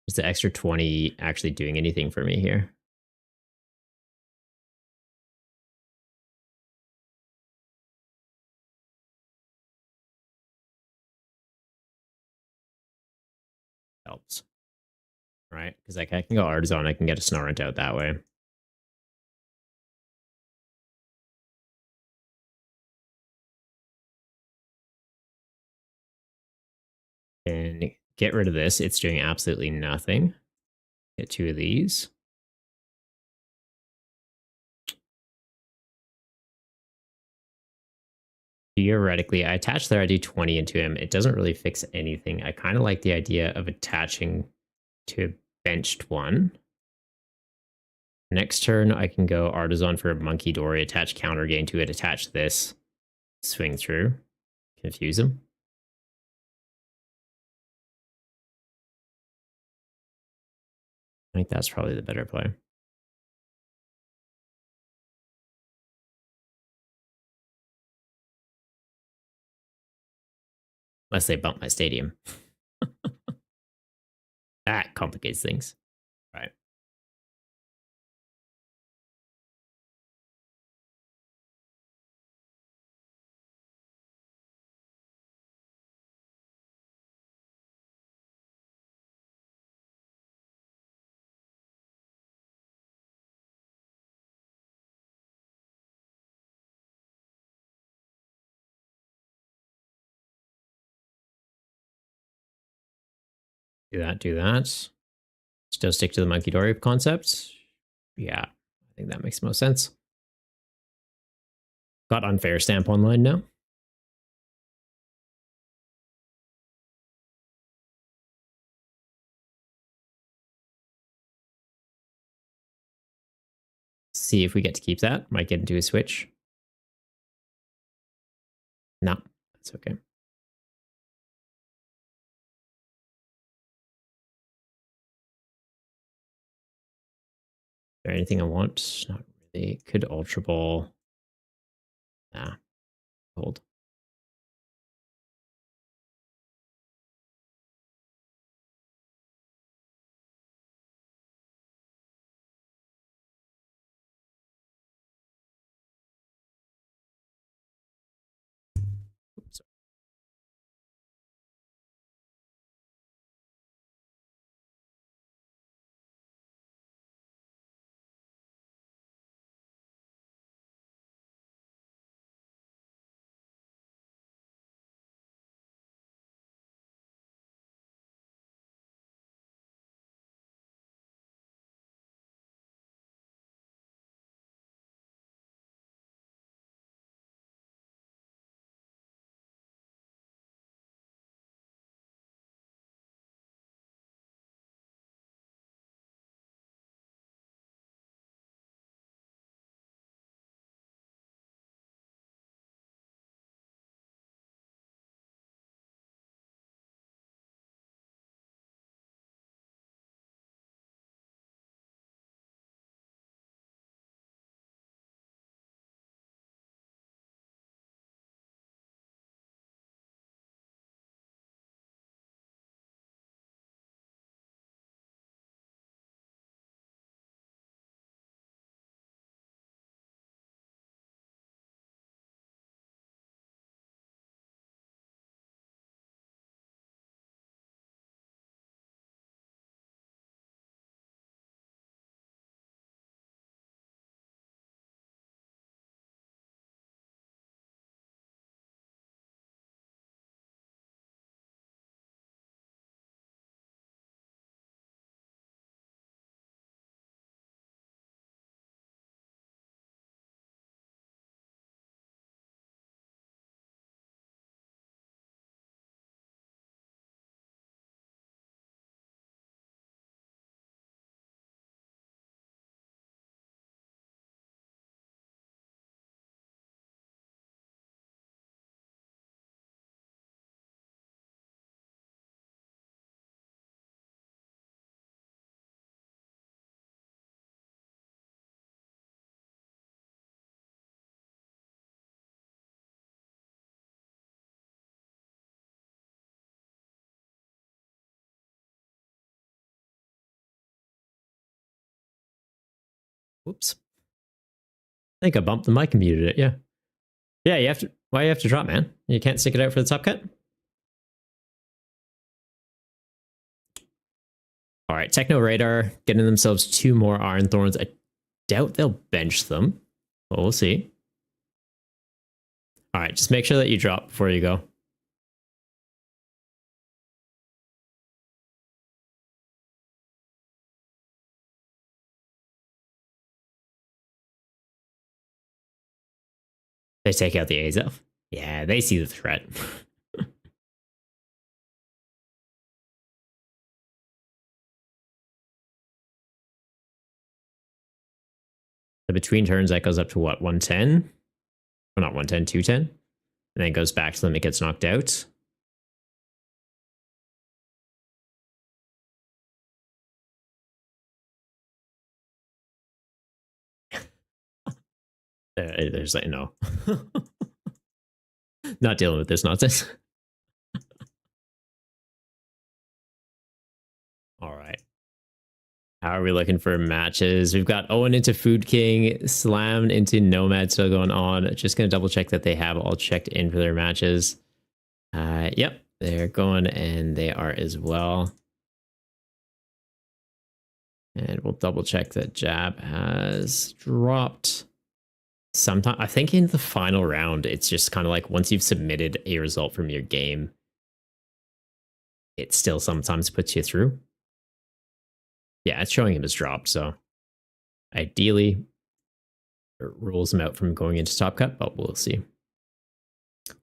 Speaker 1: Is the extra 20 actually doing anything for me here? Helps. Right? Because like I can go Artisan, I can get a Snorunt out that way. And get rid of this. It's doing absolutely nothing. Get two of these. Theoretically, I attach their ID 20 into him. It doesn't really fix anything. I kind of like the idea of attaching to a benched one. Next turn, I can go Artisan for a Monkey Dory, attach counter gain to it, attach this, swing through, confuse him. I think that's probably the better play. Unless they bump my stadium. That complicates things. Right. Do that, do that. Still stick to the Monkey Dory concept. Yeah, I think that makes most sense. Got Unfair Stamp online now. See if we get to keep that. Might get into a switch. No, that's okay. Is there anything I want? Not really. Could Ultra Ball. Nah, hold. Oops. Whoops. I think I bumped the mic and muted it. Yeah. Yeah, you have to. Why you have to drop, man? You can't stick it out for the top cut? All right, Techno Radar getting themselves 2 more Iron Thorns. I doubt they'll bench them, but we'll see. All right, just make sure that you drop before you go. They take out the Azelf. Yeah, they see the threat. The between turns, that goes up to what, 110? Well, not 110, 210. And then it goes back to them, it gets knocked out. There's like, no. Not dealing with this nonsense. All right. How are we looking for matches? We've got Owen into Food King, Slam into Nomad still going on. Just going to double check that they have all checked in for their matches. Yep, they're going and they are as well. And we'll double check that Jab has dropped. Sometime, I think in the final round, it's just kind of like once you've submitted a result from your game, it still sometimes puts you through. Yeah, it's showing him as dropped, so ideally it rules him out from going into top cut, but we'll see.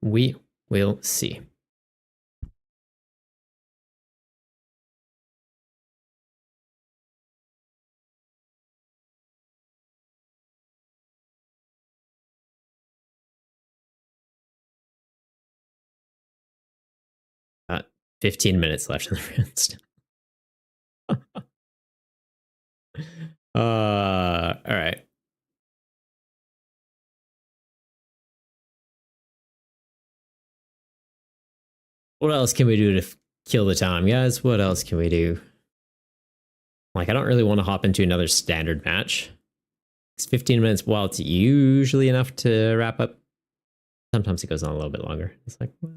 Speaker 1: We will see. Uh, 15 minutes left in the round. All right. What else can we do to kill the time, guys? What else can we do? Like, I don't really want to hop into another standard match. It's 15 minutes, while it's usually enough to wrap up. Sometimes it goes on a little bit longer. It's like, well.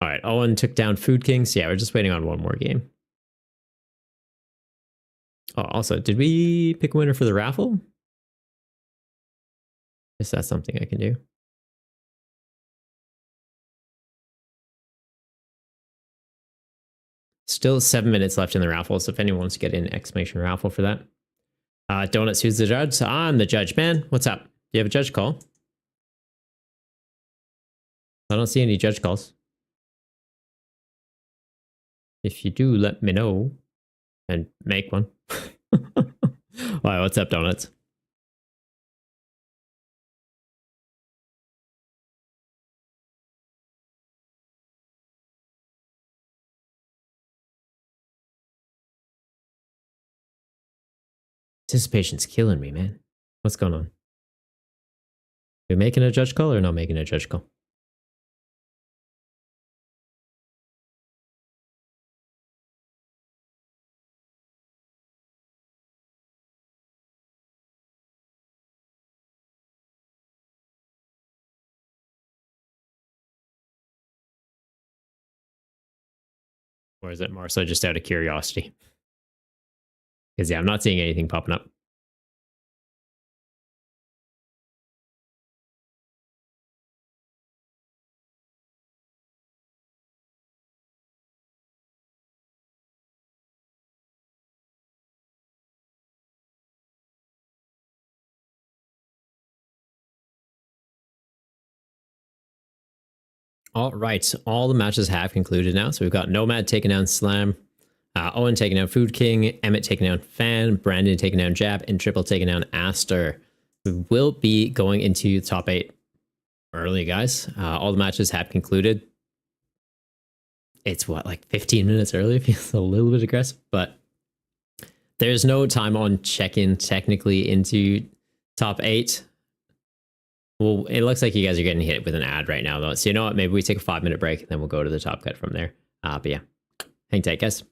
Speaker 1: All right, Owen took down Food King. So yeah, we're just waiting on one more game. Oh, also, did we pick a winner for the raffle? Guess that's something I can do. Still 7 minutes left in the raffle, so if anyone wants to get in, exclamation raffle for that. Donuts, who's the judge? I'm the judge, man. What's up? Do you have a judge call? I don't see any judge calls. If you do, let me know and make one. All right, what's up, Donuts? Anticipation's killing me, man. What's going on? Are we making a judge call or not making a judge call? Or is it more so just out of curiosity? Because, yeah, I'm not seeing anything popping up. All right, all the matches have concluded now. So we've got Nomad taking down Slam, Owen taking down Food King, Emmett taking down Fan, Brandon taking down Jab, and Triple taking down Aster. We will be going into the top 8 early, guys. All the matches have concluded. It's what, like 15 minutes early? Feels a little bit aggressive, but there's no time on check-in technically into top 8. Well, it looks like you guys are getting hit with an ad right now, though. So you know what? Maybe we take a 5-minute break, and then we'll go to the top cut from there. But yeah, hang tight, guys.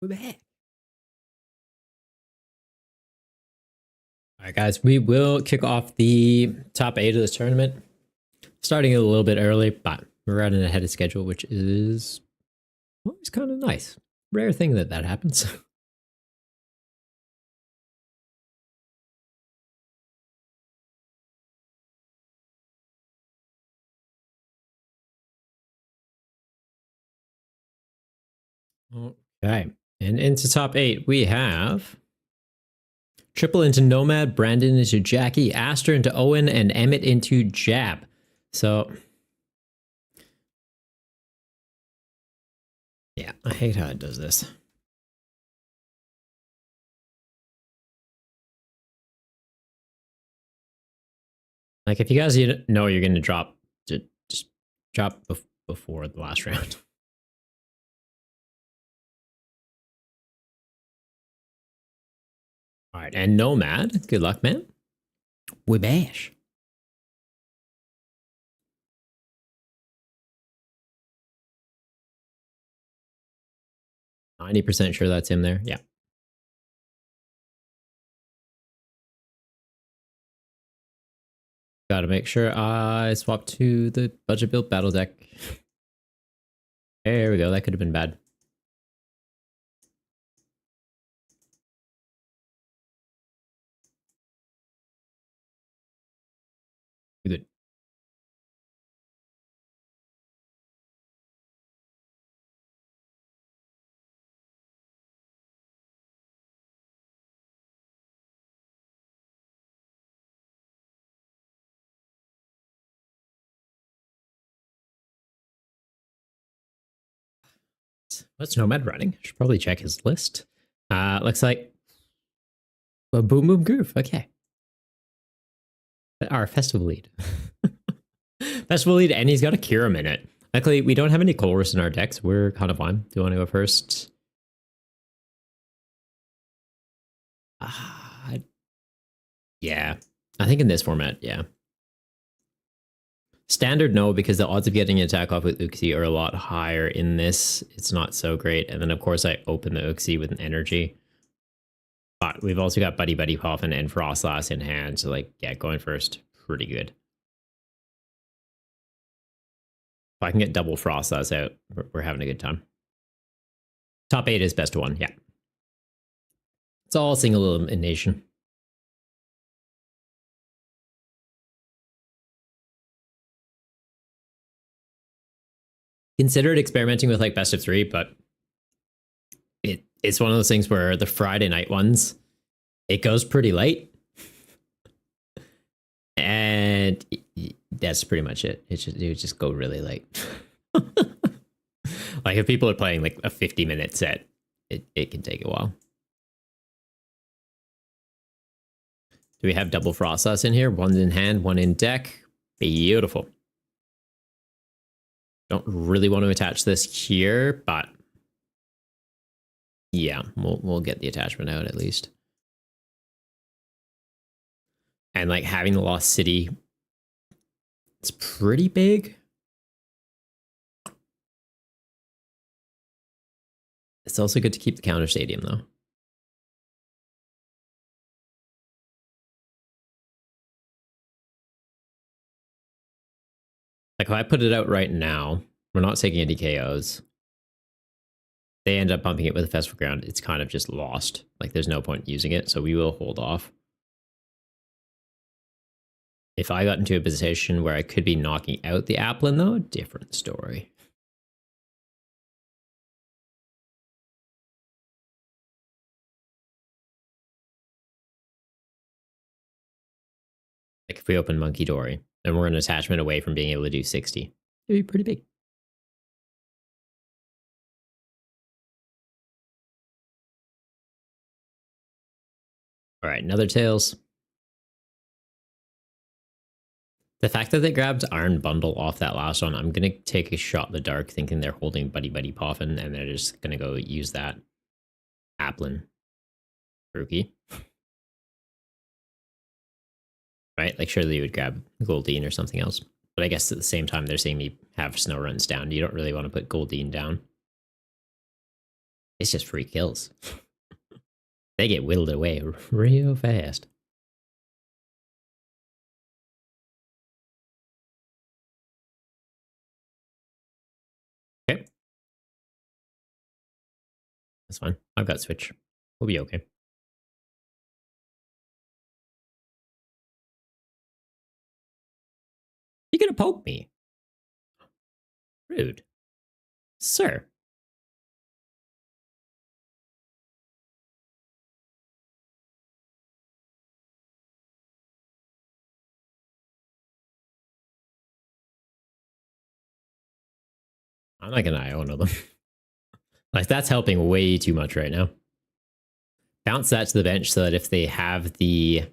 Speaker 1: We're back. All right, guys, we will kick off the top 8 of this tournament. Starting a little bit early, but we're running ahead of schedule, which is always kind of nice. Rare thing that happens. Okay, and into top 8, we have Triple into Nomad, Brandon into Jackie, Aster into Owen, and Emmett into Jab. So, yeah, I hate how it does this. Like, if you guys know you're going to drop, just drop before the last round. All right, and Nomad, good luck, man. We bash. 90% sure that's him there. Yeah. Gotta make sure I swap to the budget built battle deck. There we go. That could have been bad. Good. What's Nomad running? Should probably check his list. Looks like a Boom Boom Groove. Okay. Our festival lead. Festival lead, and he's got a Kirim in it. Luckily, we don't have any Colress in our decks. We're kind of fine. Do you want to go first? Yeah. I think in this format, yeah. Standard, no, because the odds of getting an attack off with Uxie are a lot higher in this. It's not so great. And then, of course, I open the Uxie with an energy. But we've also got Buddy Buddy Poffin and Frostlass in hand. So, like, yeah, going first, pretty good. If I can get double Frostlass out, we're having a good time. Top 8 is best one, yeah. It's all single elimination. Considered experimenting with like best of 3, but it's one of those things where the Friday night ones, it goes pretty late. And that's pretty much it. It would just go really late. Like if people are playing like a 50-minute set, it can take a while. Do we have double Frostlass in here? One in hand, one in deck. Beautiful. Don't really want to attach this here, but yeah, we'll get the attachment out at least. And like having the Lost City, it's pretty big. It's also good to keep the counter stadium though. Like if I put it out right now, we're not taking any KOs. They end up bumping it with a Festival Ground. It's kind of just lost. Like there's no point using it, so we will hold off. If I got into a position where I could be knocking out the Applin though, different story. Like if we open Monkey Dory, then we're an attachment away from being able to do 60. It'd be pretty big. All right, another Tails. The fact that they grabbed Iron Bundle off that last one, I'm going to take a shot in the dark thinking they're holding Buddy Buddy Poffin, and they're just going to go use that Applin rookie. Right? Like surely you would grab Goldeen or something else. But I guess at the same time, they're seeing me have Snow Runs down. You don't really want to put Goldeen down. It's just free kills. They get whittled away real fast. Okay. That's fine. I've got switch. We'll be okay. You're gonna poke me. Rude. Sir. I'm not gonna Iona them. Like, that's helping way too much right now. Bounce that to the bench so that if they have the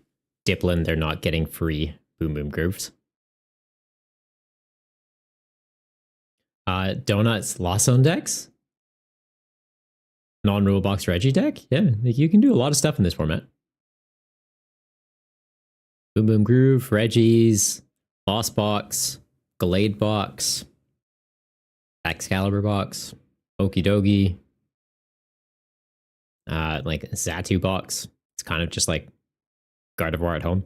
Speaker 1: Diplin, they're not getting free Boom Boom Grooves. Donuts Lawson decks? Non-rule box Reggie deck? Yeah, like you can do a lot of stuff in this format. Boom Boom Groove, Reggie's, Lost Box, Glade Box, Excalibur Box, Okie Dokie, like Zatu Box. It's kind of just like Gardevoir at home.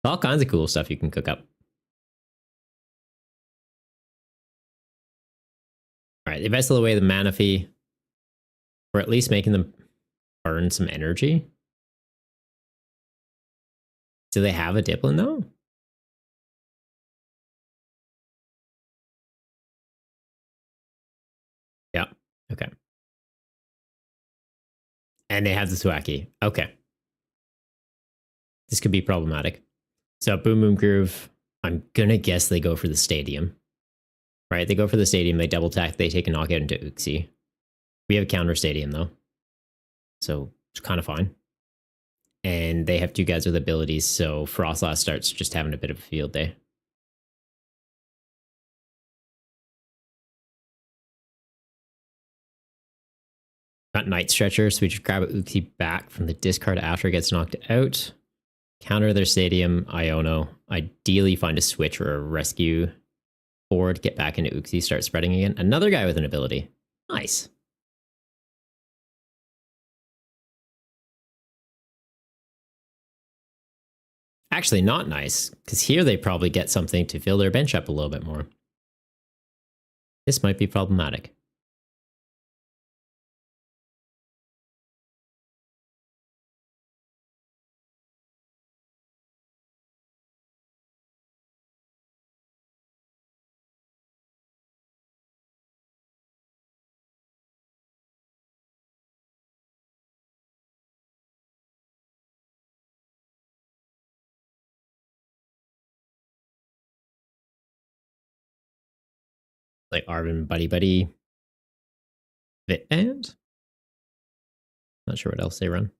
Speaker 1: All kinds of cool stuff you can cook up. All right, they vessel away the Manaphy, or at least making them burn some energy. Do they have a Diplin though? Yeah. Okay. And they have the Thwacky. Okay. This could be problematic. So Boom Boom Groove, I'm gonna guess they go for the Stadium. Right? They go for the Stadium, they double tack, they take a knockout into Uxie. We have a counter Stadium though. So it's kind of fine. And they have two guys with abilities, so Frostlass starts just having a bit of a field day. Got Night Stretcher, so we just grab a Uxie back from the discard after it gets knocked out. Counter their Stadium, Iono. Ideally find a switch or a rescue board, get back into Uxie, start spreading again. Another guy with an ability. Nice. Actually, not nice, because here they probably get something to fill their bench up a little bit more. This might be problematic. Like Arvin Buddy Buddy. Vit Band? Not sure what else they run.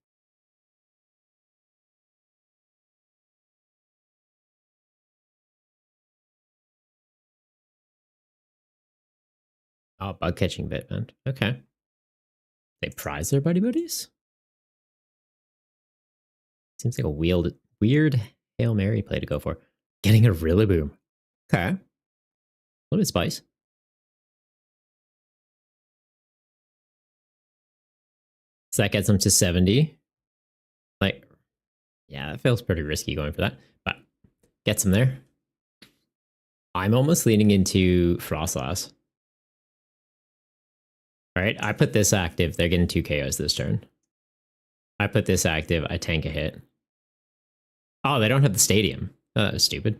Speaker 1: Oh, bug catching Vit Band. Okay. They prize their Buddy Buddies? Seems like a weird Hail Mary play to go for. Getting a Rillaboom. Okay. A little bit spice. So that gets them to 70. Like, yeah, that feels pretty risky going for that, but gets them there. I'm almost leaning into Frostlass. All right, I put this active. They're getting 2 KOs this turn. I put this active. I tank a hit. Oh, they don't have the Stadium. Oh, that was stupid.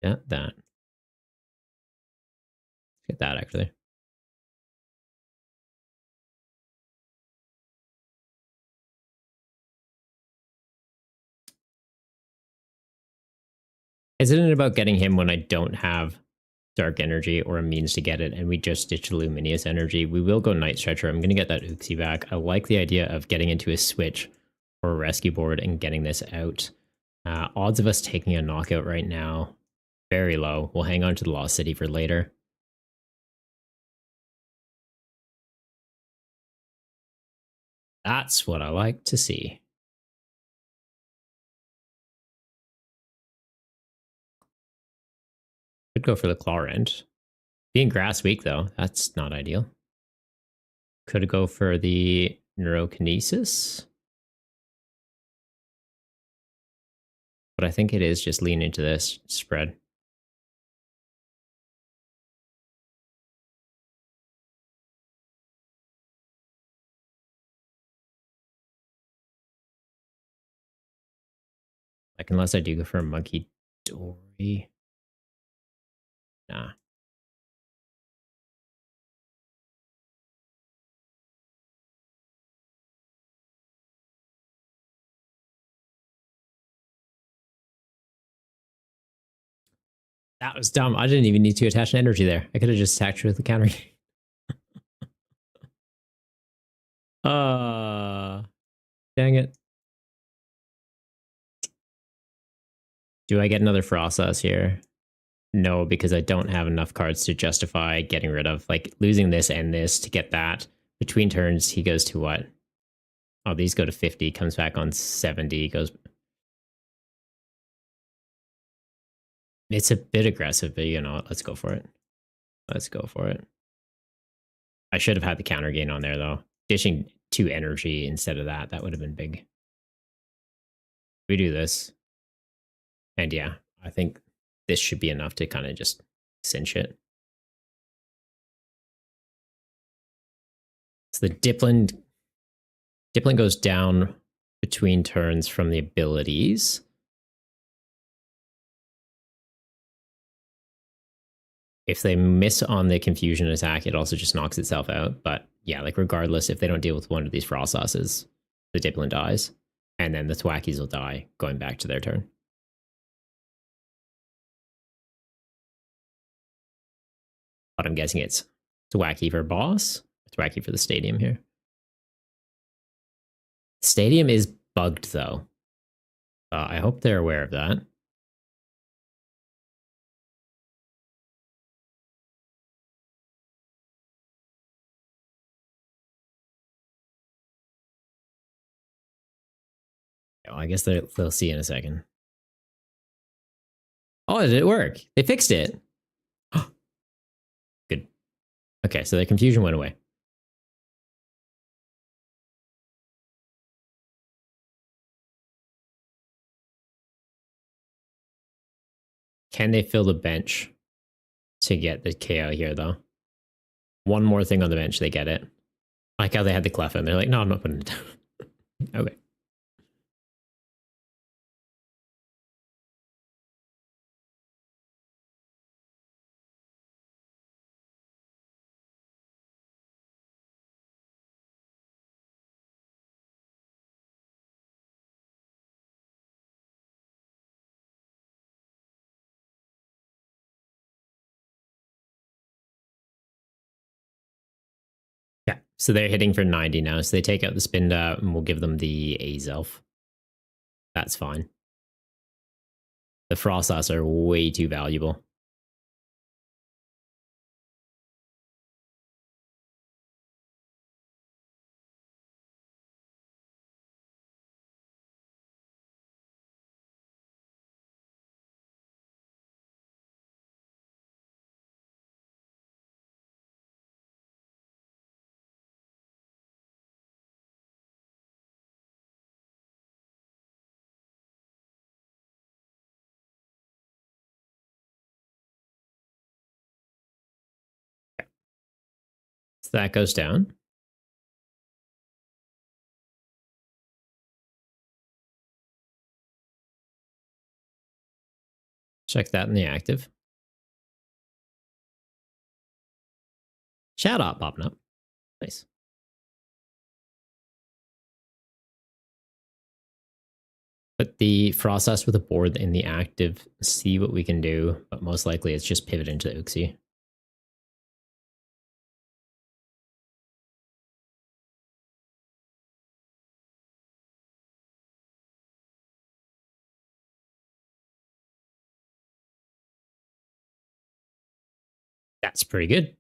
Speaker 1: Yeah, that. Get that, actually. Isn't it about getting him when I don't have Dark Energy or a means to get it, and we just ditch Luminous Energy? We will go Night Stretcher. I'm going to get that Uxie back. I like the idea of getting into a switch or a rescue board and getting this out. Odds of us taking a knockout right now, very low. We'll hang on to the Lost City for later. That's what I like to see. Could go for the claw rend. Being grass weak though, that's not ideal. Could go for the neurokinesis. But I think it is just lean into this spread. Like, unless I do go for a monkey dory. Nah. That was dumb. I didn't even need to attach an energy there. I could have just attacked with the counter. Dang it. Do I get another process here? No, because I don't have enough cards to justify getting rid of, like, losing this and this to get that. Between turns, he goes to what? Oh, these go to 50, comes back on 70, goes... It's a bit aggressive, but you know what? Let's go for it. Let's go for it. I should have had the counter gain on there, though. Dishing 2 energy instead of that, that would have been big. We do this. And yeah, I think this should be enough to kind of just cinch it. So the Diplin goes down between turns from the abilities. If they miss on the confusion attack, it also just knocks itself out. But yeah, like regardless, if they don't deal with one of these frost sauces, the Diplin dies. And then the Thwackies will die, going back to their turn. But I'm guessing it's Thwacky for boss, Thwacky for the stadium here. Stadium is bugged though. I hope they're aware of that. Well, I guess they'll see in a second. Oh, did it work? They fixed it. Good. Okay, so their confusion went away. Can they fill the bench to get the KO here, though? One more thing on the bench, they get it. Like how they had the Clef and they're like, no, I'm not putting it down. Okay. Yeah, so they're hitting for 90 now. So they take out the Spinda and we'll give them the Azelf. That's fine. The Frostas are way too valuable. So that goes down. Check that in the active. Shout out popping up. Nice. Put the Frostas with a board in the active, see what we can do, but most likely it's just pivot into Uxie. That's pretty good.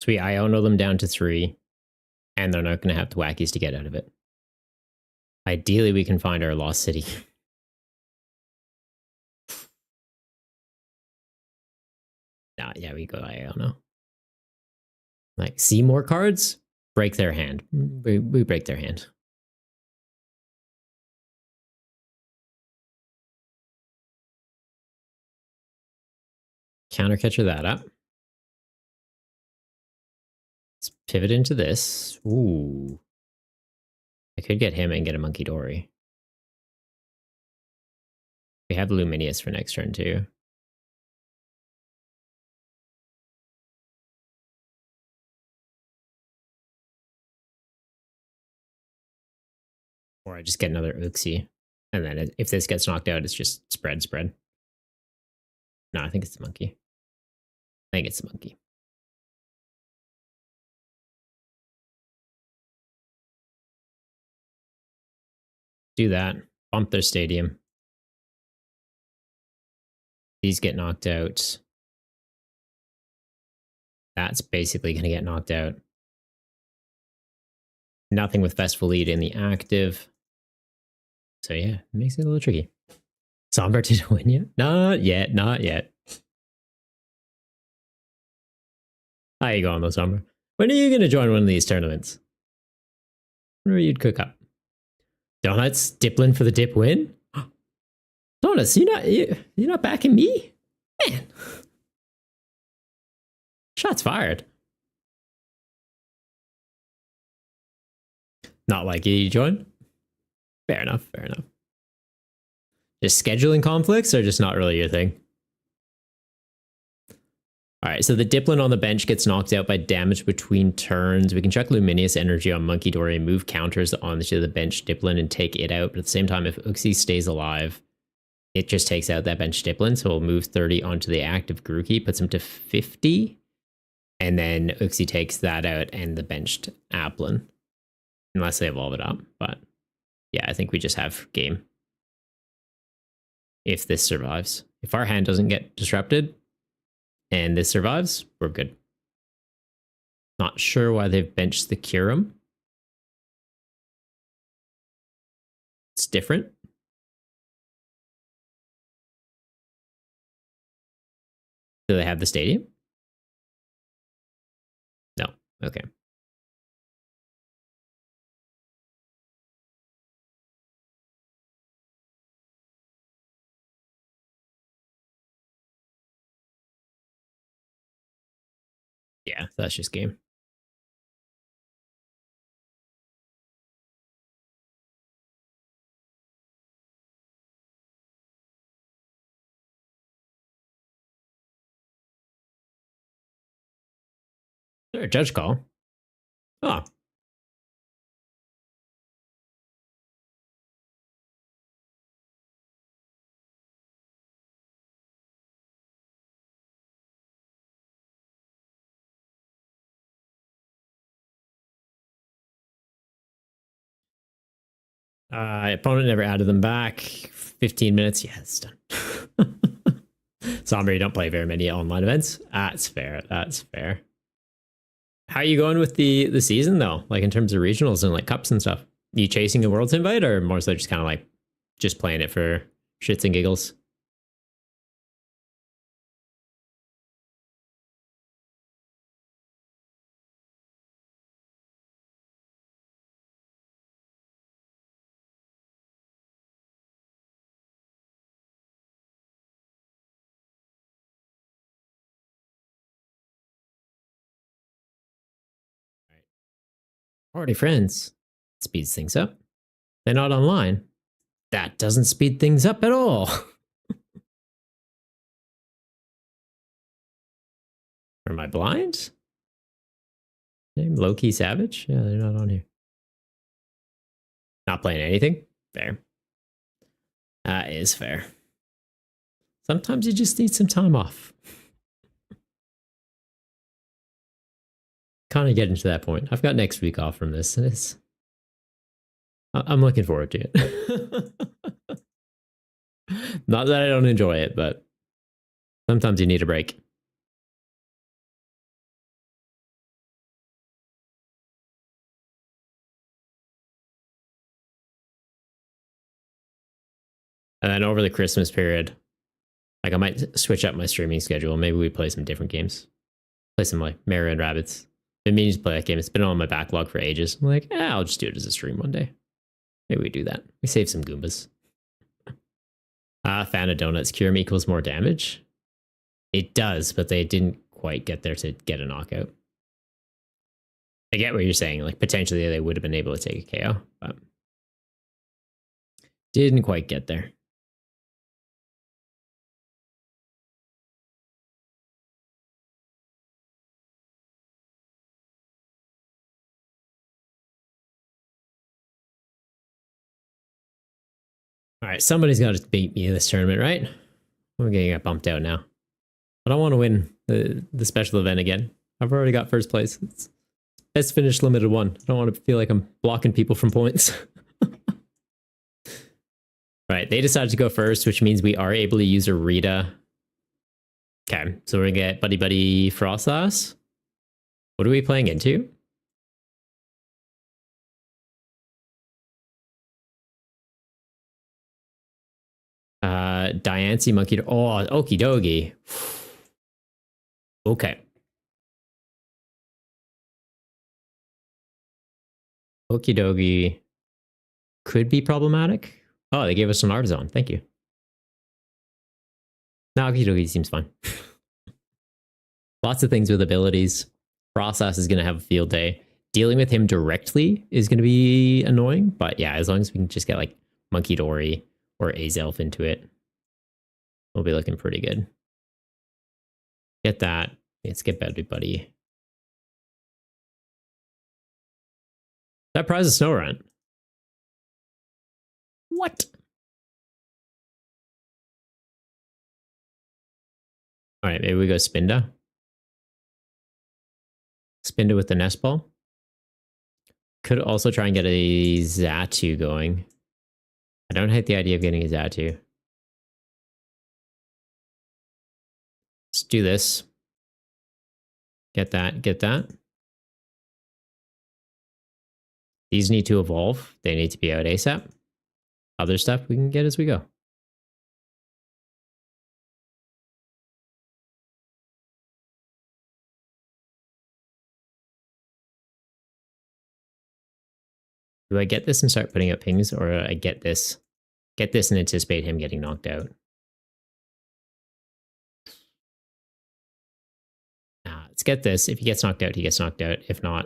Speaker 1: Sweet, I Iono them down to 3. And they're not going to have Thwackies to get out of it. Ideally, we can find our lost city. Nah, yeah, we go I don't know. Like, see more cards? Break their hand. We break their hand. Counter catcher that up. Let's pivot into this. Ooh. I could get him and get a Monkey Dory. We have Luminius for next turn too. Or I just get another Uxie. And then if this gets knocked out, it's just spread. No, I think it's the monkey. I think it's the monkey. Do that. Bump their stadium. These get knocked out. That's basically going to get knocked out. Nothing with Festival Lead in the active. So yeah, it makes it a little tricky. Somber to win yet? Not yet, not yet. How you going though, Somber? When are you going to join one of these tournaments? When are you'd cook up? Donuts, Diplin for the dip win? Donuts, you're not backing me? Man. Shots fired. Not like you join? Fair enough, fair enough. Just scheduling conflicts or just not really your thing? Alright, so the Diplin on the bench gets knocked out by damage between turns. We can chuck Luminious Energy on Monkey Dory and move counters onto the bench Diplin and take it out. But at the same time, if Uxie stays alive, it just takes out that bench Diplin. So we'll move 30 onto the active Grookey, puts him to 50. And then Uxie takes that out and the benched Applin. Unless they evolve it up. But yeah, I think we just have game. If this survives. If our hand doesn't get disrupted and this survives, we're good. Not sure why they've benched the Kyurem. It's different. Do they have the stadium? No. Okay. Yeah, that's just game. Sure, judge call. Oh. Opponent never added them back. 15 minutes. Yeah, it's done. Somber, you don't play very many online events. That's fair. That's fair. How are you going with the season though? Like in terms of regionals and like cups and stuff? You chasing a Worlds invite or more so just kind of like just playing it for shits and giggles? Already friends. Speeds things up. They're not online. That doesn't speed things up at all. Am I blind? Name Loki Savage? Yeah, they're not on here. Not playing anything? Fair. That is fair. Sometimes you just need some time off. Kind of getting to that point. I've got next week off from this, and I'm looking forward to it. Not that I don't enjoy it, but sometimes you need a break. And then over the Christmas period, like I might switch up my streaming schedule. Maybe we play some different games. Play some like Mario and Rabbids. Been meaning to play that game. It's been on my backlog for ages. I'm like, I'll just do it as a stream one day. Maybe we do that. We save some Goombas. Fan of donuts. Cure me equals more damage. It does, but they didn't quite get there to get a knockout. I get what you're saying. Like potentially they would have been able to take a KO, but didn't quite get there. All right, somebody's got to beat me in this tournament, right? I'm gonna get bumped out now. I don't want to win the special event again. I've already got first place. It's best finish limited one. I don't want to feel like I'm blocking people from points. Right, they decided to go first, which means we are able to use a Rita. Okay, so we're gonna get Buddy Buddy Frostas. What are we playing into? Diancie Monkey. Oh, okie dokie. Okay. Okie dokie could be problematic. Oh, they gave us an Artisan. Thank you. No, okie dokie seems fine. Lots of things with abilities. Process is going to have a field day. Dealing with him directly is going to be annoying. But yeah, as long as we can just get like Monkey Dory or Azelf into it, we'll be looking pretty good. Get that. Let's get Buddy Buddy. That prize is Snow Run. What? All right, maybe we go Spinda. Spinda with the Nest Ball. Could also try and get a Xatu going. I don't hate the idea of getting a Xatu. Let's do this. Get that, get that. These need to evolve. They need to be out ASAP. Other stuff we can get as we go. Do I get this and start putting up pings, or I get this and anticipate him getting knocked out? Let's get this. If he gets knocked out, he gets knocked out. If not,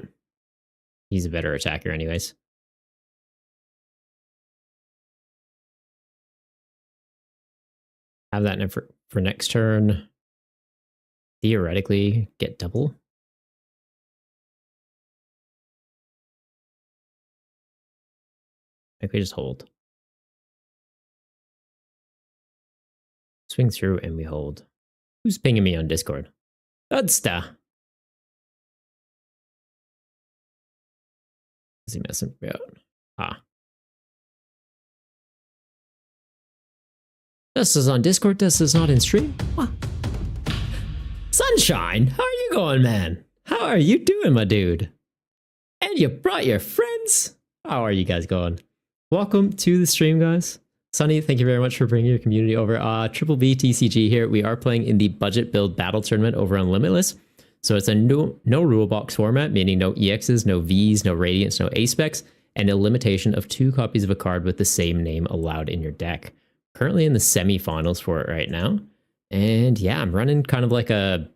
Speaker 1: he's a better attacker anyways. Have that in for next turn. Theoretically, get double. I could just hold. Swing through and we hold. Who's pinging me on Discord? Dudsta. Is he messing about? This is on Discord. This is not in stream. What? Sunshine, how are you going, man? How are you doing, my dude? And you brought your friends? How are you guys going? Welcome to the stream, guys. Sunny, thank you very much for bringing your community over. Triple B TCG here. We are playing in the budget build battle tournament over on Limitless. So it's a no rule box format, meaning no EXs, no Vs, no Radiants, no A-Specs, and a limitation of 2 copies of a card with the same name allowed in your deck. Currently in the semifinals for it right now. And yeah, I'm running kind of like a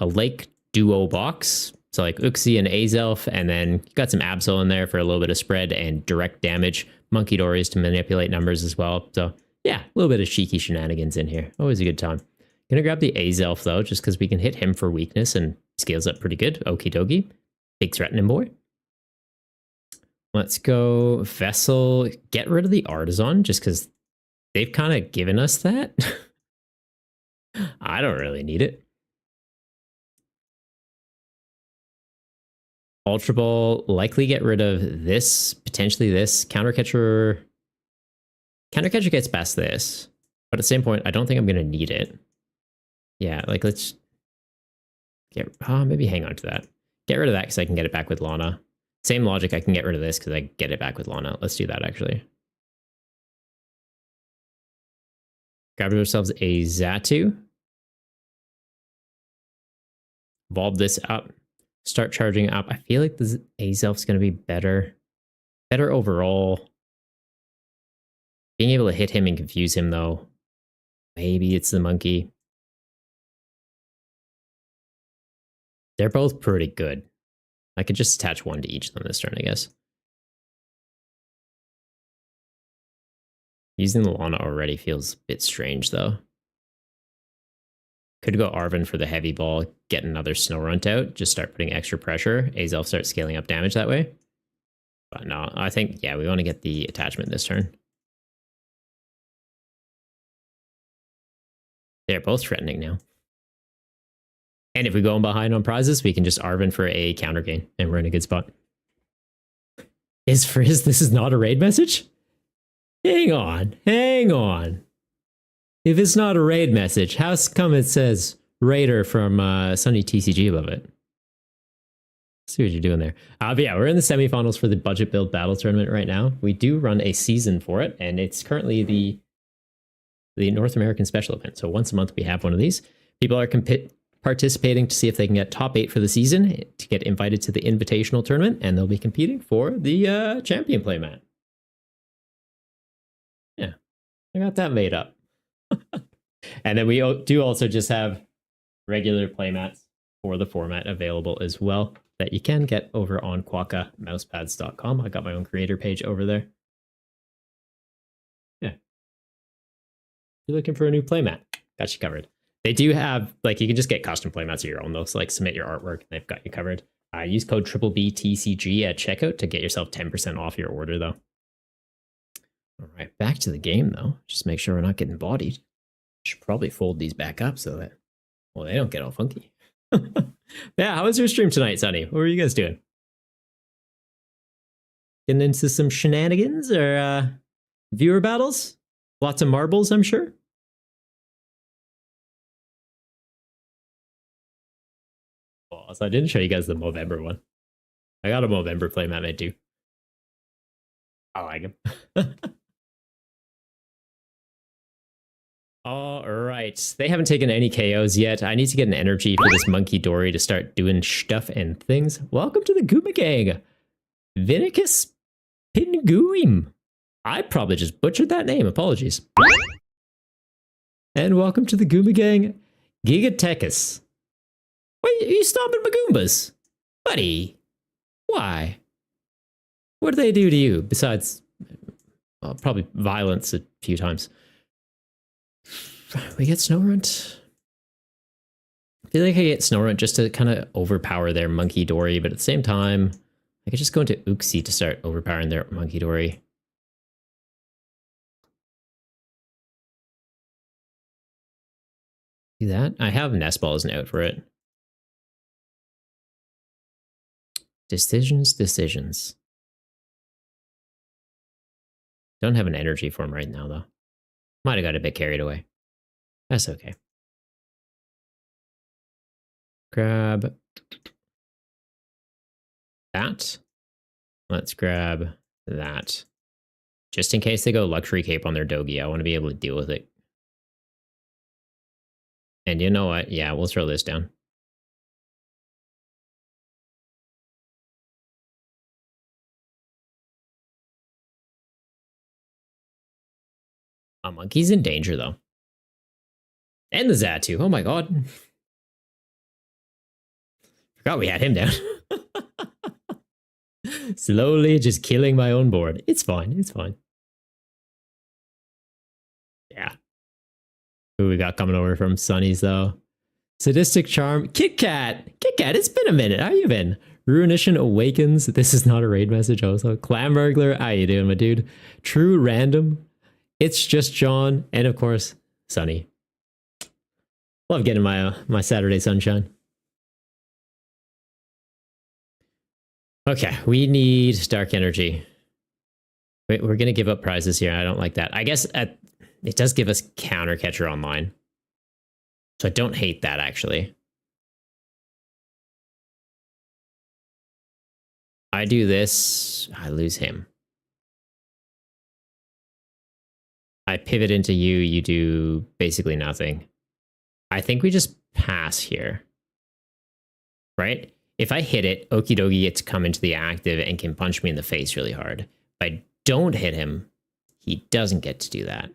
Speaker 1: Lake duo box. So like Uxie and Azelf, and then you got some Absol in there for a little bit of spread and direct damage. Monkey Dories to manipulate numbers as well. So yeah, a little bit of cheeky shenanigans in here. Always a good time. Gonna grab the Azelf though, just because we can hit him for weakness and scales up pretty good. Okie dokie. Big threatening boy. Let's go Vessel. Get rid of the Artisan just because they've kind of given us that. I don't really need it. Ultra Ball, likely get rid of this, potentially this. Countercatcher gets past this. But at the same point, I don't think I'm going to need it. Yeah, like let's get, maybe hang on to that. Get rid of that because I can get it back with Lana. Same logic, I can get rid of this because I get it back with Lana. Let's do that actually. Grab ourselves a Zatu. Evolve this up. Start charging up. I feel like the Azelf's going to be better. Better overall. Being able to hit him and confuse him, though. Maybe it's the monkey. They're both pretty good. I could just attach one to each of them this turn, I guess. Using the Lana already feels a bit strange, though. Could go Arven for the heavy ball, get another Snow Runt out, just start putting extra pressure. Azelf starts scaling up damage that way. But no, I think, yeah, we want to get the attachment this turn. They're both threatening now. And if we go behind on prizes, we can just Arven for a counter gain, and we're in a good spot. Is Frizz, this is not a raid message? Hang on, hang on. If it's not a raid message, how come it says Raider from Sunny TCG above it? See what you're doing there. But yeah, we're in the semifinals for the budget build battle tournament right now. We do run a season for it, and it's currently the North American special event. So once a month we have one of these. People are participating to see if they can get top 8 for the season to get invited to the invitational tournament, and they'll be competing for the champion playmat. Yeah, I got that made up. And then we do also just have regular playmats for the format available as well that you can get over on quakamousepads.com. I got my own creator page over there. Yeah. If you're looking for a new playmat, got you covered. They do have, like, you can just get custom playmats of your own, though. So, like, submit your artwork, and they've got you covered. Use code BBTCG at checkout to get yourself 10% off your order, though. All right, back to the game, though. Just make sure we're not getting bodied. Should probably fold these back up so that, well, they don't get all funky. Yeah, how was your stream tonight, Sonny? What were you guys doing? Getting into some shenanigans or viewer battles? Lots of marbles, I'm sure. Oh, so I didn't show you guys the Movember one. I got a Movember playmat made too. I like him. All right. They haven't taken any KOs yet. I need to get an energy for this Monkey Dory to start doing stuff and things. Welcome to the Gooma Gang. Vinicus Pinguim. I probably just butchered that name. Apologies. And welcome to the Gooma Gang, Gigatechus. Why are you stomping my Goombas? Buddy. Why? What do they do to you besides probably violence a few times? We get Snowrunt. I feel like I get Snowrunt just to kind of overpower their Monkey Dory, but at the same time, I could just go into Uxie to start overpowering their Monkey Dory. Do that. I have Nest Ball as an out for it. Decisions. Don't have an energy for him right now, though. Might have got a bit carried away. That's okay. Grab that. Let's grab that. Just in case they go Luxury Cape on their Dogi, I want to be able to deal with it. And you know what? Yeah, we'll throw this down. Monkey's in danger, though. And the Zatu. Oh my god. Forgot we had him down. Slowly just killing my own board. It's fine. It's fine. Yeah. Who we got coming over from Sunny's, though? Sadistic Charm. Kit Kat. Kit Kat, it's been a minute. How you been? Ruination Awakens. This is not a raid message also. Clam Burglar. How you doing, my dude? True Random. It's just John. And of course, Sunny. Love getting my Saturday sunshine. Okay, we need Dark Energy. Wait, we're going to give up prizes here. I don't like that. I guess it does give us Counter Catcher online. So I don't hate that, actually. I do this, I lose him. I pivot into you, you do basically nothing. I think we just pass here. Right? If I hit it, Okidogi gets to come into the active and can punch me in the face really hard. If I don't hit him, he doesn't get to do that.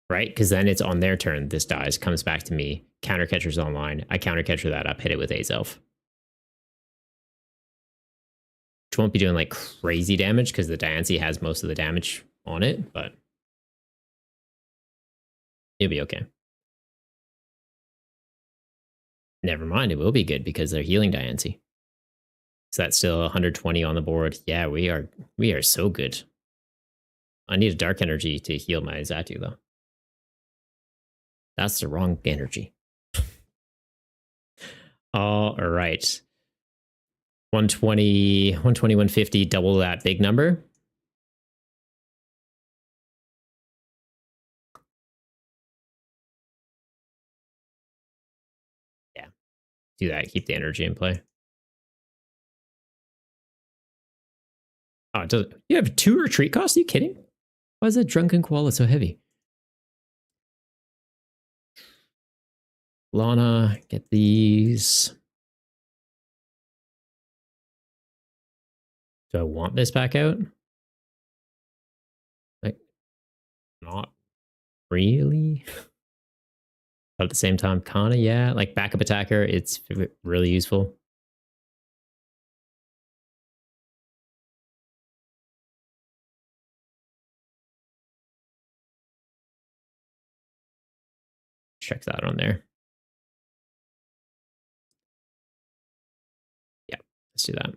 Speaker 1: Right? Because then it's on their turn. This dies, comes back to me. Countercatcher's online. I countercatcher that up, hit it with Azelf. Which won't be doing like crazy damage because the Diancie has most of the damage on it, but it'll be okay. Never mind, it will be good because they're healing Diancie. So that's still 120 on the board. Yeah, we are so good. I need a dark energy to heal my Zatu though. That's the wrong energy. All right. 120, 120, 150, double that big number. Yeah. Do that. Keep the energy in play. Oh, it doesn't. You have 2 retreat costs? Are you kidding? Why is that drunken koala so heavy? Lana, get these. Do I want this back out? Like, not really. But at the same time, kinda, yeah. Like backup attacker, it's really useful. Check that on there. Yeah, let's do that.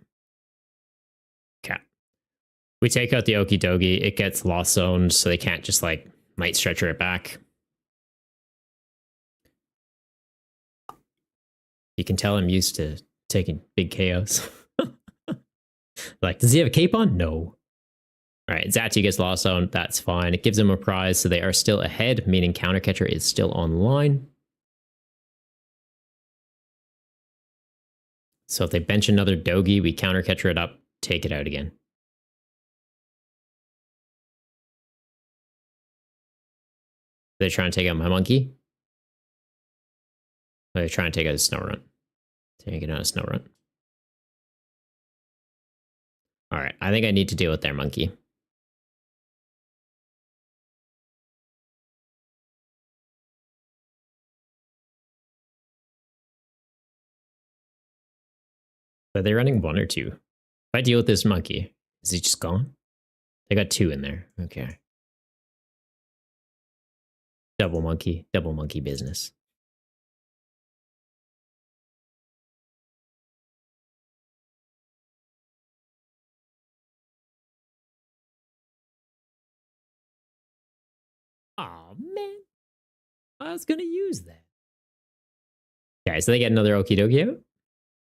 Speaker 1: Okay. We take out the Okidogi, it gets lost zoned, so they can't just like might stretcher it back. You can tell I'm used to taking big KOs. Like, does he have a cape on? No. All right, Zatu gets lost zone. That's fine. It gives them a prize, so they are still ahead, meaning Countercatcher is still online. So if they bench another Dogi, we Countercatcher it up, take it out again. They're trying to take out my monkey. They're trying to take out a snow run. Taking out a snow run. All right, I think I need to deal with their monkey. Are they running 1 or 2? If I deal with this monkey, is he just gone? They got 2 in there. Okay. Double monkey business. Oh man, I was gonna use that. Okay, so they get another Okidogi out?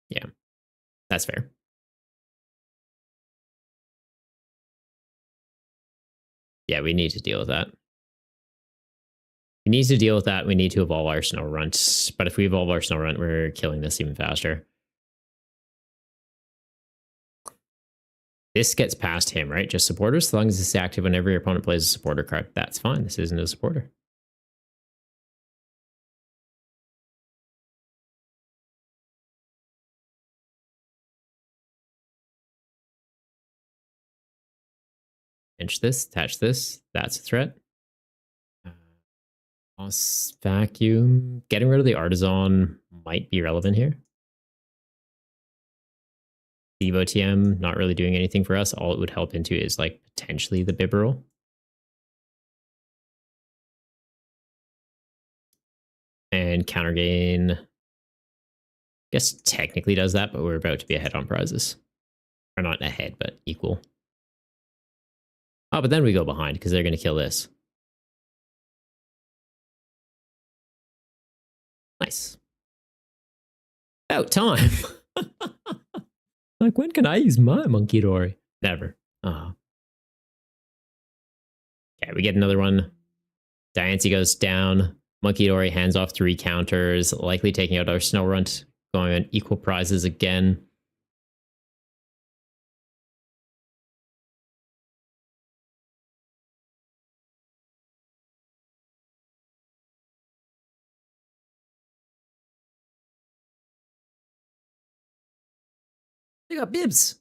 Speaker 1: Yeah, that's fair. Yeah, we need to deal with that. We need to deal with that. We need to evolve our snow runts. But if we evolve our snow runt, we're killing this even faster. This gets past him, right? Just supporters. As long as it's active whenever your opponent plays a supporter card. That's fine. This isn't a supporter. Pinch this, attach this. That's a threat. Vacuum. Getting rid of the artisan might be relevant here. Evo TM not really doing anything for us. All it would help into is like potentially the Bibarel. And counter gain. I guess technically does that, but we're about to be ahead on prizes. Or not ahead, but equal. Oh, but then we go behind because they're going to kill this. Nice. About time. Like, when can I use my Monkey Dory? Never. Okay, we get another one. Diancie goes down. Monkey Dory hands off 3 counters, likely taking out our Snow Runt, going on equal prizes again. They got bibs.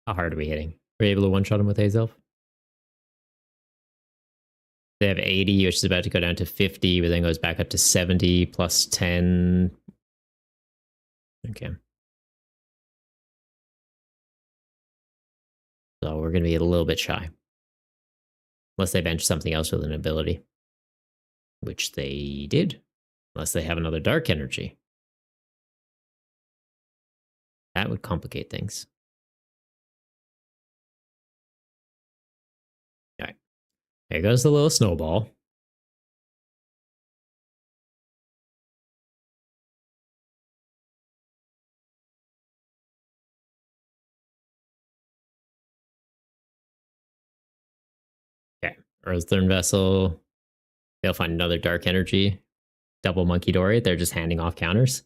Speaker 1: How hard are we hitting? Were you able to one-shot him with Azelf? They have 80, which is about to go down to 50, but then goes back up to 70 plus 10. Okay. So we're going to be a little bit shy. Unless they bench something else with an ability. Which they did. Unless they have another dark energy. That would complicate things. All right. There goes the little snowball. Okay. Earthborn Vessel. They'll find another dark energy. Double Monkey Dory. They're just handing off counters.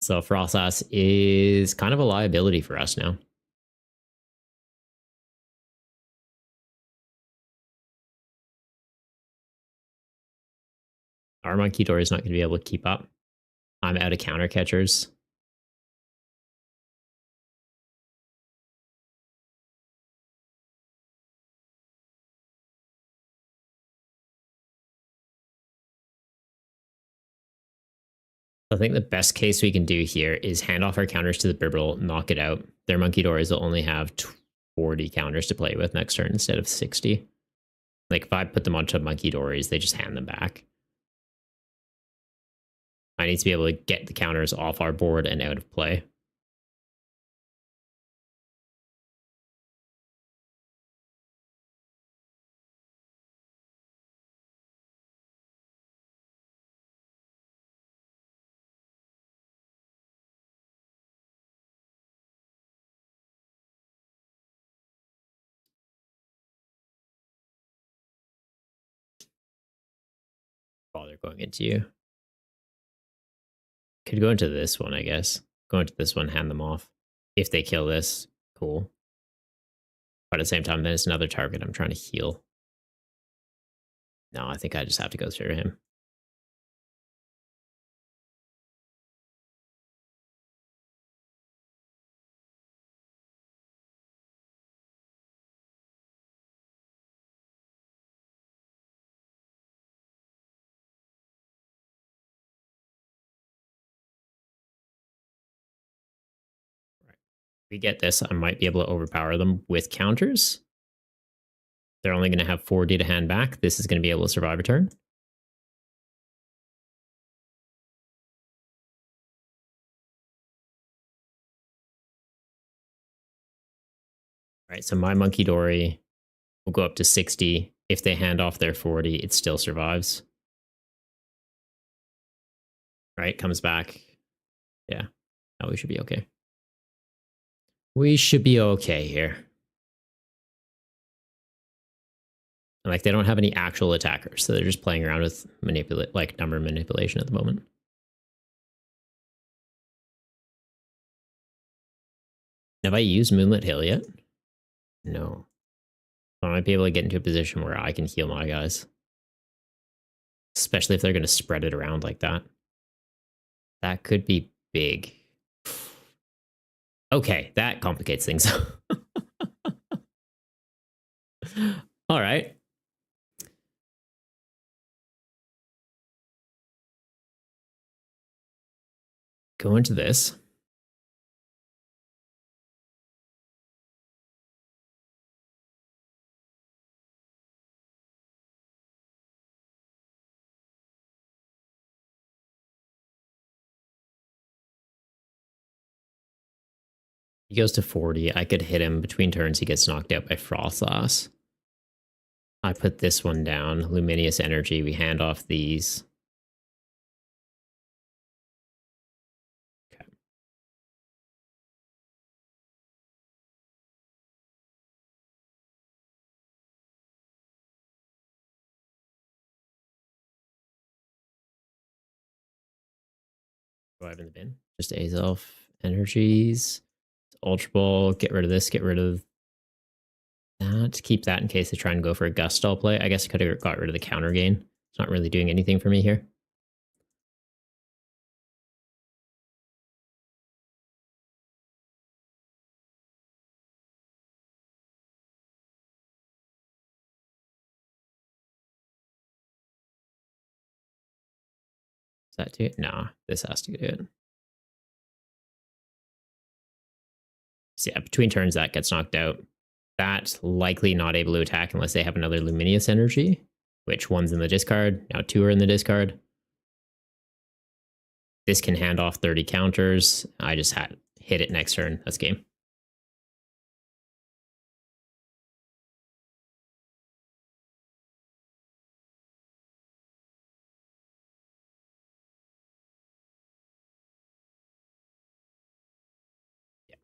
Speaker 1: So Frostlass is kind of a liability for us now. Our Monkey Dory is not going to be able to keep up. I'm out of counter catchers. I think the best case we can do here is hand off our counters to the Birbal, knock it out. Their Monkey Dories will only have 40 counters to play with next turn instead of 60. Like, if I put them onto Monkey Dories, they just hand them back. I need to be able to get the counters off our board and out of play. While they're going into you. Could go into this one, I guess. Go into this one, hand them off. If they kill this, cool. But at the same time, then it's another target I'm trying to heal. No, I think I just have to go through him. We get this, I might be able to overpower them with counters. They're only going to have 4D to hand back. This is going to be able to survive a turn. All right, so my Monkey Dory will go up to 60. If they hand off their 40, it still survives. Right, comes back. Yeah, no, we should be okay. We should be okay here. And like, they don't have any actual attackers, so they're just playing around with number manipulation at the moment. Have I used Moonlit Hill yet? No. I might be able to get into a position where I can heal my guys. Especially if they're going to spread it around like that. That could be big. Okay, that complicates things. All right. Go into this. He goes to 40. I could hit him between turns. He gets knocked out by Frostlass. I put this one down. Luminous Energy. We hand off these. Okay. Go out in the bin. Just Azelf energies. Ultra Ball. Get rid of this. Get rid of that. Keep that in case they try and go for a Gustall play. I guess I could have got rid of the counter gain. It's not really doing anything for me here. that do it? No, this has to do it. So yeah, between turns that gets knocked out. That's likely not able to attack unless they have another Luminous Energy, which one's in the discard. Now 2 are in the discard. This can hand off 30 counters. I just had hit it next turn. That's game. Yeah.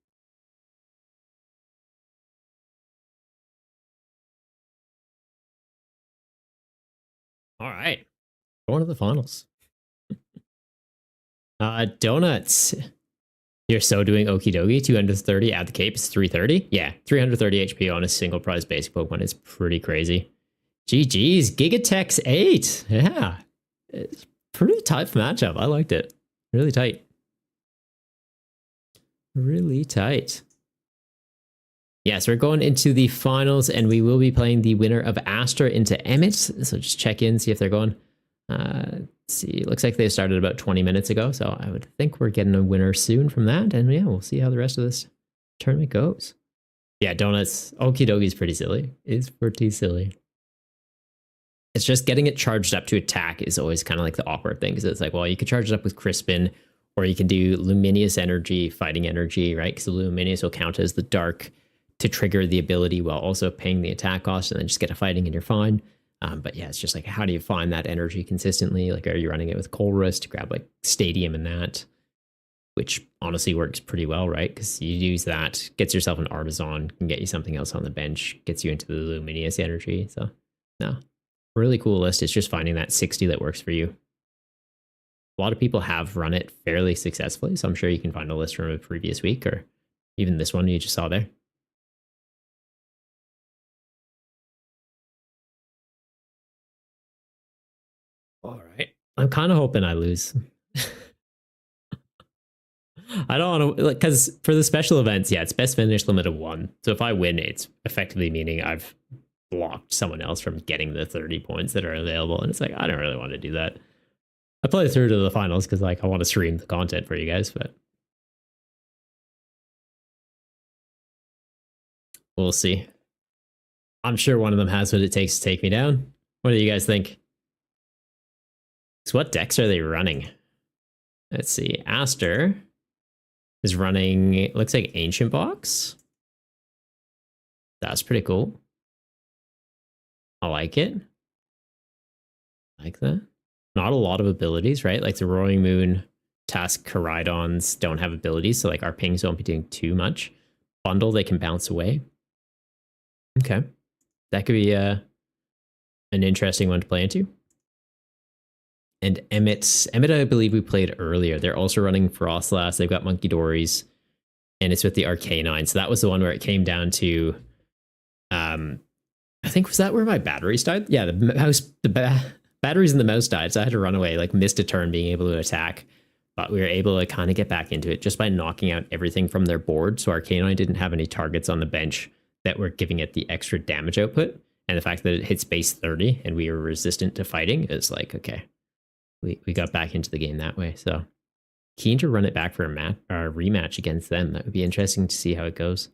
Speaker 1: All right. Going to the finals. Donuts. You're so doing okie dokie. 230 at the cape is 330. Yeah, 330 HP on a single prize basic Pokemon is pretty crazy. GG's. Gigatex 8. Yeah. It's pretty tight matchup. I liked it. Really tight. Really tight. Yes, we're going into the finals, and we will be playing the winner of Astra into Emmett. So just check in, see if they're going. Let's see, looks like they started about 20 minutes ago, so I would think we're getting a winner soon from that, and yeah, we'll see how the rest of this tournament goes. Yeah, Donuts, Okie dokie is pretty silly. It's pretty silly. It's just getting it charged up to attack is always kind of like the awkward thing, because it's like, well, you could charge it up with Crispin, or you can do Luminous Energy, Fighting Energy, right? Because the Luminous will count as the dark to trigger the ability while also paying the attack cost, and then just get a fighting and you're fine. But yeah, it's just like, how do you find that energy consistently? Like, are you running it with Colress to grab like Stadium and that? Which honestly works pretty well, right? Because you use that, gets yourself an Artisan, can get you something else on the bench, gets you into the Luminous Energy. So, no, really cool list. It's just finding that 60 that works for you. A lot of people have run it fairly successfully, so I'm sure you can find a list from a previous week or even this one you just saw there. All right. I'm kind of hoping I lose. I don't want to, like, because for the special events, yeah, it's best finish limit of 1. So if I win, it's effectively meaning I've blocked someone else from getting the 30 points that are available. And it's like, I don't really want to do that. I play through to the finals because like I want to stream the content for you guys, but we'll see. I'm sure one of them has what it takes to take me down. What do you guys think? So what decks are they running? Let's see. Aster is running, it looks like Ancient Box. That's pretty cool. I like it. I like that. Not a lot of abilities, right? Like the Roaring Moon, Task Caridons don't have abilities, so like our pings won't be doing too much. Bundle, they can bounce away. Okay. That could be an interesting one to play into. And Emmett, I believe we played earlier. They're also running Frostlass. They've got Monkey Dories, and it's with the Arcanine. So that was the one where it came down to, I think, was that where my batteries died? Yeah, batteries in the mouse died, so I had to run away. Like missed a turn being able to attack, but we were able to kind of get back into it just by knocking out everything from their board. So Arcanine didn't have any targets on the bench that were giving it the extra damage output, and the fact that it hits base 30 and we were resistant to fighting is like, okay. We got back into the game that way, so keen to run it back for a rematch against them. That would be interesting to see how it goes.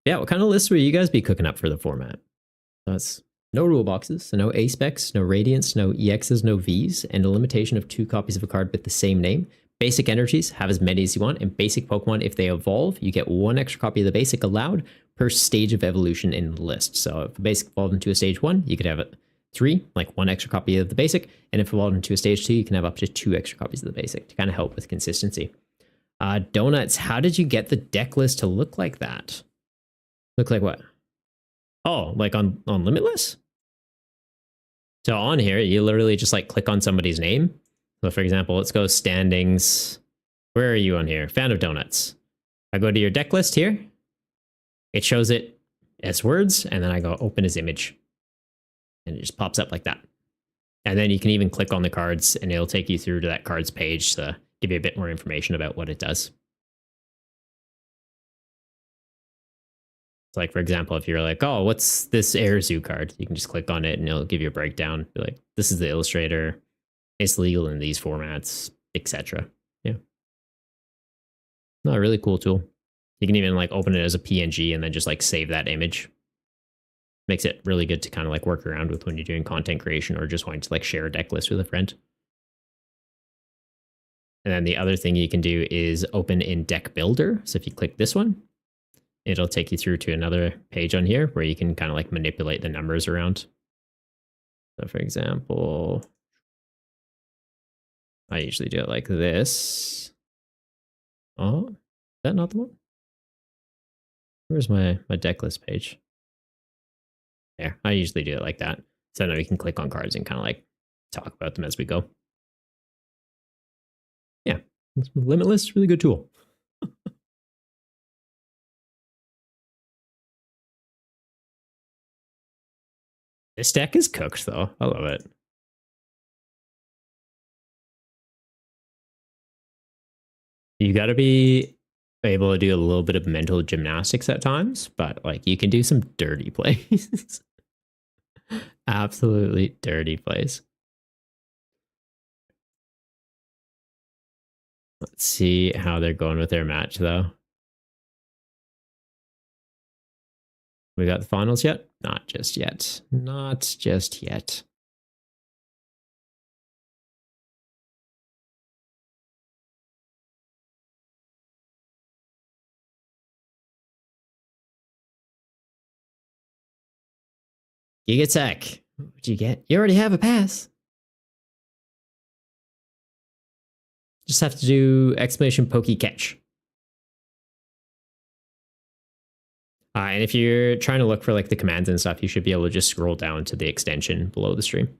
Speaker 1: Yeah, what kind of lists will you guys be cooking up for the format? That's no rule boxes, so no A specs, no radiants, no EXs, no Vs, and a limitation of 2 copies of a card with the same name. Basic energies, have as many as you want, and basic Pokemon, if they evolve, you get 1 extra copy of the basic allowed per stage of evolution in the list. So if a basic evolved into a stage 1, you could have 3, like 1 extra copy of the basic, and if evolved into a stage 2, you can have up to 2 extra copies of the basic to kind of help with consistency. Donuts, how did you get the deck list to look like that? Look like what? Oh, like on Limitless? So on here, you literally just like click on somebody's name. So for example, let's go standings. Where are you on here? Fan of Donuts. I go to your deck list here. It shows it as words, and then I go open as image. And it just pops up like that. And then you can even click on the cards, and it'll take you through to that cards page to give you a bit more information about what it does. So like, for example, if you're like, oh, what's this Air Zoo card? You can just click on it and it'll give you a breakdown. Be like, this is the illustrator. It's legal in these formats, etc. Yeah. No, a really cool tool. You can even like open it as a PNG and then just like save that image. Makes it really good to kind of like work around with when you're doing content creation or just wanting to like share a deck list with a friend. And then the other thing you can do is open in Deck Builder. So if you click this one, it'll take you through to another page on here where you can kind of like manipulate the numbers around. So for example, I usually do it like this. Oh, is that not the one? Where's my deck list page? There, I usually do it like that. So now we can click on cards and kind of like talk about them as we go. Yeah, it's Limitless, really good tool. This deck is cooked though. I love it. You got to be able to do a little bit of mental gymnastics at times, but like you can do some dirty plays. Absolutely dirty plays. Let's see how they're going with their match though. We got the finals yet? Not just yet. Not just yet. Giga Tech. What'd you get? You already have a pass. Just have to do exclamation pokey catch. And if you're trying to look for like the commands and stuff, you should be able to just scroll down to the extension below the stream.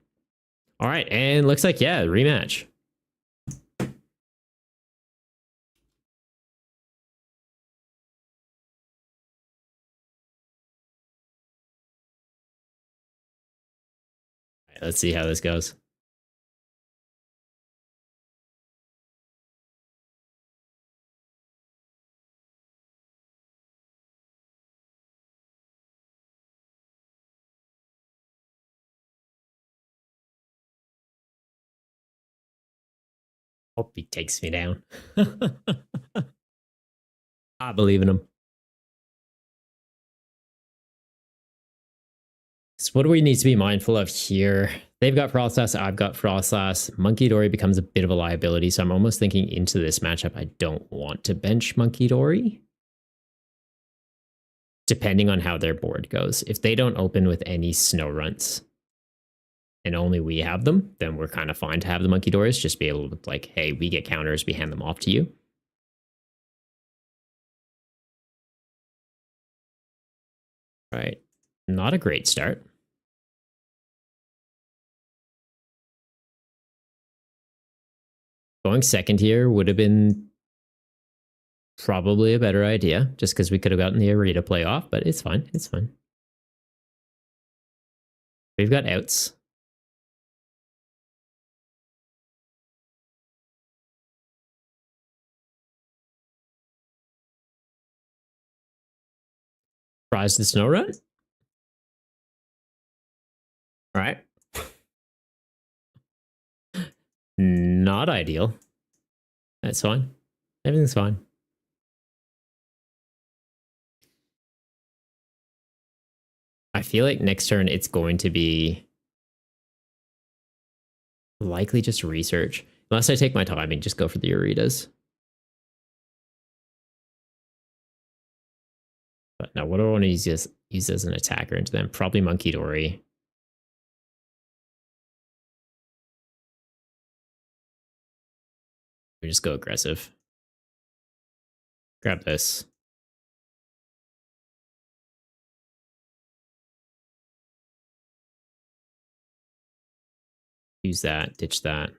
Speaker 1: All right, and looks like, yeah, rematch. All right, let's see how this goes. Hope he takes me down. I believe in him. So what do we need to be mindful of here? They've got Frostlass, I've got Frostlass. Monkey Dory becomes a bit of a liability, so I'm almost thinking into this matchup, I don't want to bench Monkey Dory. Depending on how their board goes. If they don't open with any snow runts and only we have them, then we're kind of fine to have the Monkey Dories. Just be able to like, hey, we get counters, we hand them off to you. All right. Not a great start. Going second here would have been probably a better idea, just because we could have gotten the Arita play off, but it's fine. It's fine. We've got outs. Prize the snow run. All right. Not ideal. That's fine. Everything's fine. I feel like next turn it's going to be likely just research. Unless I take my time and just go for the Aritas. But now what do I want to use as an attacker into them? Probably Monkey Dory. We just go aggressive. Grab this. Use that, ditch that.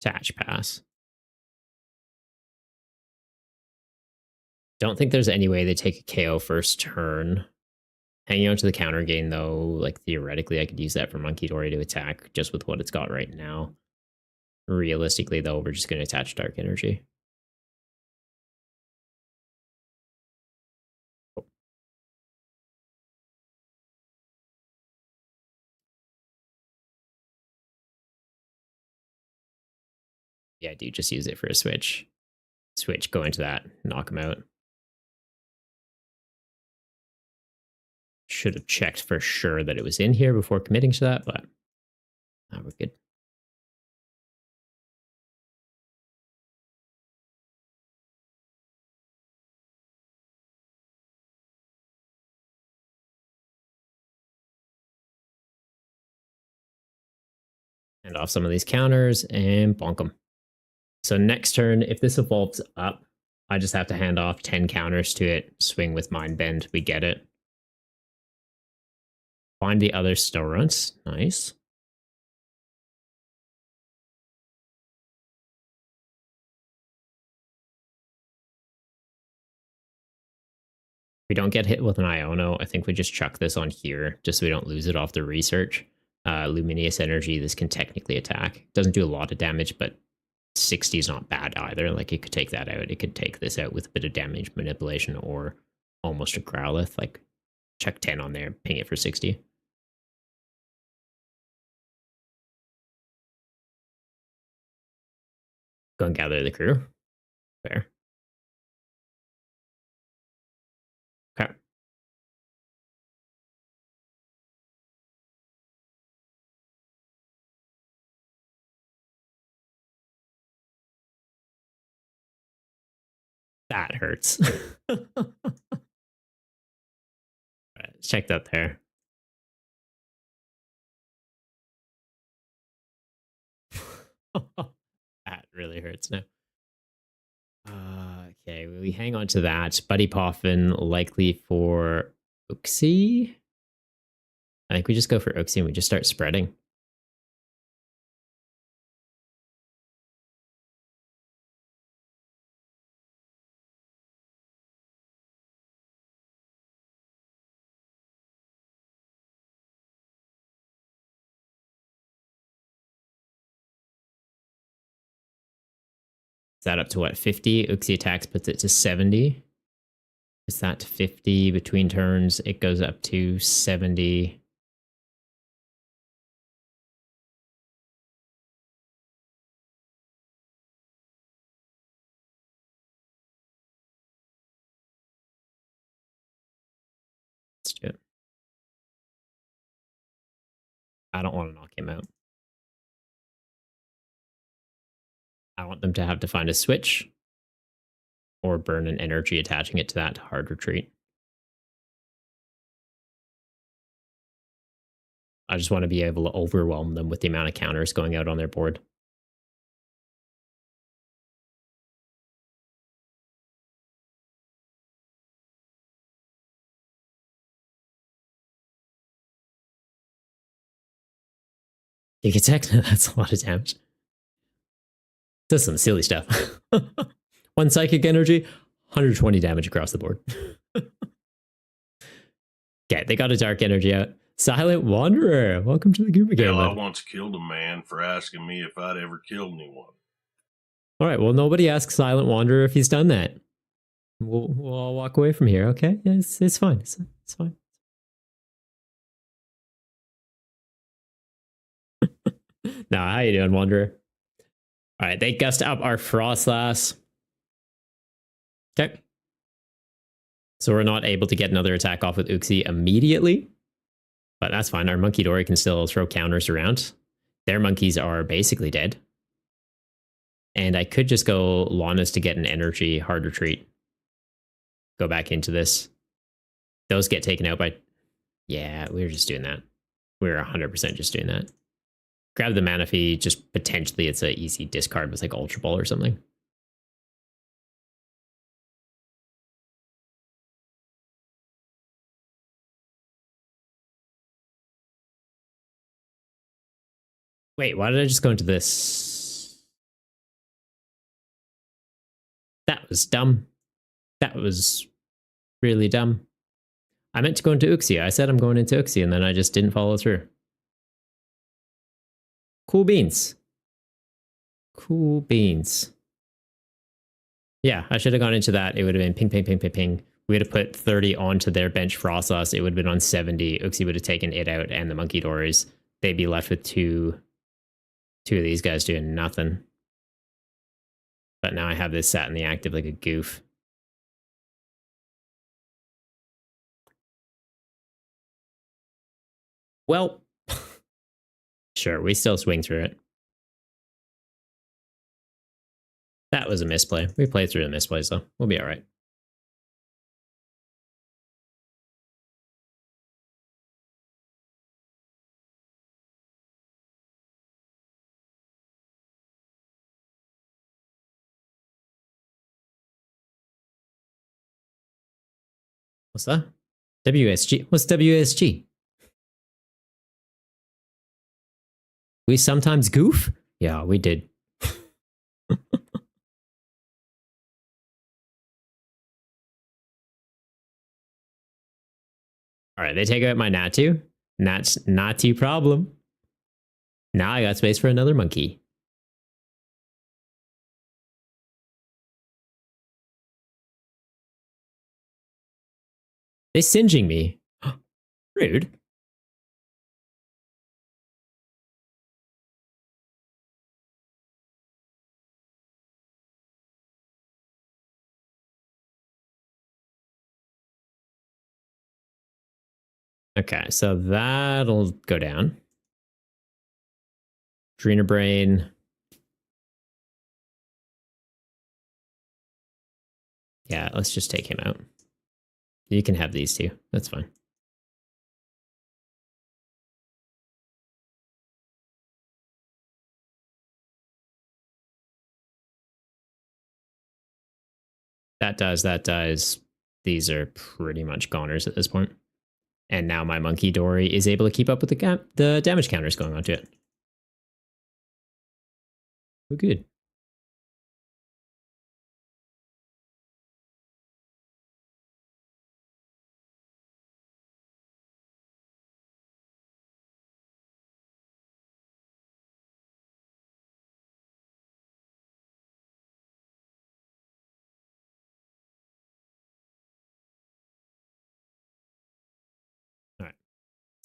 Speaker 1: Attach pass. Don't think there's any way they take a KO first turn. Hanging on to the counter gain, though, like theoretically, I could use that for Monkey Dory to attack just with what it's got right now. Realistically, though, we're just going to attach dark energy. Oh. Yeah, dude, just use it for a switch. Switch, go into that, knock him out. Should have checked for sure that it was in here before committing to that, but we're good. And off some of these counters and bonk them. So next turn, if this evolves up, I just have to hand off 10 counters to it, swing with Mind Bend, we get it. Find the other snow runts, nice. We don't get hit with an Iono, I think we just chuck this on here, just so we don't lose it off the research. Luminous Energy, this can technically attack. Doesn't do a lot of damage, but 60 is not bad either. Like, it could take that out. It could take this out with a bit of damage manipulation or almost a Growlithe. Like, chuck 10 on there, ping it for 60. Go and gather the crew. Fair. Okay. That hurts. All right, check that there. That really hurts now. Okay, we hang on to that. Buddy Poffin likely for Uxie. I think we just go for Uxie and we just start spreading. Is that up to what, 50? Uxie attacks puts it to 70. Is that to 50 between turns? It goes up to 70. Let's do it. I don't want to knock him out. I want them to have to find a switch or burn an energy attaching it to that hard retreat. I just want to be able to overwhelm them with the amount of counters going out on their board. You can tech, that's a lot of damage. Does some silly stuff. One psychic energy, 120 damage across the board. Okay, they got a dark energy out. Silent Wanderer, welcome to the group again.
Speaker 2: Hell, I once killed a man for asking me if I'd ever killed anyone.
Speaker 1: All right, well, nobody asks Silent Wanderer if he's done that. We'll all walk away from here, okay? Yeah, it's fine. It's fine. Nah, how you doing, Wanderer? All right, they gust up our Frostlass. Okay. So we're not able to get another attack off with Uxie immediately, but that's fine. Our Monkey Dory can still throw counters around. Their monkeys are basically dead. And I could just go Lana's to get an energy hard retreat. Go back into this. Those get taken out by... Yeah, we were just doing that. We were 100% just doing that. Grab the Manaphy, just potentially it's an easy discard with like Ultra Ball or something. Wait, why did I just go into this? That was dumb. That was really dumb. I meant to go into Uxie. I said I'm going into Uxie, and then I just didn't follow through. Cool beans. Cool beans. Yeah, I should have gone into that. It would have been ping, ping, ping, ping, ping. We would have put 30 onto their bench frost sauce. It would have been on 70. Uxie would have taken it out and the monkey dories. They'd be left with two of these guys doing nothing. But now I have this sat in the active like a goof. Well, sure, we still swing through it. That was a misplay. We played through the misplays though. We'll be all right. What's that? WSG. What's WSG? We sometimes goof? Yeah, we did. All right, they take out my Natu. That's Natu problem. Now I got space for another monkey. They singeing me. Rude. Okay, so that'll go down. Dreener Brain. Yeah, let's just take him out. You can have these two. That's fine. That dies. These are pretty much goners at this point. And now my monkey dory is able to keep up with the damage counters going onto it. We're good.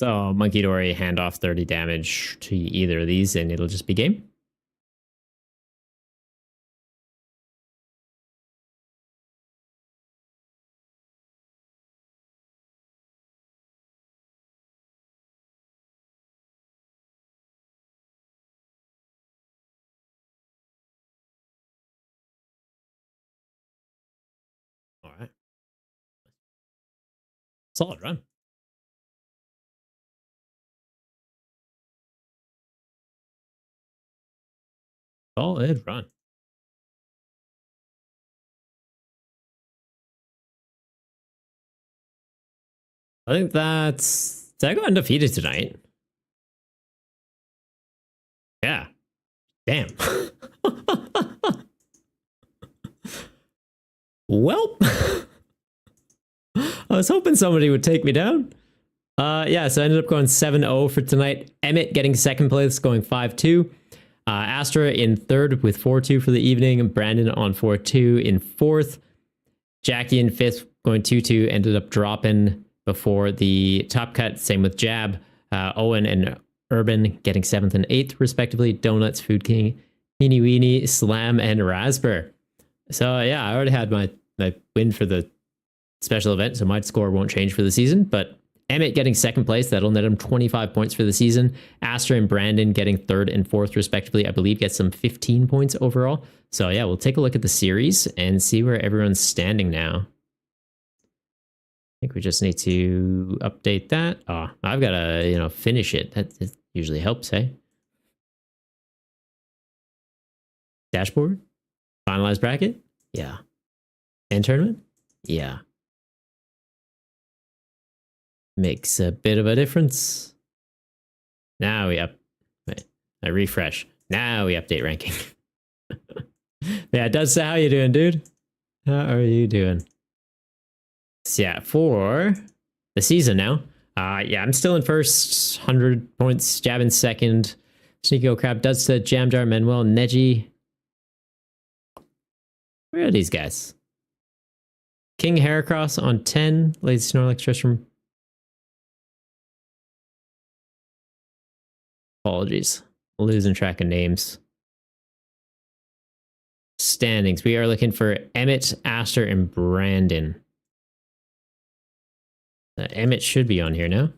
Speaker 1: So Monkey Dory hand off 30 damage to either of these and it'll just be game. All right. Solid run. Solid run. I think that's... Did I go undefeated tonight? Yeah. Damn. Well, I was hoping somebody would take me down. Yeah, so I ended up going 7-0 for tonight. Emmett getting second place, going 5-2. Astra in third with 4-2 for the evening. Brandon on 4-2 in fourth. Jackie in fifth, going 2-2. Ended up dropping before the top cut. Same with Jab. Owen and Urban getting 7th and 8th, respectively. Donuts, Food King, Heenie Weenie, Slam, and Rasper. So, yeah, I already had my win for the special event, so my score won't change for the season. But Emmett getting second place, that'll net him 25 points for the season. Astra and Brandon getting third and fourth, respectively, I believe gets some 15 points overall. So, yeah, we'll take a look at the series and see where everyone's standing now. I think we just need to update that. Oh, I've got to, finish it. That usually helps, hey? Dashboard? Finalized bracket? Yeah. And tournament? Yeah. Makes a bit of a difference. Now we wait, I refresh. Now we update ranking. Yeah, it does say how you doing, dude? How are you doing? So yeah, for the season now. Yeah, I'm still in first, 100 points. Jab in second. Sneaky Crab, Dudstead, Jamjar, Manuel, Neji, Where are these guys? King Heracross on 10. Lady Snorlax Tristram. Apologies. Losing track of names. Standings. We are looking for Emmett, Aster, and Brandon. Emmett should be on here now.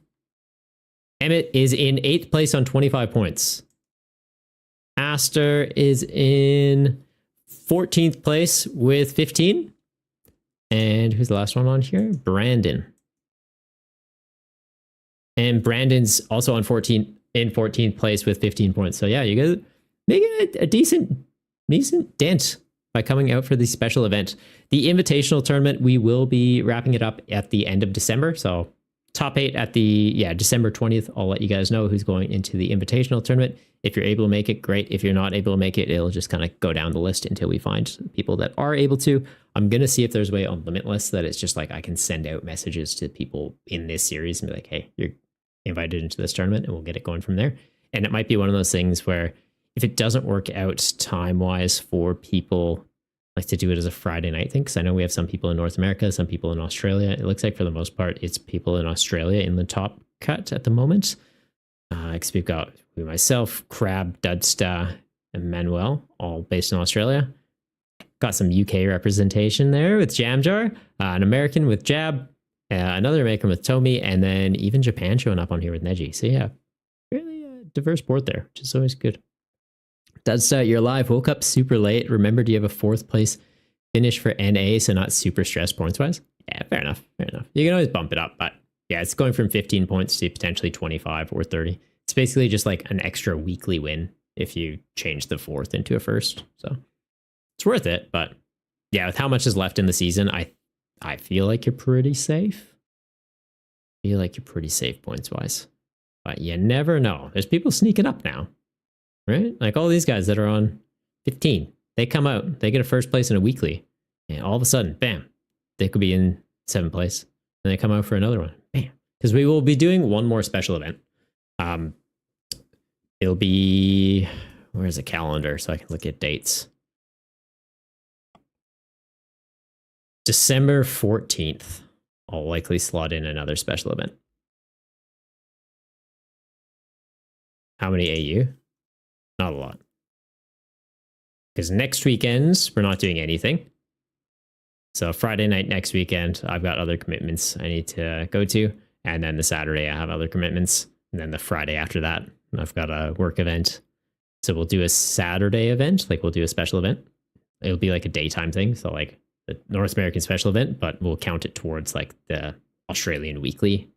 Speaker 1: Emmett is in 8th place on 25 points. Aster is in 14th place with 15. And who's the last one on here? Brandon. And Brandon's also on 14th place with 15 points. So yeah, you guys making a decent dent by coming out for the special event. The Invitational Tournament, we will be wrapping it up at the end of December. So top 8 at the December 20th. I'll let you guys know who's going into the Invitational Tournament. If you're able to make it, great. If you're not able to make it, it'll just kind of go down the list until we find people that are able to. I'm going to see if there's a way on Limitless that it's just like I can send out messages to people in this series and be like, hey, you're invited into this tournament, and we'll get it going from there. And it might be one of those things where if it doesn't work out time-wise for people, like to do it as a Friday night thing, because I know we have some people in North America, some people in Australia. It looks like for the most part, it's people in Australia in the top cut at the moment. Because we've got myself, Crab, Dudsta, and Manuel, all based in Australia. Got some UK representation there with Jamjar, an American with Jab, another American with Tomi, and then even Japan showing up on here with Neji. So yeah, really diverse board there, which is always good. Dudsta, you're live. Woke up super late. Remember, do you have a 4th place finish for NA, so not super stressed points-wise? Yeah, fair enough. You can always bump it up, but yeah, it's going from 15 points to potentially 25 or 30. It's basically just like an extra weekly win if you change the 4th into a 1st. So it's worth it. But yeah, with how much is left in the season, I feel like you're pretty safe. Points-wise. But you never know. There's people sneaking up now, right? Like all these guys that are on 15. They come out, they get a 1st place in a weekly. And all of a sudden, bam, they could be in 7th place. And they come out for another one. Bam. Because we will be doing one more special event. It'll be, where's the calendar so I can look at dates? December 14th. I'll likely slot in another special event. How many AU? Not a lot. Because next weekend, we're not doing anything. So Friday night next weekend, I've got other commitments I need to go to. And then the Saturday, I have other commitments. And then the Friday after that, I've got a work event. So we'll do a Saturday event, like we'll do a special event. It'll be like a daytime thing. So like the North American special event, but we'll count it towards like the Australian weekly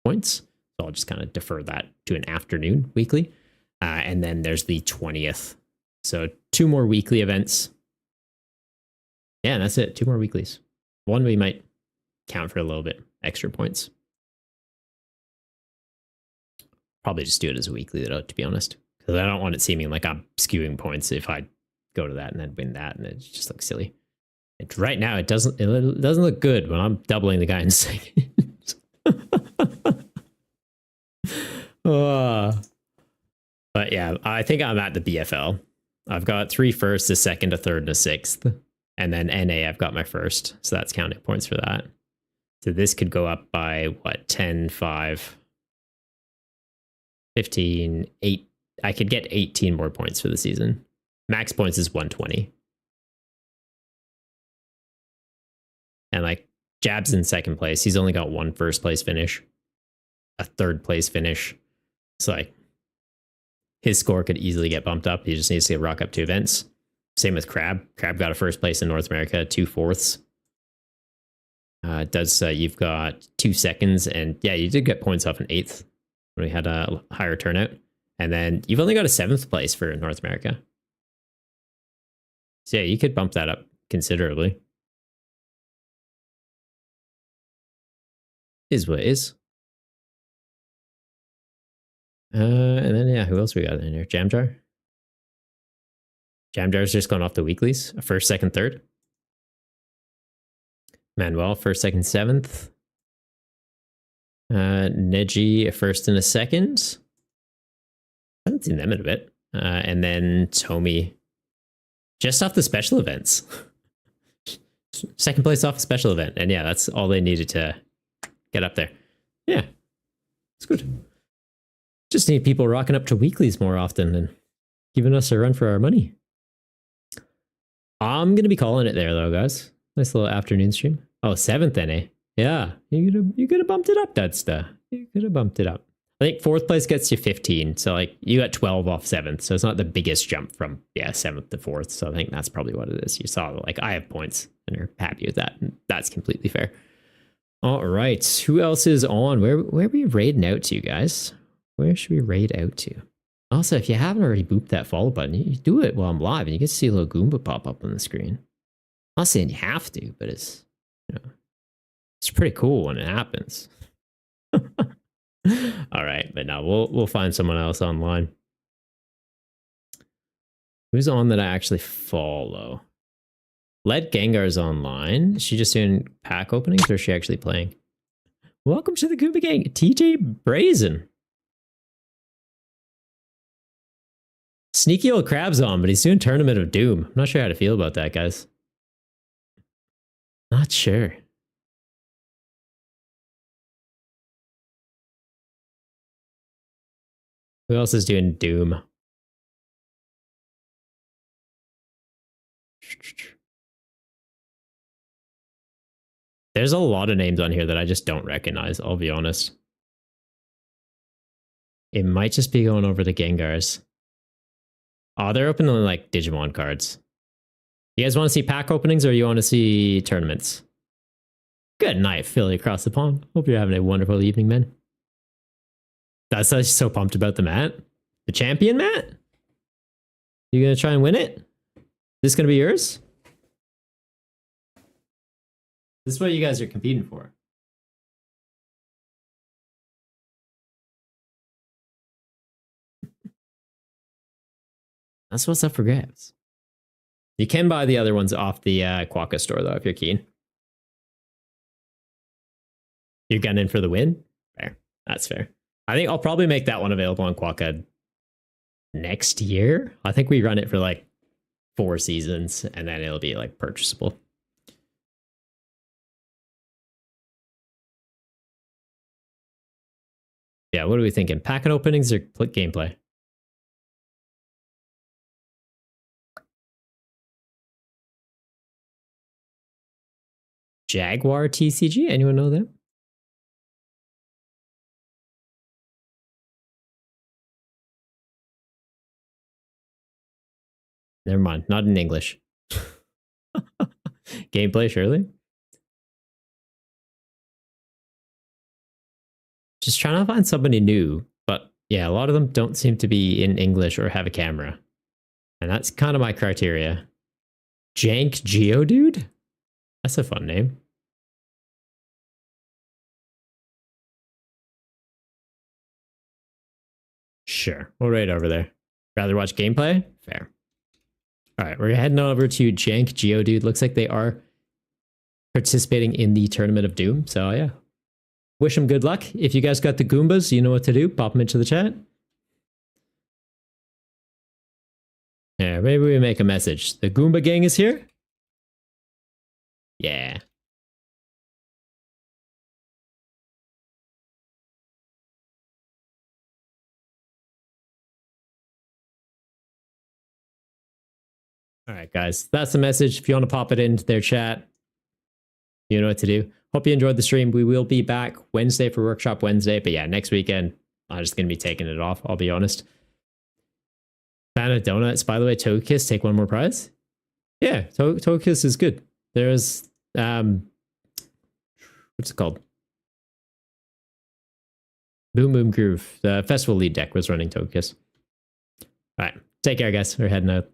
Speaker 1: points. So I'll just kind of defer that to an afternoon weekly. And then there's the 20th. So 2 more weekly events. Yeah, and that's it. 2 more weeklies. One we might count for a little bit extra points. Probably just do it as a weekly though, to be honest. Because I don't want it seeming like I'm skewing points if I go to that and then win that, and it just looks silly. Right now, it doesn't look good when I'm doubling the guy in seconds. But yeah, I think I'm at the BFL. I've got 3 firsts, a 2nd, a 3rd, and a 6th. And then NA, I've got my 1st. So that's counting points for that. So this could go up by, what, 10, 5, 15, 8. I could get 18 more points for the season. Max points is 120. And like Jab's in 2nd place. He's only got 1 1st place finish, a 3rd place finish. So like his score could easily get bumped up. He just needs to rock up 2 events. Same with Crab. Crab got a 1st place in North America, 2 4ths. You've got 2 seconds, and yeah, you did get points off an 8th when we had a higher turnout. And then you've only got a 7th place for North America. So yeah, you could bump that up considerably. Is what it is. And then yeah, who else we got in here? Jamjar. Jamjar's just going off the weeklies. 1st, 2nd, 3rd. Manuel, 1st, 2nd, 7th. Neji, a 1st and a 2nd. I haven't seen them in a bit. And then Tomi, just off the special events. Second place off a special event. And yeah, that's all they needed to get up there. Yeah, it's good. Just need people rocking up to weeklies more often and giving us a run for our money. I'm going to be calling it there, though, guys. Nice little afternoon stream. Oh, 7th NA. Yeah, you could have bumped it up, Dudsta. You could have bumped it up. I think 4th place gets you 15. So, like, you got 12 off 7th. So it's not the biggest jump from, 7th to 4th. So I think that's probably what it is. You saw, like, I have points and you're happy with that. And that's completely fair. All right. Who else is on? Where are we raiding out to, guys? Where should we raid out to? Also, if you haven't already booped that follow button, you do it while I'm live and you get to see a little Goomba pop up on the screen. I'm not saying you have to, but it's, it's pretty cool when it happens. All right, but no, we'll find someone else online. Who's on that I actually follow? Led Gengar's online. Is she just doing pack openings or is she actually playing? Welcome to the Goomba Gang, TJ Brazen. Sneaky old Crab's on, but he's doing Tournament of Doom. I'm not sure how to feel about that, guys. Not sure. Who else is doing Doom? There's a lot of names on here that I just don't recognize, I'll be honest. It might just be going over the Gengars. Oh, they're opening like Digimon cards. You guys want to see pack openings or you want to see tournaments? Good night, Philly across the pond. Hope you're having a wonderful evening, man. That's so pumped about the mat. The champion mat? You gonna try and win it? This gonna be yours? This is what you guys are competing for. That's what's up for grabs. You can buy the other ones off the Quokka store, though, if you're keen. You're gunning for the win? Fair. That's fair. I think I'll probably make that one available on Quokka next year. I think we run it for like 4 seasons, and then it'll be like purchasable. Yeah, what are we thinking? Packet openings or gameplay? Jaguar TCG? Anyone know them? Never mind. Not in English. Gameplay, surely? Just trying to find somebody new. But yeah, a lot of them don't seem to be in English or have a camera. And that's kind of my criteria. Jank Geodude? That's a fun name. Sure. We'll raid over there. Rather watch gameplay? Fair. All right, we're heading over to Jank Geodude. Looks like they are participating in the Tournament of Doom. So yeah, wish them good luck. If you guys got the Goombas, you know what to do. Pop them into the chat. Yeah, maybe we make a message. The Goomba gang is here? Yeah. All right, guys, that's the message. If you want to pop it into their chat, you know what to do. Hope you enjoyed the stream. We will be back Wednesday for Workshop Wednesday. But yeah, next weekend, I'm just going to be taking it off. I'll be honest. Fan of donuts. By the way, Togekiss, take one more prize. Yeah, Togekiss is good. There's, what's it called? Boom Boom Groove. The festival lead deck was running Togekiss. All right, take care, guys. We're heading out.